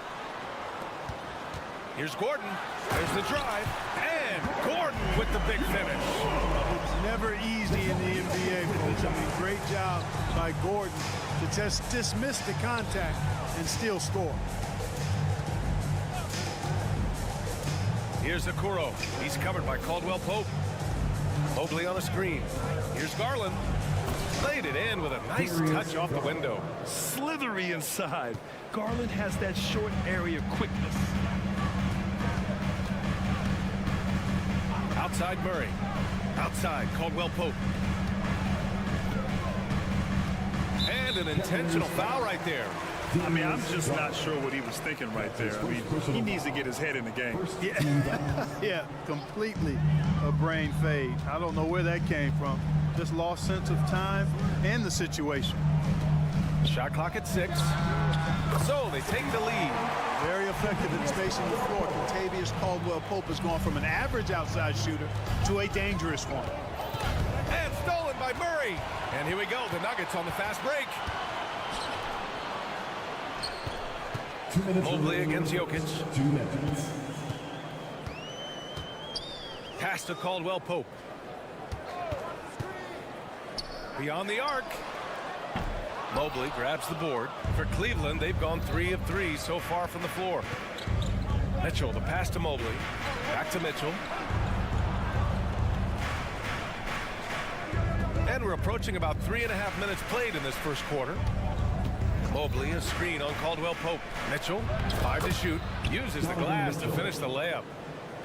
Here's Gordon. There's the drive. And Gordon with the big finish. It's never easy in the NBA, folks. I mean, great job by Gordon to just dismiss the contact and still score. Here's Okoro. He's covered by Caldwell Pope. Mobley on a screen. Here's Garland. Laid it in with a nice touch off the window. Slithery inside. Garland has that short area quickness. Outside Murray. Outside Caldwell Pope. And an intentional foul right there. I mean, I'm just not sure what he was thinking right there. I mean, he needs to get his head in the game. Yeah, completely a brain fade. I don't know where that came from. Just lost sense of time and the situation. Shot clock at 6. So they take the lead. Very effective in spacing the floor. Contavious Caldwell-Pope has gone from an average outside shooter to a dangerous one. And stolen by Murray. And here we go, the Nuggets on the fast break. Mobley against Jokic. Pass to Caldwell-Pope. Beyond the arc. Mobley grabs the board. For Cleveland, they've gone 3 of 3 so far from the floor. Mitchell, the pass to Mobley. Back to Mitchell. And we're approaching about 3.5 minutes played in this first quarter. Mobley, a screen on Caldwell-Pope. Mitchell, 5 to shoot. Uses the glass to finish the layup.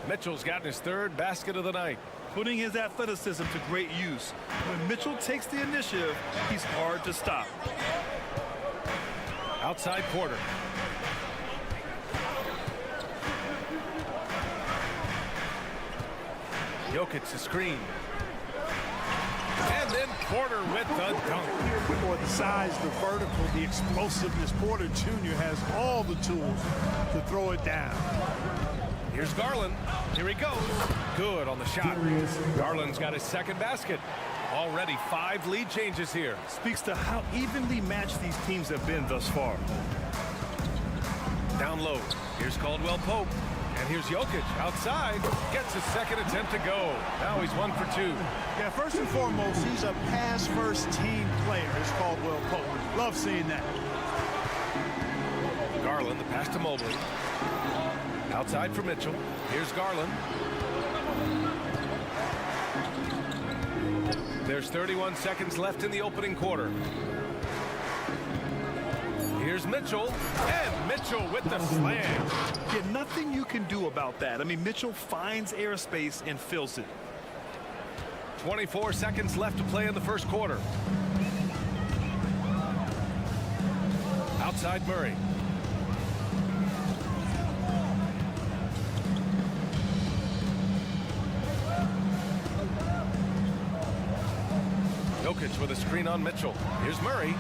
Mitchell's gotten his 3rd basket of the night. Putting his athleticism to great use. When Mitchell takes the initiative, he's hard to stop. Outside Porter. Jokic the screen. And then Porter with the dunk. For the size, the vertical, the explosiveness, Porter Jr. has all the tools to throw it down. Here's Garland. Here he goes. Good on the shot. Garland's got his 2nd basket. Already 5 lead changes here. Speaks to how evenly matched these teams have been thus far. Down low. Here's Caldwell-Pope. And here's Jokic outside. Gets his 2nd attempt to go. Now he's 1 for 2. Yeah, first and foremost, he's a pass-first team player, is Caldwell-Pope. Love seeing that. Garland, the pass to Mobley. Outside for Mitchell. Here's Garland. There's 31 seconds left in the opening quarter. Here's Mitchell. And Mitchell with the slam. Yeah, nothing you can do about that. I mean, Mitchell finds airspace and fills it. 24 seconds left to play in the first quarter. Outside Murray. Jokic with a screen on Mitchell. Here's Murray.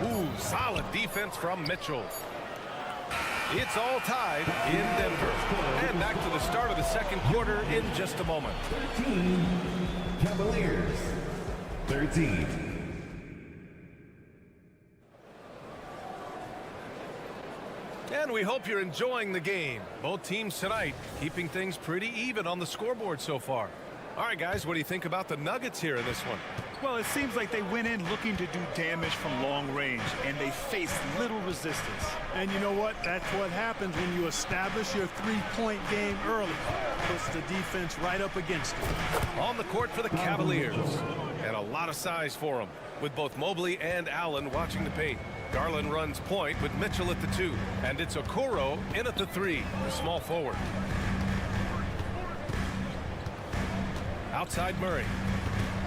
Ooh, solid defense from Mitchell. It's all tied in Denver. And back to the start of the second quarter in just a moment. 13, Cavaliers. 13. And we hope you're enjoying the game. Both teams tonight keeping things pretty even on the scoreboard so far. All right, guys, what do you think about the Nuggets here in this one? Well, it seems like they went in looking to do damage from long range, and they faced little resistance. And you know what? That's what happens when you establish your three-point game early. Puts the defense right up against it. On the court for the Cavaliers. And a lot of size for them, with both Mobley and Allen watching the paint. Garland runs point with Mitchell at the 2. And it's Okoro in at the 3, the small forward. Outside Murray.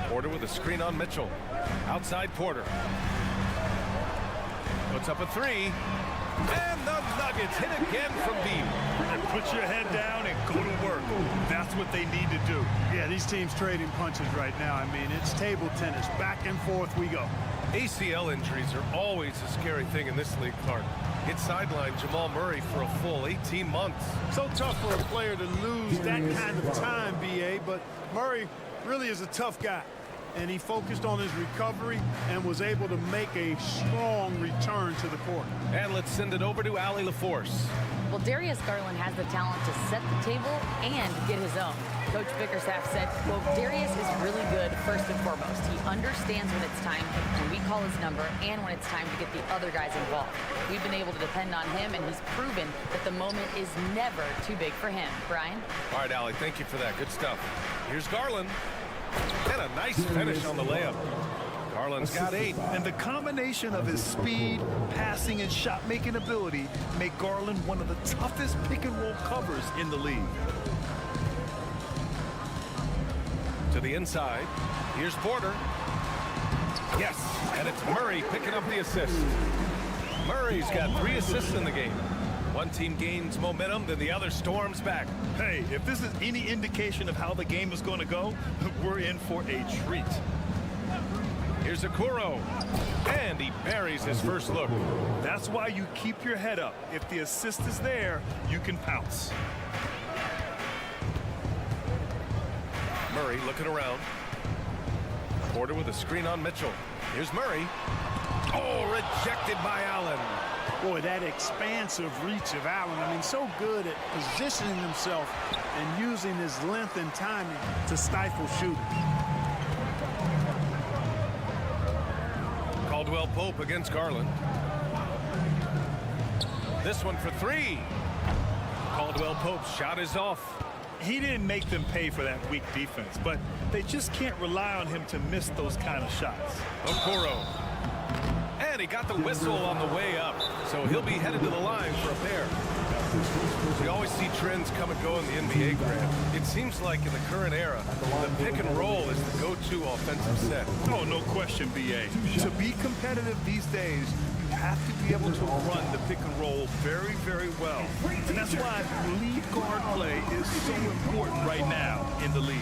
Porter with a screen on Mitchell. Outside Porter. Puts up a 3. And the Nuggets hit again from deep. And put your head down and go to work. That's what they need to do. Yeah, these teams trading punches right now. I mean, it's table tennis. Back and forth we go. ACL injuries are always a scary thing in this league, Clark. It sidelined Jamal Murray for a full 18 months. So tough for a player to lose that kind of time, B.A., but Murray really is a tough guy. And he focused on his recovery and was able to make a strong return to the court. And let's send it over to Allie LaForce. Well, Darius Garland has the talent to set the table and get his own. Coach Bickerstaff said, quote, Darius is really good first and foremost. He understands when it's time when we call his number and when it's time to get the other guys involved. We've been able to depend on him, and he's proven that the moment is never too big for him. Brian? All right, Allie, thank you for that. Good stuff. Here's Garland. And a nice finish on the layup. Garland's got 8. And the combination of his speed, passing, and shot-making ability make Garland one of the toughest pick-and-roll covers in the league. To the inside. Here's Porter. Yes, and it's Murray picking up the assist. Murray's got 3 assists in the game. One team gains momentum, then the other storms back. Hey, if this is any indication of how the game is going to go, we're in for a treat. Here's Okoro, and he buries his first look. That's why you keep your head up. If the assist is there, you can pounce. Murray looking around. Porter with a screen on Mitchell. Here's Murray. Oh, rejected by Allen. Boy, that expansive reach of Allen. I mean, so good at positioning himself and using his length and timing to stifle shooting. Caldwell Pope against Garland. This one for 3. Caldwell Pope's shot is off. He didn't make them pay for that weak defense, but they just can't rely on him to miss those kind of shots. Okoro. And he got the whistle on the way up, so he'll be headed to the line for a pair. We always see trends come and go in the NBA, Grant. It seems like in the current era, the pick and roll is the go-to offensive set. Oh, no question, B.A. To be competitive these days, you have to be able to run the pick and roll very, very well. And that's why lead guard play is so important right now in the league.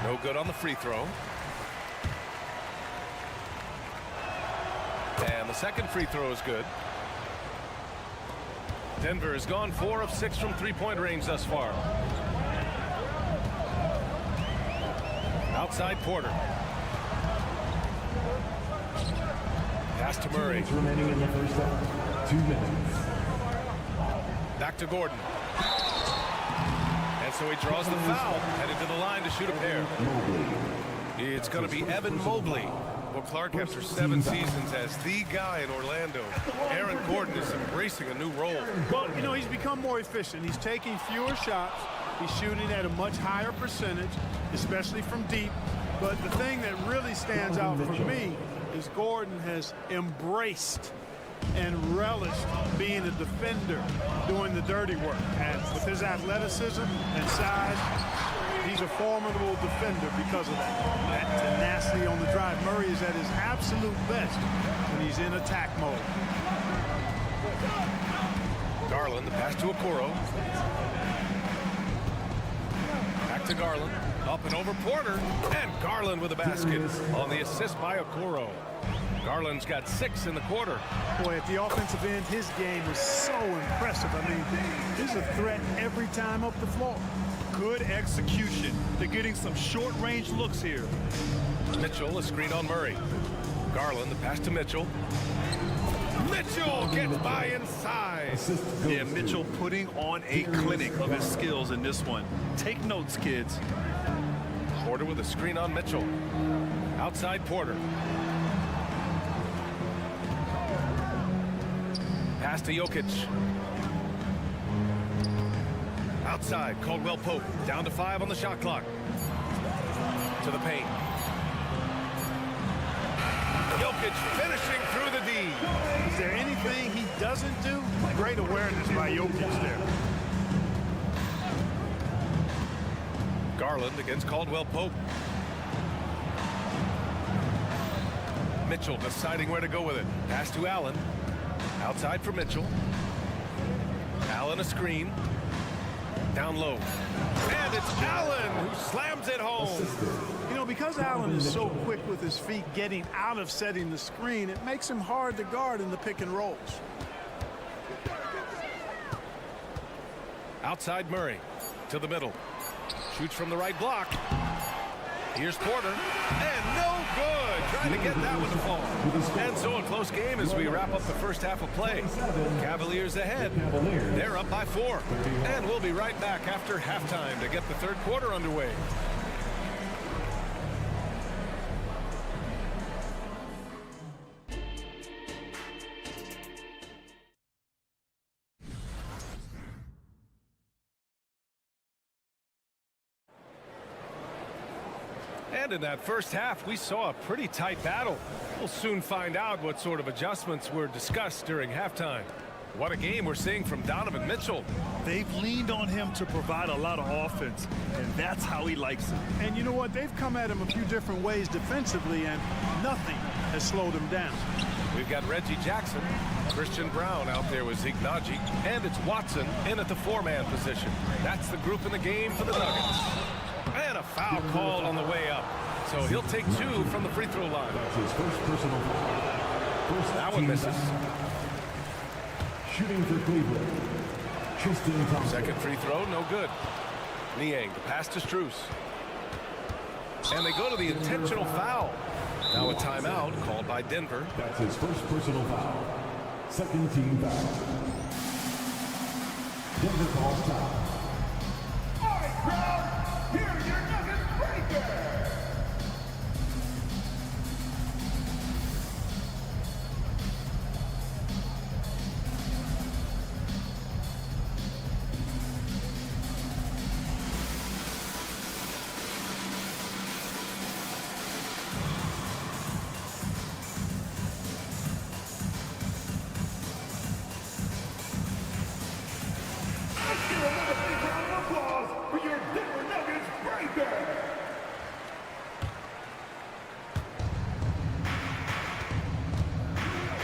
No good on the free throw. And the second free throw is good. Denver has gone 4 of 6 from three-point range thus far. Outside Porter. Pass to Murray. Remaining in the first half. 2 minutes. Back to Gordon. And so he draws the foul, headed to the line to shoot a pair. It's going to be Evan Mobley. Well, Clark, after 7 seasons as the guy in Orlando, Aaron Gordon is embracing a new role. Well, you know, he's become more efficient. He's taking fewer shots. He's shooting at a much higher percentage, especially from deep. But the thing that really stands out for me is Gordon has embraced and relished being a defender, doing the dirty work. And with his athleticism and size, he's a formidable defender because of that tenacity on the drive. Murray is at his absolute best when he's in attack mode. Garland, the pass to Okoro. Back to Garland. Up and over Porter. And Garland with a basket on the assist by Okoro. Garland's got 6 in the quarter. Boy, at the offensive end, his game is so impressive. I mean, he's a threat every time up the floor. Good execution. They're getting some short-range looks here. Mitchell, a screen on Murray. Garland, the pass to Mitchell. Mitchell gets by inside. Yeah, Mitchell putting on a clinic of his skills in this one. Take notes, kids. Porter with a screen on Mitchell. Outside Porter. Pass to Jokic. Outside, Caldwell Pope. Down to 5 on the shot clock. To the paint. Jokic finishing through the D. Is there anything he doesn't do? Great awareness by Jokic there. Garland against Caldwell Pope. Mitchell deciding where to go with it. Pass to Allen. Outside for Mitchell. Allen a screen. Down low. And it's Allen who slams it home. You know, because Allen is so quick with his feet getting out of setting the screen, it makes him hard to guard in the pick and rolls. Outside Murray to the middle. Shoots from the right block. Here's Porter. And no good. Trying to get that one to fall. And so a close game as we wrap up the first half of play. Cavaliers ahead. They're up by 4. And we'll be right back after halftime to get the third quarter underway. And in that first half, we saw a pretty tight battle. We'll soon find out what sort of adjustments were discussed during halftime. What a game we're seeing from Donovan Mitchell. They've leaned on him to provide a lot of offense, and that's how he likes it. And you know what? They've come at him a few different ways defensively, and nothing has slowed him down. We've got Reggie Jackson, Christian Brown out there with Zignaji, and it's Watson in at the 4-man position. That's the group in the game for the Nuggets. And a foul called on the way up. So he'll take 2 from the free throw line. That's his first personal foul. That one misses. Shooting for Cleveland, Tristan Thompson. Second free throw, no good. Niang, the pass to Strus. And they go to the intentional foul. Now a timeout called by Denver. That's his first personal foul. Second team foul. Denver calls time. All right, crowd, here's your Nuggets breaker.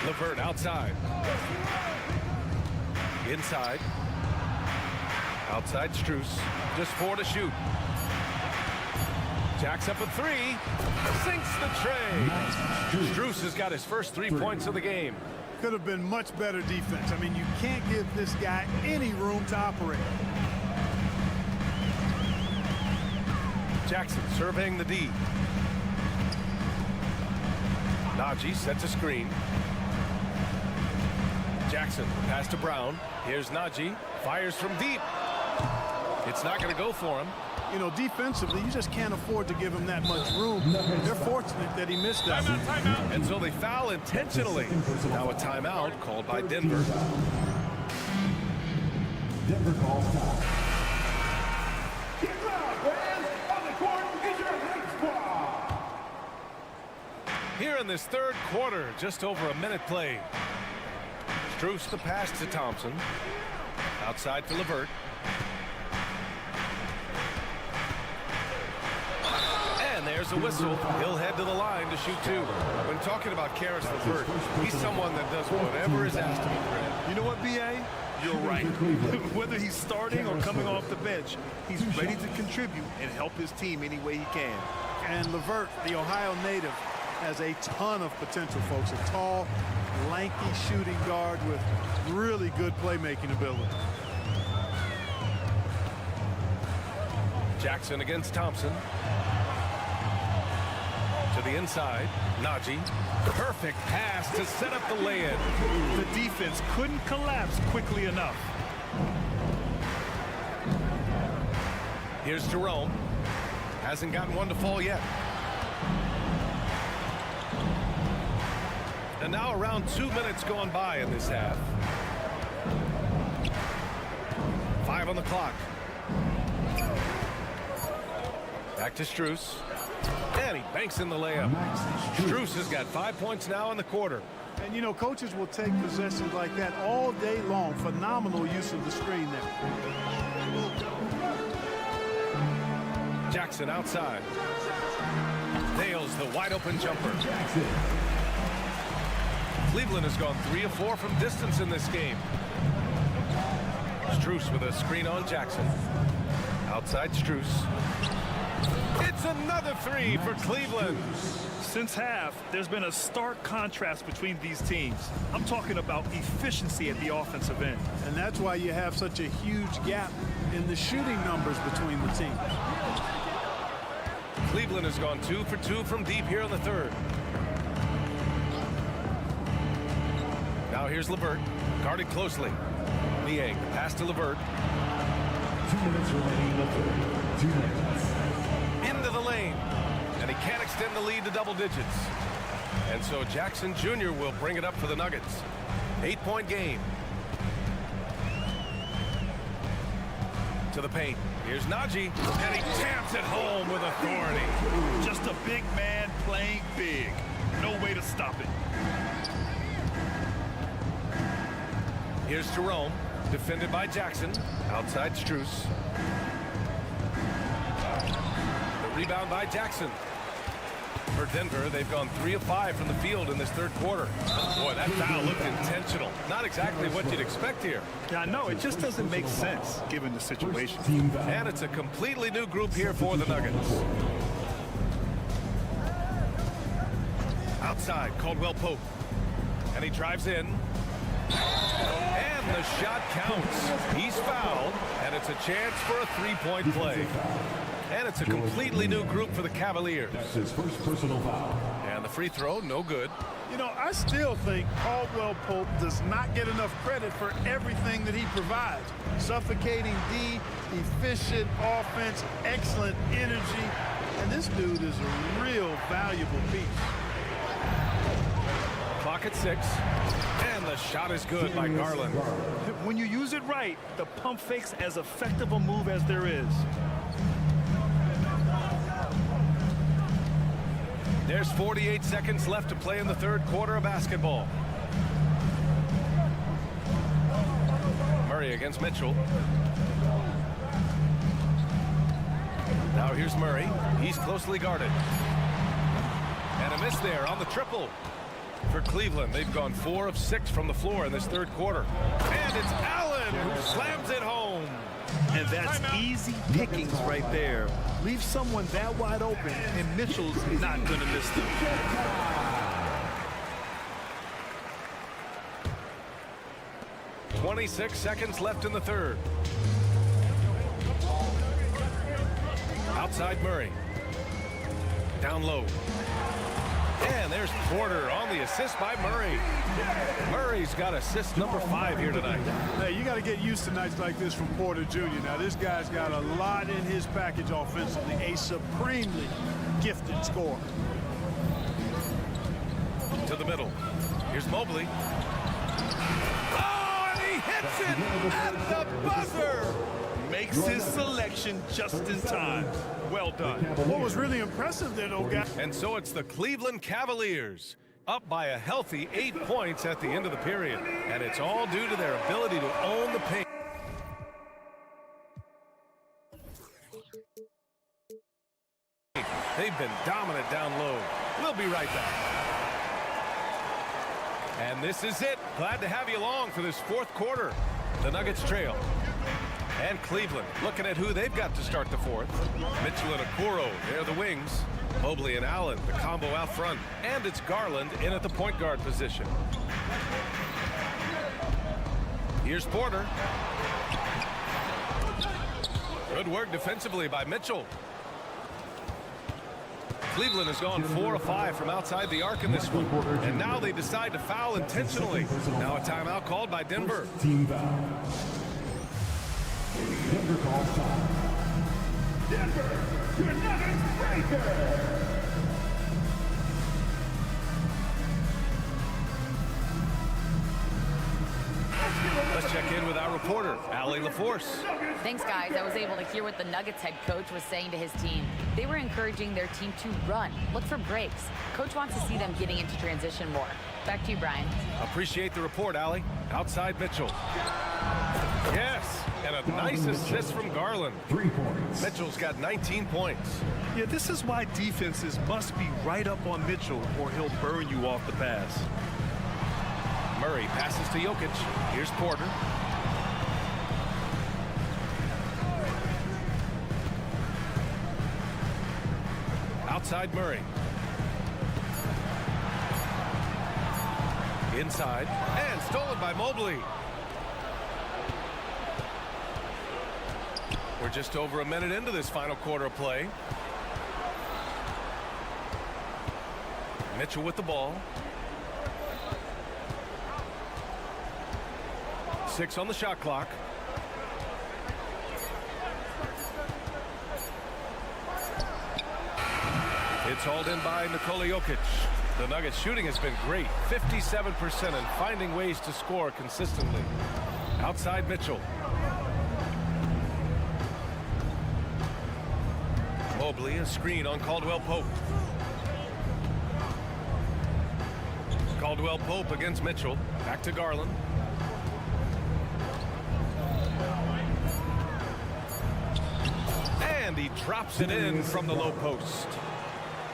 LeVert outside. Inside. Outside Strus. Just 4 to shoot. Jacks up a 3. Sinks the tray. Strus has got his first 3 points of the game. Could have been much better defense. I mean, you can't give this guy any room to operate. Jackson surveying the D. Naji sets a screen. Jackson, pass to Brown. Here's Naji. Fires from deep. It's not going to go for him. You know, defensively, you just can't afford to give him that much room. They're fortunate that he missed that. Timeout. And so they foul intentionally. Now a timeout called by Denver. Denver calls time. Get loud, fans! On the court is your Hate Squad! Here in this third quarter, just over a minute played. Strus the pass to Thompson. Outside for LeVert. And there's a whistle. He'll head to the line to shoot 2. When talking about Karis LeVert, he's someone that does whatever is asked of him. You know what, B.A.? You're right. Whether he's starting or coming off the bench, he's ready to contribute and help his team any way he can. And LeVert, the Ohio native, has a ton of potential, folks. A tall, lanky shooting guard with really good playmaking ability. Jackson against Thompson. To the inside, Naji. Perfect pass to set up the lay-in. The defense couldn't collapse quickly enough. Here's Jerome. Hasn't gotten one to fall yet. And now around 2 minutes gone by in this half. 5 on the clock. Back to Strus. And he banks in the layup. Strus has got 5 points now in the quarter. And, you know, coaches will take possessions like that all day long. Phenomenal use of the screen there. Jackson outside. Nails the wide open jumper. Cleveland has gone 3 of 4 from distance in this game. Strus with a screen on Jackson. Outside Strus. It's another 3 for Cleveland. Since half, there's been a stark contrast between these teams. I'm talking about efficiency at the offensive end. And that's why you have such a huge gap in the shooting numbers between the teams. Cleveland has gone 2 for 2 from deep here in the third. Now here's LeVert, guarded closely. B.I.G, pass to LeVert. 2 minutes remaining in the third. 2 minutes. Into the lane. And he can't extend the lead to double digits. And so Jackson Jr. will bring it up for the Nuggets. 8-point game. To the paint. Here's Nagy. And he taps it home with authority. Just a big man playing big. No way to stop it. Here's Jerome, defended by Jackson. Outside Strus. The rebound by Jackson. For Denver, they've gone 3 of 5 from the field in this third quarter. Boy, that foul looked intentional. Not exactly what you'd expect here. Yeah, I know. It just doesn't make sense given the situation. And it's a completely new group here for the Nuggets. Outside, Caldwell Pope. And he drives in. And the shot counts. He's fouled, and it's a chance for a 3-point play. And it's a completely new group for the Cavaliers. That's his first personal foul. And the free throw, no good. You know, I still think Caldwell Pope does not get enough credit for everything that he provides. Suffocating D, efficient offense, excellent energy. And this dude is a real valuable piece. Clock at 6. And the shot is good by Garland. When you use it right, the pump fake's as effective a move as there is. There's 48 seconds left to play in the third quarter of basketball. Murray against Mitchell. Now here's Murray. He's closely guarded. And a miss there on the triple. For Cleveland, they've gone 4 of 6 from the floor in this third quarter. And it's Allen who slams it home. And that's easy pickings right there. Leave someone that wide open, and Mitchell's not going to miss them. 26 seconds left in the third. Outside Murray. Down low. And there's Porter on the assist by Murray. Murray's got assist number 5 here tonight. Hey, you got to get used to nights like this from Porter Jr. Now, this guy's got a lot in his package offensively. A supremely gifted scorer. To the middle. Here's Mobley. Oh, and he hits it at the buzzer. Makes his selection just in time. Well done. What was really impressive there, though, guys. And so it's the Cleveland Cavaliers, up by a healthy 8 points at the end of the period. And it's all due to their ability to own the paint. They've been dominant down low. We'll be right back. And this is it. Glad to have you along for this fourth quarter. The Nuggets trail. And Cleveland looking at who they've got to start the fourth. Mitchell and Okoro, they're the wings. Mobley and Allen, the combo out front. And it's Garland in at the point guard position. Here's Porter. Good work defensively by Mitchell. Cleveland has gone 4 of 5 from outside the arc in this one. And now they decide to foul intentionally. Now a timeout called by Denver. Team foul. Denver calls time. Denver, your Nuggets breaker. Let's check in with our reporter, Allie LaForce. Thanks, guys. I was able to hear what the Nuggets head coach was saying to his team. They were encouraging their team to run, look for breaks. Coach wants to see them getting into transition more. Back to you, Brian. Appreciate the report, Allie. Outside Mitchell. Yes, and a nice assist from Garland. 3 points. Mitchell's got 19 points. Yeah, this is why defenses must be right up on Mitchell or he'll burn you off the pass. Murray passes to Jokic. Here's Porter. Outside Murray. Inside. And stolen by Mobley. We're just over a minute into this final quarter of play. Mitchell with the ball. 6 on the shot clock. It's hauled in by Nikola Jokic. The Nuggets shooting has been great. 57% and finding ways to score consistently. Outside Mitchell. Mobley, a screen on Caldwell Pope. Caldwell Pope against Mitchell. Back to Garland. And he drops it in from the low post.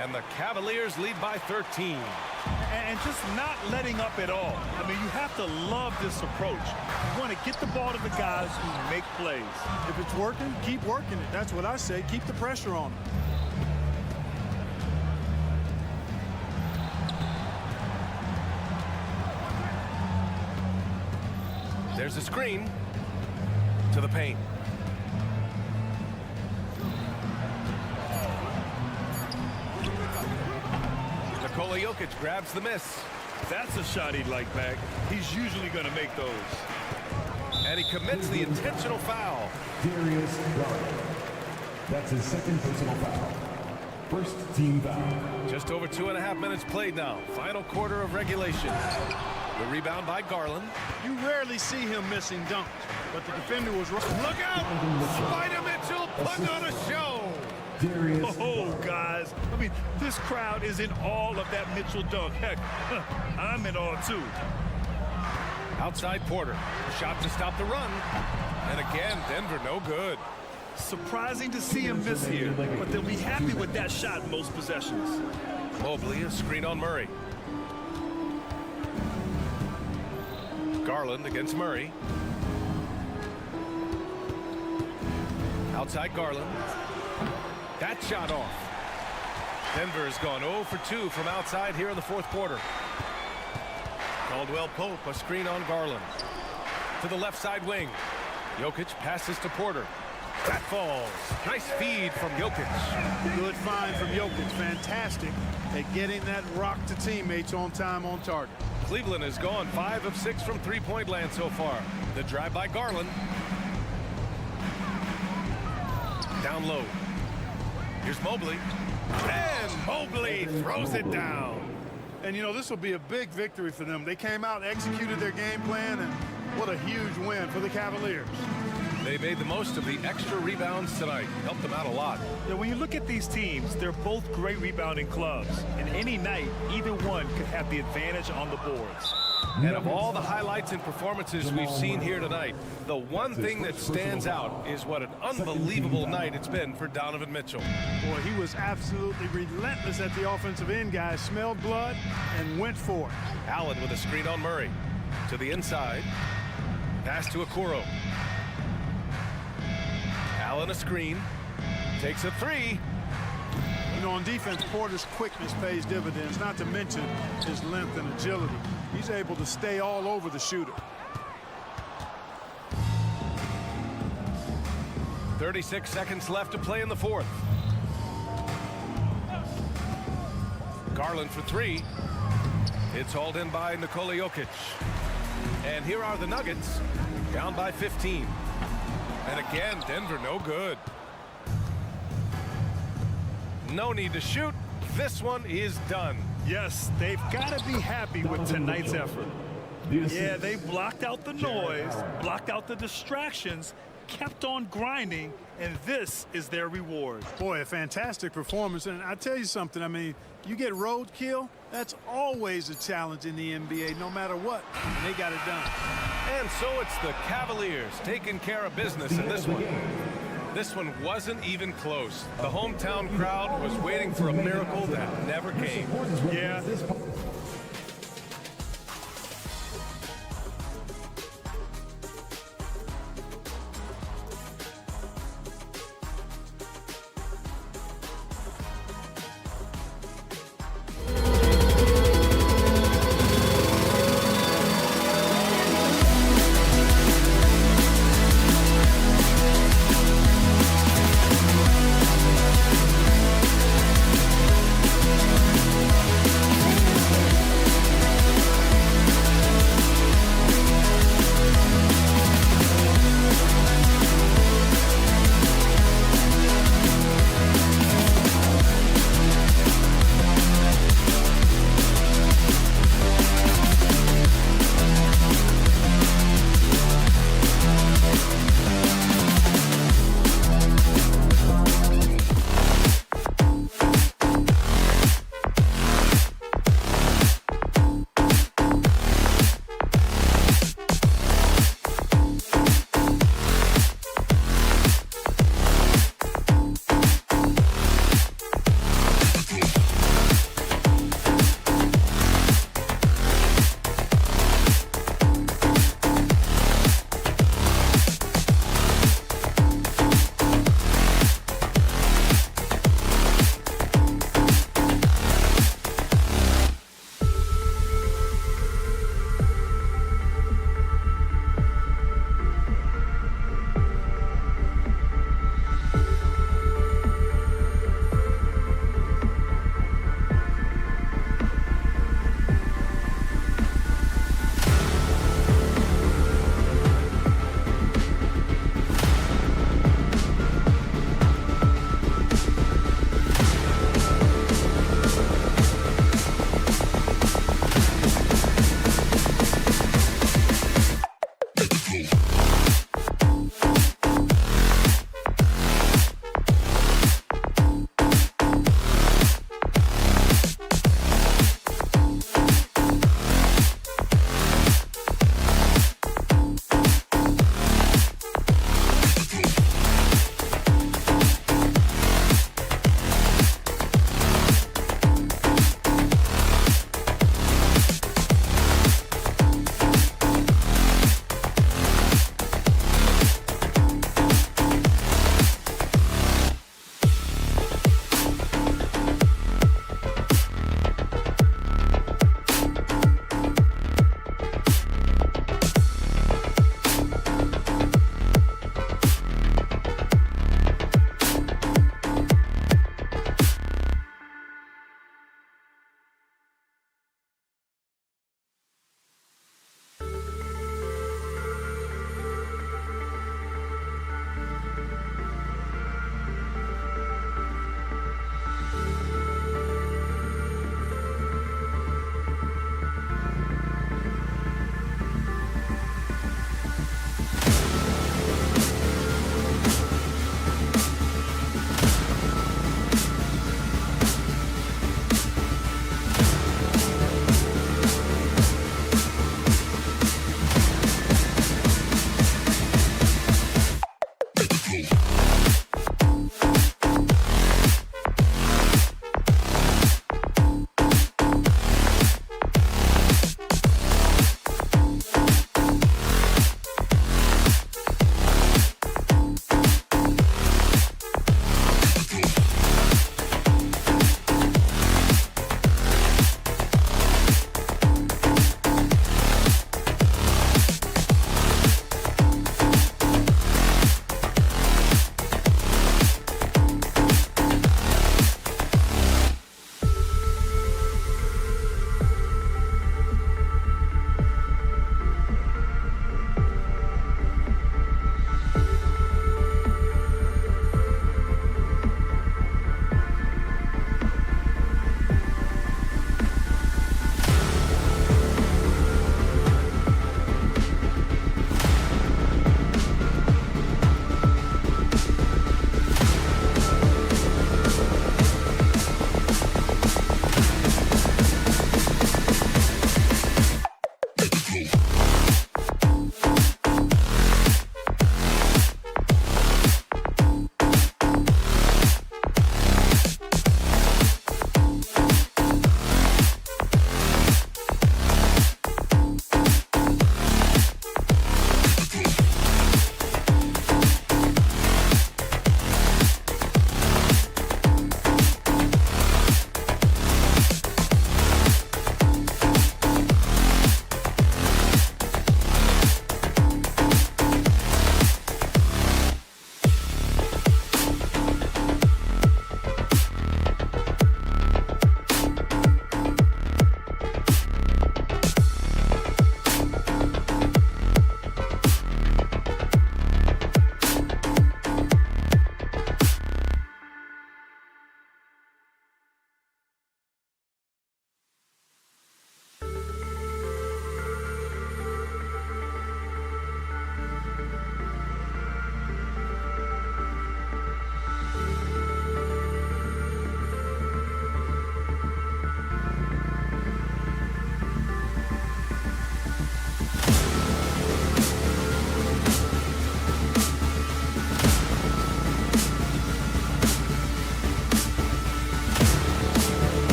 And the Cavaliers lead by 13. And just not letting up at all. I mean, you have to love this approach. You want to get the ball to the guys who make plays. If it's working, keep working it. That's what I say. Keep the pressure on them. There's a screen to the paint. Nikola Jokic grabs the miss. That's a shot he'd like back. He's usually going to make those. And he commits the intentional foul. Darius Garland. That's his second personal foul. First team foul. Just over 2.5 minutes played now. Final quarter of regulation. The rebound by Garland. You rarely see him missing dunks, but the defender was right. Look out! Spider Mitchell putting on a show. Oh, guys. I mean, this crowd is in awe of that Mitchell dunk. Heck, I'm in awe, too. Outside Porter. Shot to stop the run. And again, Denver no good. Surprising to see him miss here, but they'll be happy with that shot most possessions. Mobley, a screen on Murray. Garland against Murray. Outside Garland. That shot off. Denver has gone 0 for 2 from outside here in the fourth quarter. Caldwell Pope, a screen on Garland. To the left side wing. Jokic passes to Porter. That falls. Nice feed from Jokic. Good find from Jokic. Fantastic at getting that rock to teammates on time, on target. Cleveland has gone 5 of 6 from three-point land so far. The drive by Garland. Down low. Here's Mobley. And Mobley throws it down. And, you know, this will be a big victory for them. They came out, executed their game plan, and what a huge win for the Cavaliers. They made the most of the extra rebounds tonight. Helped them out a lot. Now, when you look at these teams, they're both great rebounding clubs. And any night, either one could have the advantage on the boards. And of all the highlights and performances we've seen here tonight, the one thing that stands out is what an unbelievable night it's been for Donovan Mitchell. Boy, he was absolutely relentless at the offensive end, guys. Smelled blood and went for it. Allen with a screen on Murray. To the inside. Pass to Okoro. Allen a screen. Takes a three. You know, on defense, Porter's quickness pays dividends, not to mention his length and agility. He's able to stay all over the shooter. 36 seconds left to play in the fourth. Garland for three. It's hauled in by Nikola Jokic. And here are the Nuggets, down by 15. And again, Denver no good. No need to shoot. This one is done. Yes, they've got to be happy with tonight's effort. Yeah, they blocked out the noise, blocked out the distractions, kept on grinding, and this is their reward. Boy, a fantastic performance. And I tell you something, I mean, you get roadkill, that's always a challenge in the NBA, no matter what. And they got it done. And so it's the Cavaliers taking care of business in this one. This one wasn't even close. The hometown crowd was waiting for a miracle that never came. Yeah.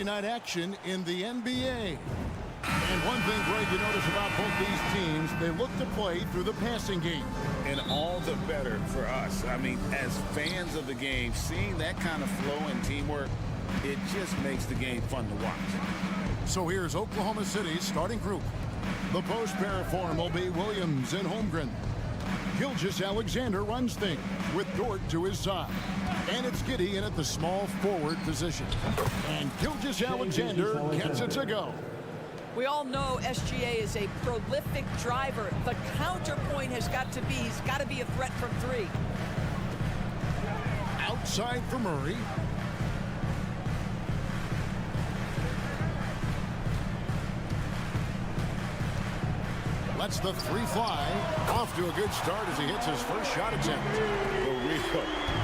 Night action in the NBA. And one thing, Greg, you notice about both these teams, they look to play through the passing game. And all the better for us. I mean, as fans of the game, seeing that kind of flow and teamwork, it just makes the game fun to watch. So here's Oklahoma City's starting group. The post pair form will be Williams and Holmgren. Gilgeous-Alexander runs things with Dort to his side. And it's Giddey in at the small forward position. And Gilgeous-Alexander gets it to go. We all know SGA is a prolific driver. The counterpoint has got to be, he's got to be a threat from three. Outside for Murray. Lets the three fly. Off to a good start as he hits his first shot attempt. We'll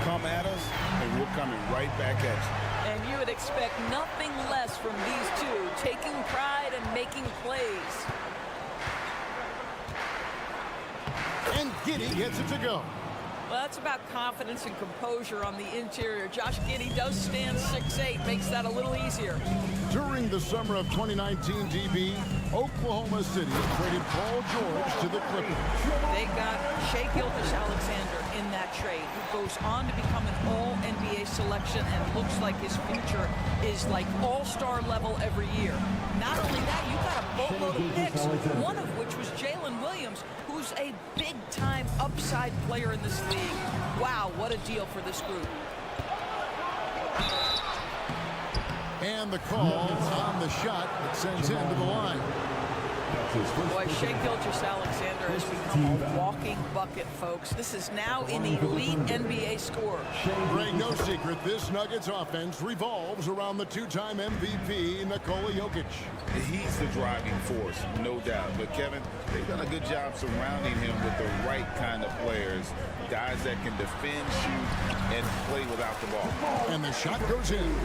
come at us, and we're coming right back at you. And you would expect nothing less from these two, taking pride and making plays. And Giddey gets it to go. Well, that's about confidence and composure on the interior. Josh Giddey does stand 6'8", makes that a little easier. During the summer of 2019, DB, Oklahoma City traded Paul George to the Clippers. They got Shai Gilgeous-Alexander in that trade, who goes on to become an all-NBA selection and looks like his future is like all-star level every year. Not only that, you got a boatload of picks, one of which was Jalen Williams, who's a big-time upside player in this league. Wow, what a deal for this group. And the call on the shot that sends him to the line. Boy, Shai Gilgeous-Alexander has become a walking bucket, folks. This is now an elite NBA scorer. Greg, no secret, this Nuggets offense revolves around the two-time MVP, Nikola Jokic. He's the driving force, no doubt. But, Kevin, they've done a good job surrounding him with the right kind of players, guys that can defend, shoot, and play without the ball. And the shot goes in.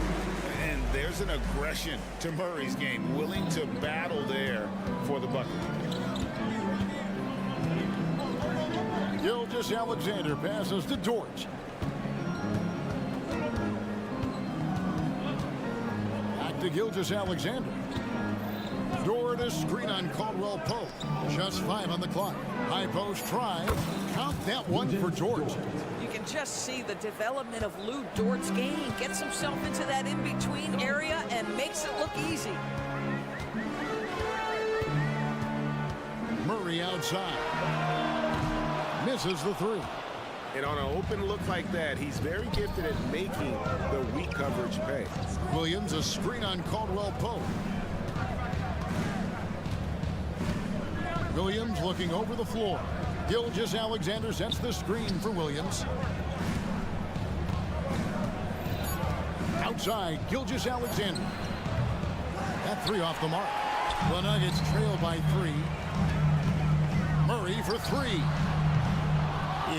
And there's an aggression to Murray's game, willing to battle there for the bucket. Gilgeous-Alexander passes to Dort. Back to Gilgeous-Alexander. Dort a screen on Caldwell Pope. Just 5 on the clock. High post try. Count that one for Dort. You can just see the development of Lou Dort's game. Gets himself into that in-between area and makes it look easy. Murray outside. Misses the three. And on an open look like that, he's very gifted at making the weak coverage pay. Williams a screen on Caldwell Pope. Williams looking over the floor. Gilgeous-Alexander sets the screen for Williams. Outside, Gilgeous Alexander. That three off the mark. The Nuggets trail by 3. Murray for 3.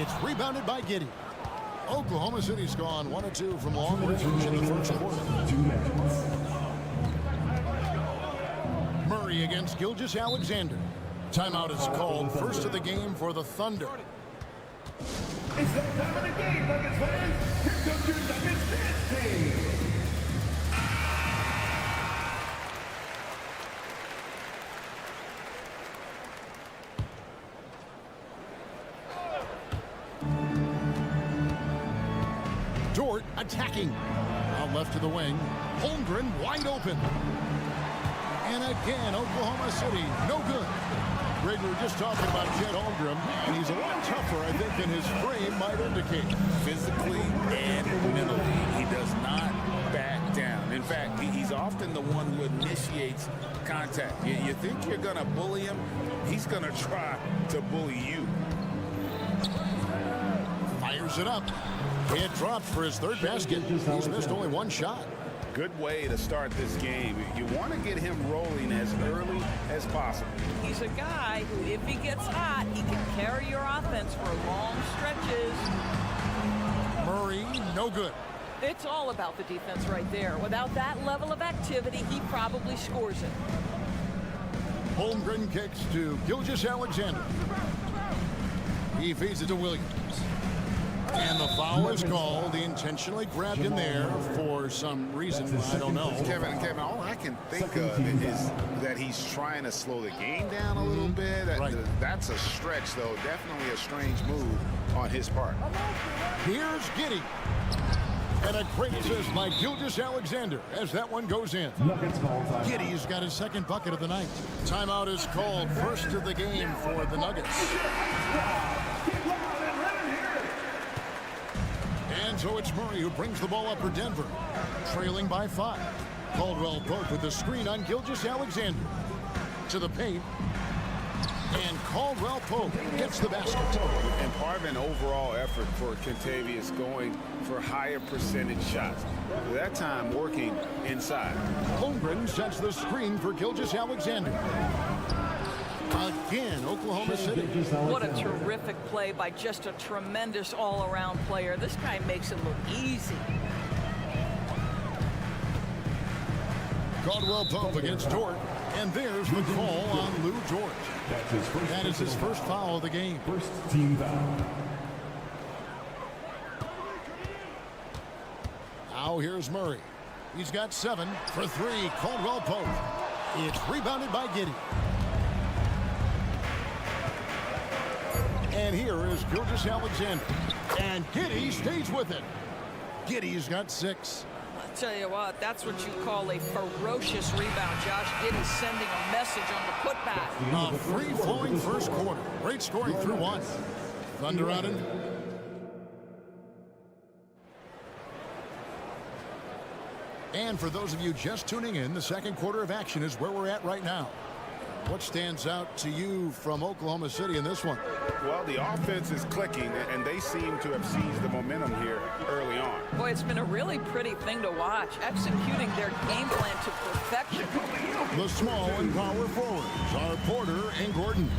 It's rebounded by Giddey. Oklahoma City's gone 1 of 2 from long range in the first quarter. Murray against Gilgeous Alexander. Timeout is called. First of the game for the Thunder. It's that time of the game, Nuggets fans. Here comes your Nuggets dance team. Dort attacking. Out left to the wing. Holmgren wide open. And again, Oklahoma City, no good. Greg, we were just talking about Chet Holmgren, and he's a lot tougher, I think, than his frame might indicate. Physically and mentally, he does not back down. In fact, he's often the one who initiates contact. You think you're going to bully him, he's going to try to bully you. Fires it up. It dropped for his third basket. He's missed only 1 shot. Good way to start this game. You want to get him rolling as early as possible. He's a guy who, if he gets hot, he can carry your offense for long stretches. Murray, no good. It's all about the defense right there. Without that level of activity, he probably scores it. Holmgren kicks to Gilgeous Alexander. He feeds it to Williams. And the foul is called. He intentionally grabbed him there for some reason. I don't know. Kevin, all I can think of is that he's trying to slow the game down a little bit. Right. That's a stretch, though. Definitely a strange move on his part. Here's Giddey. And a great assist by Gilgeous Alexander as that one goes in. Giddey's got his second bucket of the night. Timeout is called. First of the game for the Nuggets. And so it's Murray who brings the ball up for Denver, trailing by 5. Caldwell Pope with the screen on Gilgeous Alexander. To the paint. And Caldwell Pope gets the basket. And part of an overall effort for Kentavious going for higher percentage shots. That time working inside. Holmgren sets the screen for Gilgeous Alexander. Again, Oklahoma City. What a terrific play by just a tremendous all-around player. This guy makes it look easy. Caldwell Pope against Dort. And there's the call on Lou George. That is his first foul of the game. First team foul. Now here's Murray. He's got 7 for 3. Caldwell Pope. It's rebounded by Giddey. And here is Gilgeous Alexander. And Giddey stays with it. Giddey's got 6. I'll tell you what, that's what you call a ferocious rebound. Josh Giddey sending a message on the putback. A free-flowing first quarter. Great scoring through 1. Thunder on it. And for those of you just tuning in, the second quarter of action is where we're at right now. What stands out to you from Oklahoma City in this one? Well, the offense is clicking, and they seem to have seized the momentum here early on. Boy, it's been a really pretty thing to watch, executing their game plan to perfection. The small and power forwards are Porter and Gordon.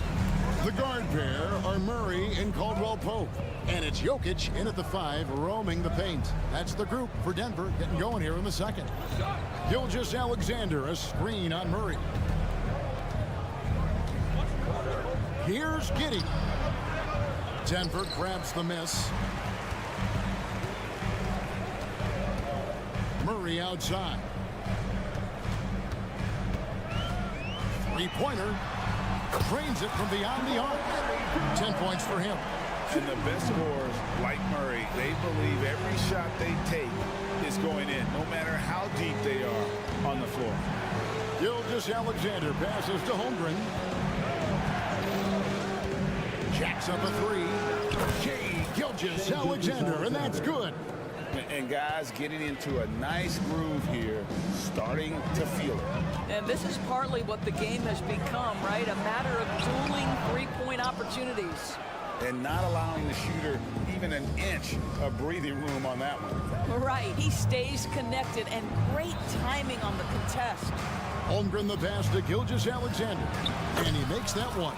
The guard pair are Murray and Caldwell Pope. And it's Jokic in at the 5, roaming the paint. That's the group for Denver getting going here in the second. Gilgeous Alexander, a screen on Murray. Here's Giddey. Denver grabs the miss. Murray outside. Three-pointer. Drains it from beyond the arc. 10 points for him. And the best scorers, like Murray, they believe every shot they take is going in, no matter how deep they are on the floor. Gilgeous Alexander passes to Holmgren. Jacks up a 3. Gilgeous Alexander, and that's good. And guys getting into a nice groove here, starting to feel it. And this is partly what the game has become, right? A matter of dueling three-point opportunities. and not allowing the shooter even an inch of breathing room on that one. Right, he stays connected, and great timing on the contest. Holmgren the pass to Gilgeous-Alexander, and he makes that one.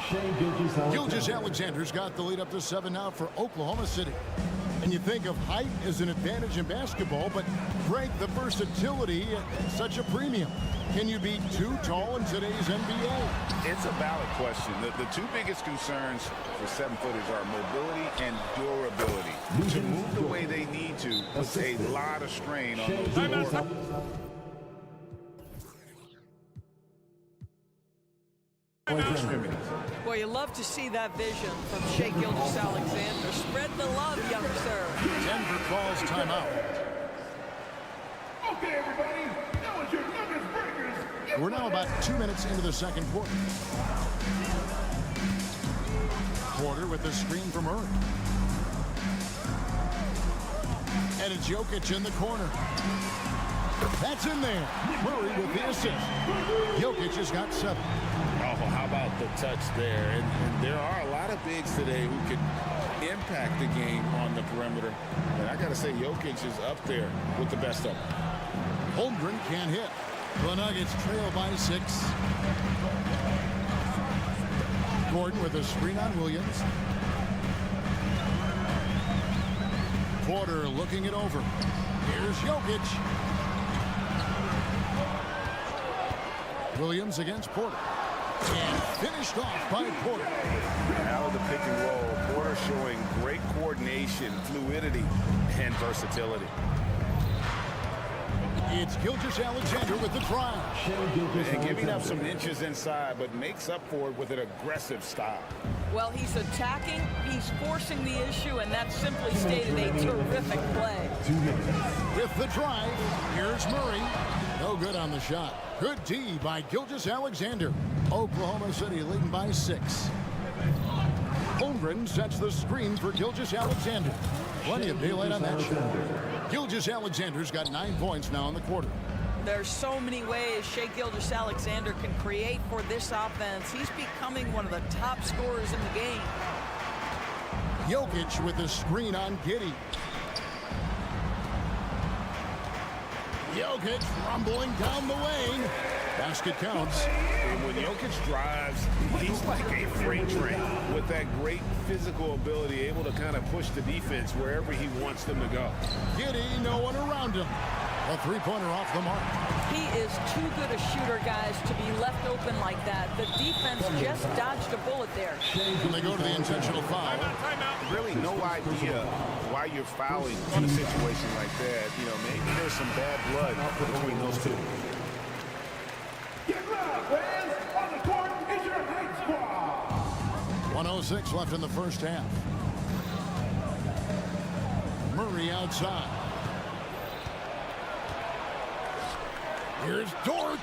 Gilgeous-Alexander's got the lead up to 7 now for Oklahoma City. And you think of height as an advantage in basketball, but Greg, the versatility at such a premium. Can you be too tall in today's NBA? It's a valid question. The two biggest concerns for 7-footers are mobility and durability. To move the way they need to puts a lot of strain on those four. Boy, you love to see that vision from Shai Gilgeous-Alexander. Spread the love, young sir. Denver calls timeout. Okay, everybody, that was your Nuggets Breakers. We're now about 2 minutes into the second quarter. Porter with the screen from Murray. And it's Jokic in the corner. That's in there. Murray with the assist. Jokic has got 7. Oh, how about the touch there? And there are a lot of bigs today who can impact the game on the perimeter. And I got to say, Jokic is up there with the best of them. Holmgren can't hit. The Nuggets trail by 6. Gordon with a screen on Williams. Porter looking it over. Here's Jokic. Williams against Porter. And finished off by Porter. Out of the pick and roll, Porter showing great coordination, fluidity, and versatility. It's Gilgeous-Alexander with the drive. And giving up some inches inside, but makes up for it with an aggressive style. Well, he's attacking, he's forcing the issue, and that simply stated a terrific play. With the drive, here's Murray. No good on the shot. Good D by Gilgeous-Alexander. Oklahoma City leading by 6. Holmgren sets the screen for Gilgeous-Alexander. Plenty of daylight on that shot. Gilgeous-Alexander's got 9 points now in the quarter. There's so many ways Shai Gilgeous-Alexander can create for this offense. He's becoming one of the top scorers in the game. Jokic with the screen on Giddey. Jokic rumbling down the lane. Basket counts. And when Jokic drives, he's like a freight train with that great physical ability, able to kind of push the defense wherever he wants them to go. Giddey, no one around him. A 3-pointer off the mark. He is too good a shooter, guys, to be left open like that. The defense just dodged a bullet there. And they go to the intentional foul. Timeout. Really no idea why you're fouling in a situation like that. You know, maybe there's some bad blood between those two. Get loud, fans! On the court is your Hate Squad! 1:06 left in the first half. Murray outside. Here's Dort.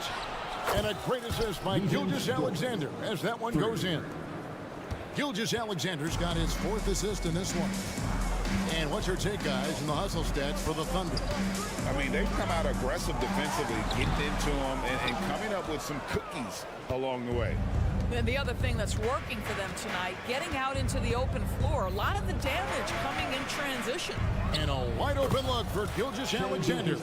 And a great assist by Gilgeous-Alexander as that one goes in. Gilgeous-Alexander's got his 4th assist in this one. And what's your take, guys, in the hustle stats for the Thunder? I mean, they've come out aggressive defensively, getting into them and coming up with some cookies along the way. And the other thing that's working for them tonight, getting out into the open floor. A lot of the damage coming in transition. And a wide open look for Gilgeous-Alexander.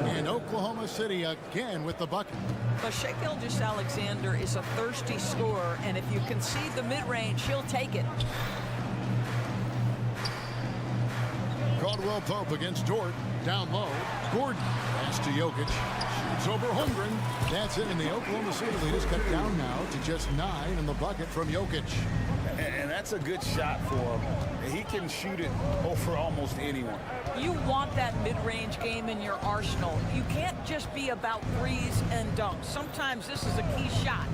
And Oklahoma City again with the bucket. But Shai Gilgeous-Alexander is a thirsty scorer, and if you concede the mid-range, he'll take it. Caldwell Pope against Dort. Down low. Gordon. Pass to Jokic. Shoots over Holmgren. That's it, and the Oklahoma City lead is cut down now to just 9 in the bucket from Jokic. And that's a good shot for him. He can shoot it over almost anyone. You want that mid-range game in your arsenal. You can't just be about threes and dunks. Sometimes this is a key shot.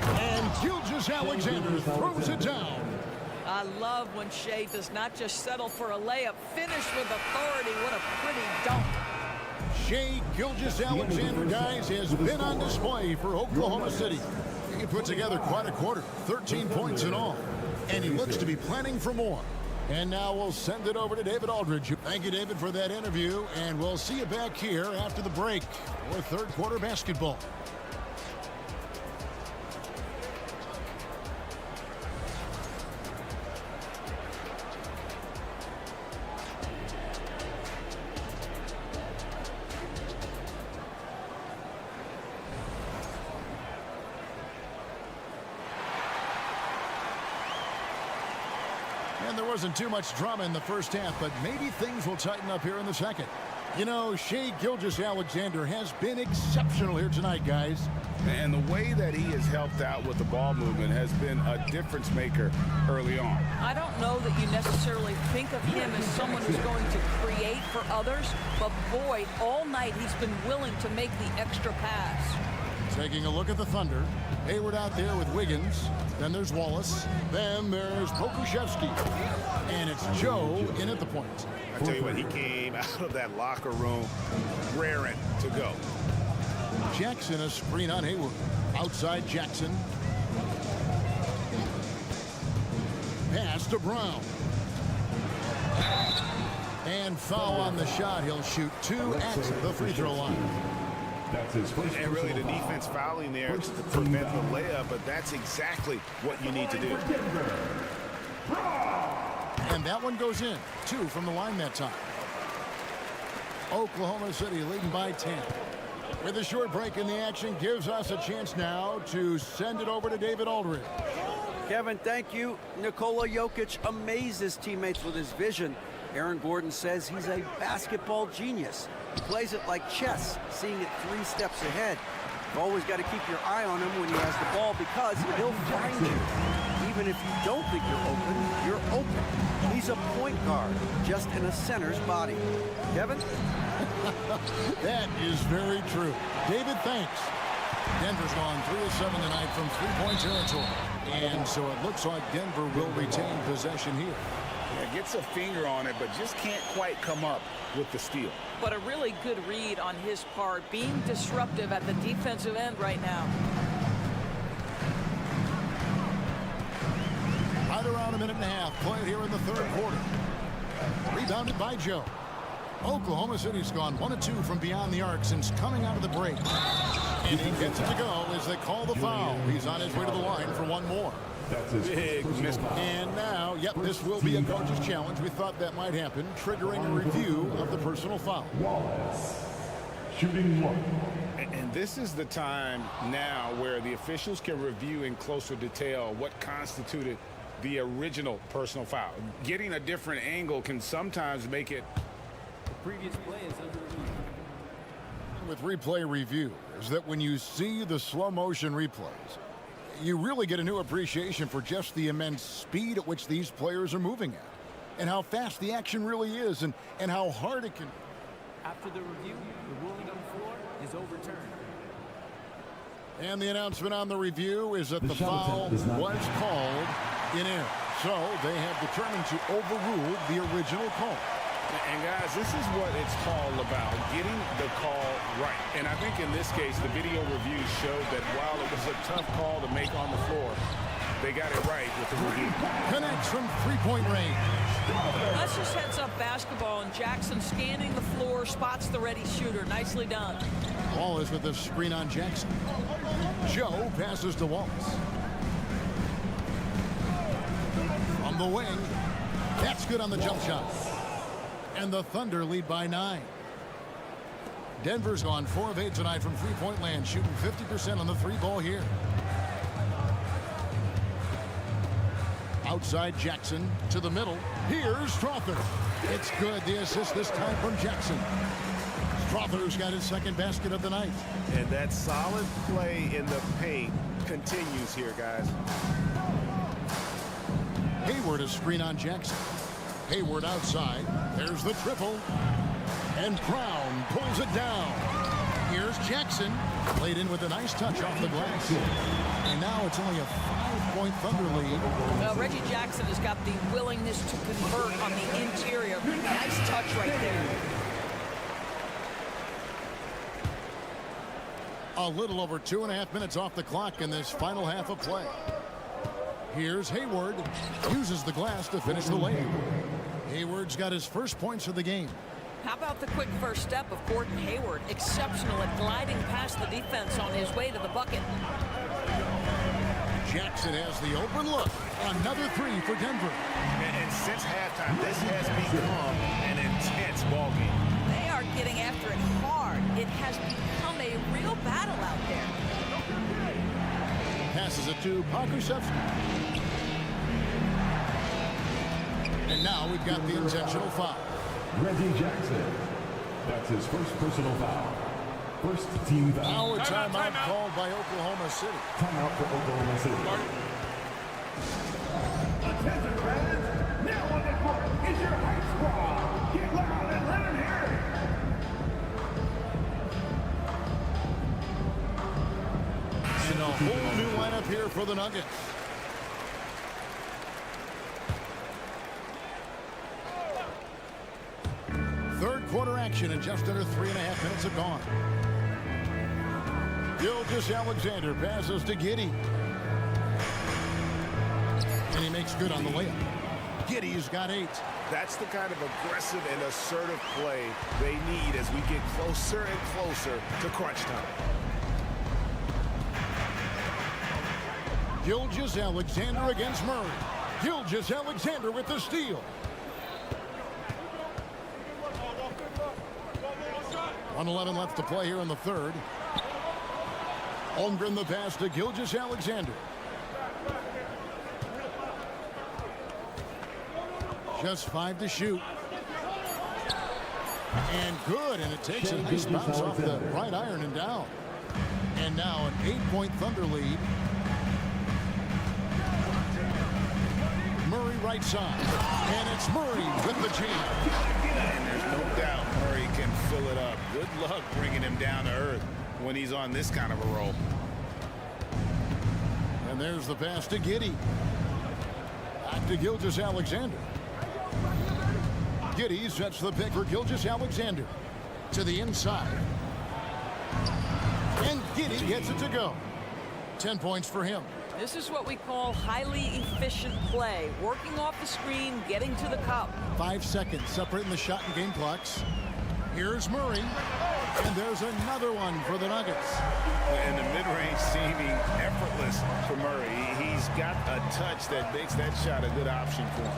And Gilgeous-Alexander throws it down. I love when Shai does not just settle for a layup. Finish with authority. What a pretty dunk. Shai Gilgeous-Alexander, guys, has been on display for Oklahoma City. He put together quite a quarter, 13 points in all. And he looks to be planning for more. And now we'll send it over to David Aldridge. Thank you, David, for that interview. And we'll see you back here after the break for third quarter basketball. wasn't too much drama in the first half, but maybe things will tighten up here in the second. You know, Shai Gilgeous-Alexander has been exceptional here tonight, guys. And the way that he has helped out with the ball movement has been a difference maker early on. I don't know that you necessarily think of him as someone who's going to create for others, but boy, all night he's been willing to make the extra pass. Taking a look at the Thunder. Hayward out there with Wiggins. Then there's Wallace. Then there's Pokuševski. And it's Joe in at the point. I tell you what, he came out of that locker room raring to go. Jackson, a screen on Hayward. Outside Jackson. Pass to Brown. And foul on the shot. He'll shoot 2 at the free throw line. That's his first. And really the defense fouling there to prevent the layup, but that's exactly what you need to do. And that one goes in. 2 from the line that time. Oklahoma City leading by 10. With a short break in the action, gives us a chance now to send it over to David Aldridge. Kevin, thank you. Nikola Jokic amazes teammates with his vision. Aaron Gordon says he's a basketball genius. He plays it like chess, seeing it 3 steps ahead. You've always got to keep your eye on him when he has the ball because he'll find you. Even if you don't think you're open. He's a point guard, just in a center's body. Kevin? That is very true. David, thanks. Denver's gone 3 of 7 tonight from 3-point territory. And so it looks like Denver will retain possession here. Yeah, gets a finger on it, but just can't quite come up with the steal. But a really good read on his part, being disruptive at the defensive end right now. Right around a minute and a half played here in the third quarter. Rebounded by Joe. Oklahoma City's gone 1 of 2 from beyond the arc since coming out of the break. And he gets it to go as they call the foul. He's on his way to the line for one more. That's his big miss. And now, yep, this will be a coach's challenge. We thought that might happen, triggering a review of the personal foul. Wallace, shooting 1. And this is the time now where the officials can review in closer detail what constituted the original personal foul. Getting a different angle can sometimes make it. The previous play is under review. With replay review is that when you see the slow motion replays, you really get a new appreciation for just the immense speed at which these players are moving at, and how fast the action really is, and how hard it can. After the review, the ruling on the floor is overturned. And the announcement on the review is that the foul was called in error. So they have determined to overrule the original call. And guys, this is what it's all about, getting the call right. And I think in this case, the video reviews showed that while it was a tough call to make on the floor, they got it right with the review. Connects from 3-point range. That's just heads-up basketball, and Jackson scanning the floor, spots the ready shooter. Nicely done. Ball is with the screen on Jackson. Joe passes to Wallace. From the wing. That's good on the jump shot. And the Thunder lead by 9. Denver's gone 4 of 8 tonight from 3-point land, shooting 50% on the 3-ball here. Outside Jackson to the middle. Here's Strother. It's good. The assist this time from Jackson. Strother's got his second basket of the night. And that solid play in the paint continues here, guys. Hayward a screen on Jackson. Hayward outside. There's the triple. And Brown pulls it down. Here's Jackson. Played in with a nice touch off the glass. And now it's only a 5-point Thunder lead. Well, Reggie Jackson has got the willingness to convert on the interior. Nice touch right there. A little over 2.5 minutes off the clock in this final half of play. Here's Hayward. Uses the glass to finish the lane. Hayward's got his first points of the game. How about the quick first step of Gordon Hayward? Exceptional at gliding past the defense on his way to the bucket. Jackson has the open look. Another 3 for Denver. And since halftime, this has become an intense ball game. They are getting after it hard. It has become a real battle out there. Passes it to Pokuševski. And now we've got the intentional foul. Reggie Jackson. That's his first personal foul. First team foul. Now a timeout called by Oklahoma City. Timeout for Oklahoma City. Attention fans, now on the court is your high squad. Get loud and let them hear it. And a whole new lineup here for the Nuggets. Third quarter action and just under 3.5 minutes have gone. Gilgeous-Alexander passes to Giddey. And he makes good on the layup. Giddey's got 8. That's the kind of aggressive and assertive play they need as we get closer and closer to crunch time. Gilgeous-Alexander against Murray. Gilgeous-Alexander with the steal. 1:11 left to play here in the third. Holmgren the pass to Gilgeous-Alexander. Just 5 to shoot. And good, and it takes a nice bounce off the right iron and down. And now an 8-point Thunder lead. Murray right side. And it's Murray with the jam. And there's no doubt Murray can fill it up. Good luck bringing him down to earth when he's on this kind of a roll. And there's the pass to Giddey. Back to Gilgeous-Alexander. Giddey sets the pick for Gilgeous-Alexander. To the inside. And Giddey gets it to go. 10 points for him. This is what we call highly efficient play. Working off the screen, getting to the cup. 5 seconds separating the shot and game clocks. Here's Murray. And there's another one for the Nuggets. And the mid-range seeming effortless for Murray. He's got a touch that makes that shot a good option for him.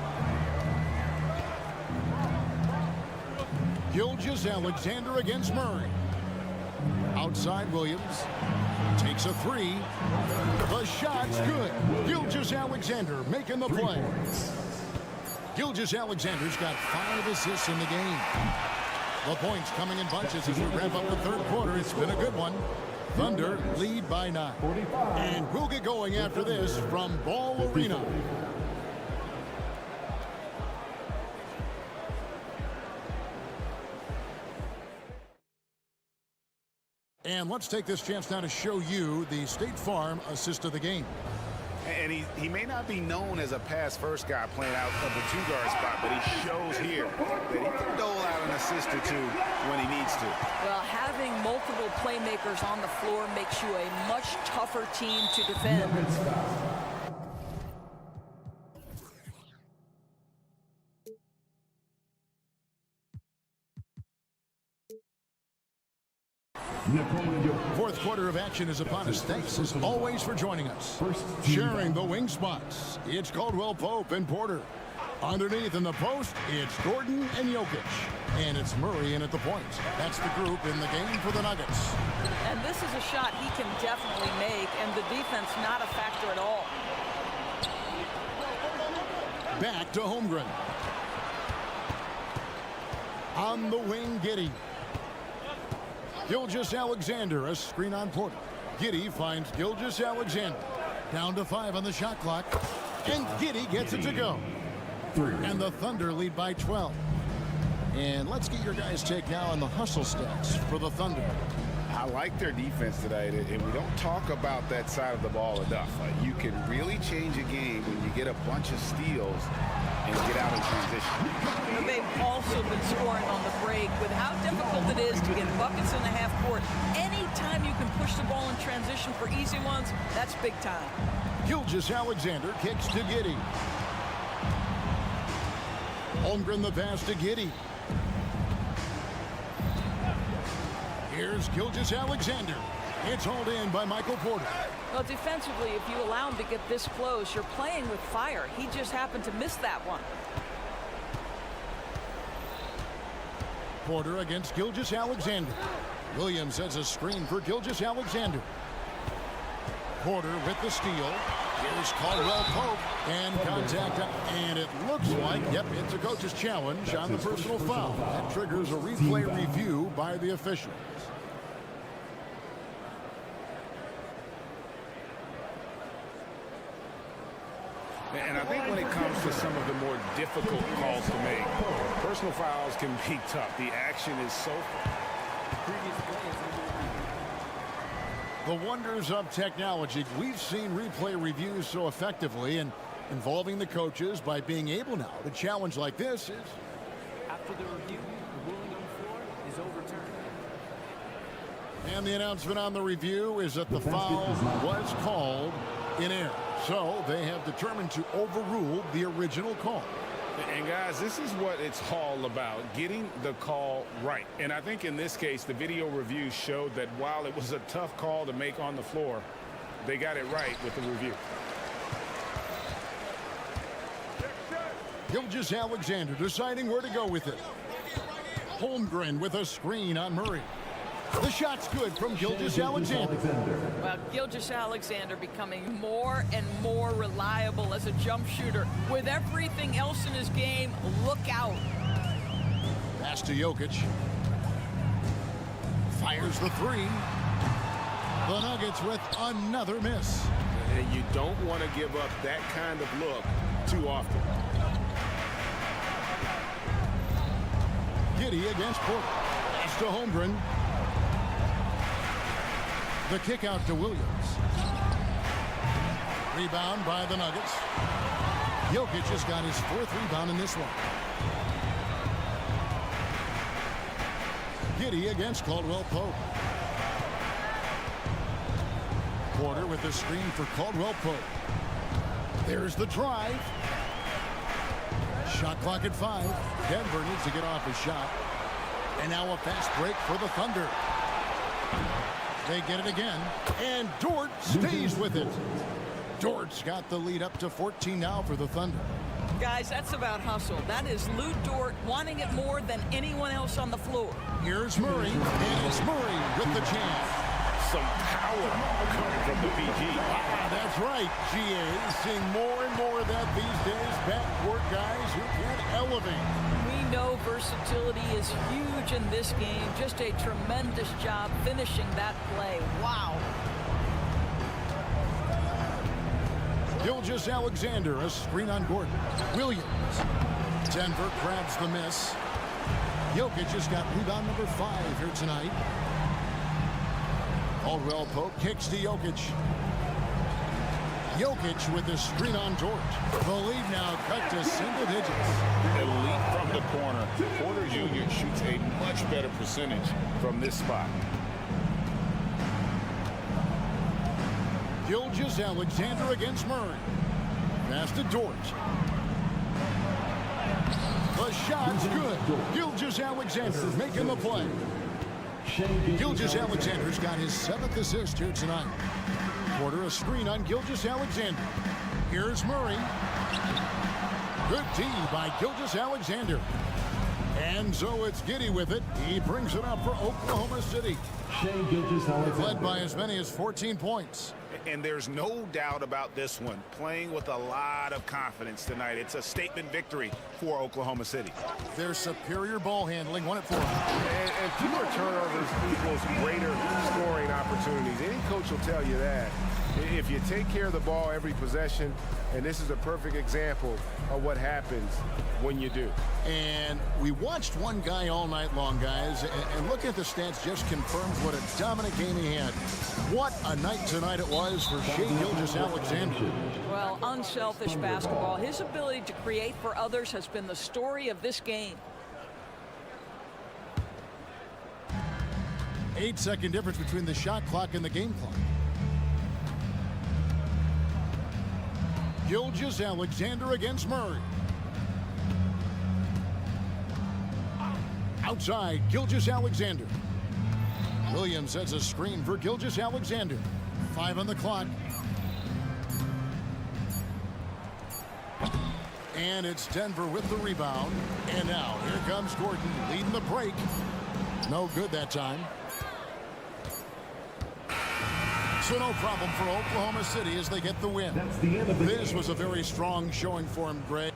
Gilgeous-Alexander against Murray. Outside Williams. Takes a 3. The shot's good. Gilgeous-Alexander making the play. Gilgeous-Alexander's got 5 assists in the game. The points coming in bunches as we wrap up the third quarter. It's been a good one. Thunder lead by 9. And we'll get going after this from Ball Arena. And let's take this chance now to show you the State Farm assist of the game. And he may not be known as a pass-first guy playing out of the 2-guard spot, but he shows here that he can dole out an assist or 2 when he needs to. Well, having multiple playmakers on the floor makes you a much tougher team to defend. Fourth quarter of action is upon us. Thanks as always for joining us. Sharing the wing spots, it's Caldwell Pope and Porter. Underneath in the post, it's Gordon and Jokic. And it's Murray in at the point. That's the group in the game for the Nuggets. And this is a shot he can definitely make, and the defense not a factor at all. Back to Holmgren. On the wing, Giddey. Gilgeous-Alexander, a screen on Porter. Giddey finds Gilgeous-Alexander. Down to 5 on the shot clock. And Giddey gets it to go. And the Thunder lead by 12. And let's get your guys' take now on the hustle stats for the Thunder. I like their defense tonight, and we don't talk about that side of the ball enough. You can really change a game when you get a bunch of steals and get out in transition. And they've also been scoring on the break. With how difficult it is to get buckets in the half court, anytime you can push the ball in transition for easy ones, that's big time. Gilgeous-Alexander kicks to Giddey. Holmgren the pass to Giddey. Here's Gilgeous-Alexander. It's hauled in by Michael Porter. Well, defensively, if you allow him to get this close, you're playing with fire. He just happened to miss that one. Porter against Gilgeous-Alexander. Williams sets a screen for Gilgeous-Alexander. Porter with the steal. Here's Caldwell Pope and contact. And it looks like, yep, it's a coach's challenge on the personal foul. That triggers a replay review by the officials. And I think when it comes to some of the more difficult calls to make, personal fouls can be tough. The action is so... The wonders of technology. We've seen replay reviews so effectively and involving the coaches by being able now to challenge like this is... After the review, the ruling on the floor is overturned. And the announcement on the review is that the foul was called in error. So they have determined to overrule the original call. And guys, this is what it's all about, getting the call right. And I think in this case, the video review showed that while it was a tough call to make on the floor, they got it right with the review. Gilgeous-Alexander deciding where to go with it. Holmgren with a screen on Murray. The shot's good from Gilgeous-Alexander. Well, Gilgeous-Alexander becoming more and more reliable as a jump shooter. With everything else in his game, look out. Pass to Jokic. Fires the three. The Nuggets with another miss. And you don't want to give up that kind of look too often. Giddey against Porter. Pass to Holmgren. The kick out to Williams. Rebound by the Nuggets. Jokic has got his fourth rebound in this one. Giddey against Caldwell Pope. Porter with the screen for Caldwell Pope. There's the drive. Shot clock at 5. Denver needs to get off his shot. And now a fast break for the Thunder. They get it again, and Dort stays with it. Dort's got the lead up to 14 now for the Thunder. Guys, that's about hustle. That is Lou Dort wanting it more than anyone else on the floor. Here's Murray, and it's Murray with the jam. Some power coming from the B.I.G. That's right, GA. Seeing more and more of that these days. Backcourt guys who can elevate. We know versatility is huge in this game. Just a tremendous job finishing that play. Wow. Gilgeous-Alexander, a screen on Gordon. Williams. Denver grabs the miss. Jokic just got rebound number 5 here tonight. Caldwell Pope kicks to Jokic. Jokic with the screen on Dort. The lead now cut to single digits. Elite from the corner. Porter Jr. shoots a much better percentage from this spot. Gilgeous-Alexander against Murray. Pass to Dort. The shot's good. Gilgeous-Alexander making the play. Gilgeous-Alexander's got his 7th assist here tonight. Porter a screen on Gilgeous-Alexander. Here's Murray. Good D by Gilgeous-Alexander. And so it's Giddey with it. He brings it up for Oklahoma City. They've led by as many as 14 points. And there's no doubt about this one. Playing with a lot of confidence tonight. It's a statement victory for Oklahoma City. Their superior ball handling won it for them. And fewer turnovers equals greater scoring opportunities. Any coach will tell you that. If you take care of the ball every possession, and this is a perfect example of what happens when you do. And we watched one guy all night long, guys, and looking at the stats just confirms what a dominant game he had. What a night tonight it was for Shai Gilgeous-Alexander. Well, unselfish basketball. His ability to create for others has been the story of this game. 8-second difference between the shot clock and the game clock. Gilgeous-Alexander against Murray. Outside, Gilgeous-Alexander. Williams sets a screen for Gilgeous-Alexander. 5 on the clock. And it's Denver with the rebound. And now, here comes Gordon leading the break. No good that time. So no problem for Oklahoma City as they get the win. That's the end of the This was a very strong showing for him, Greg.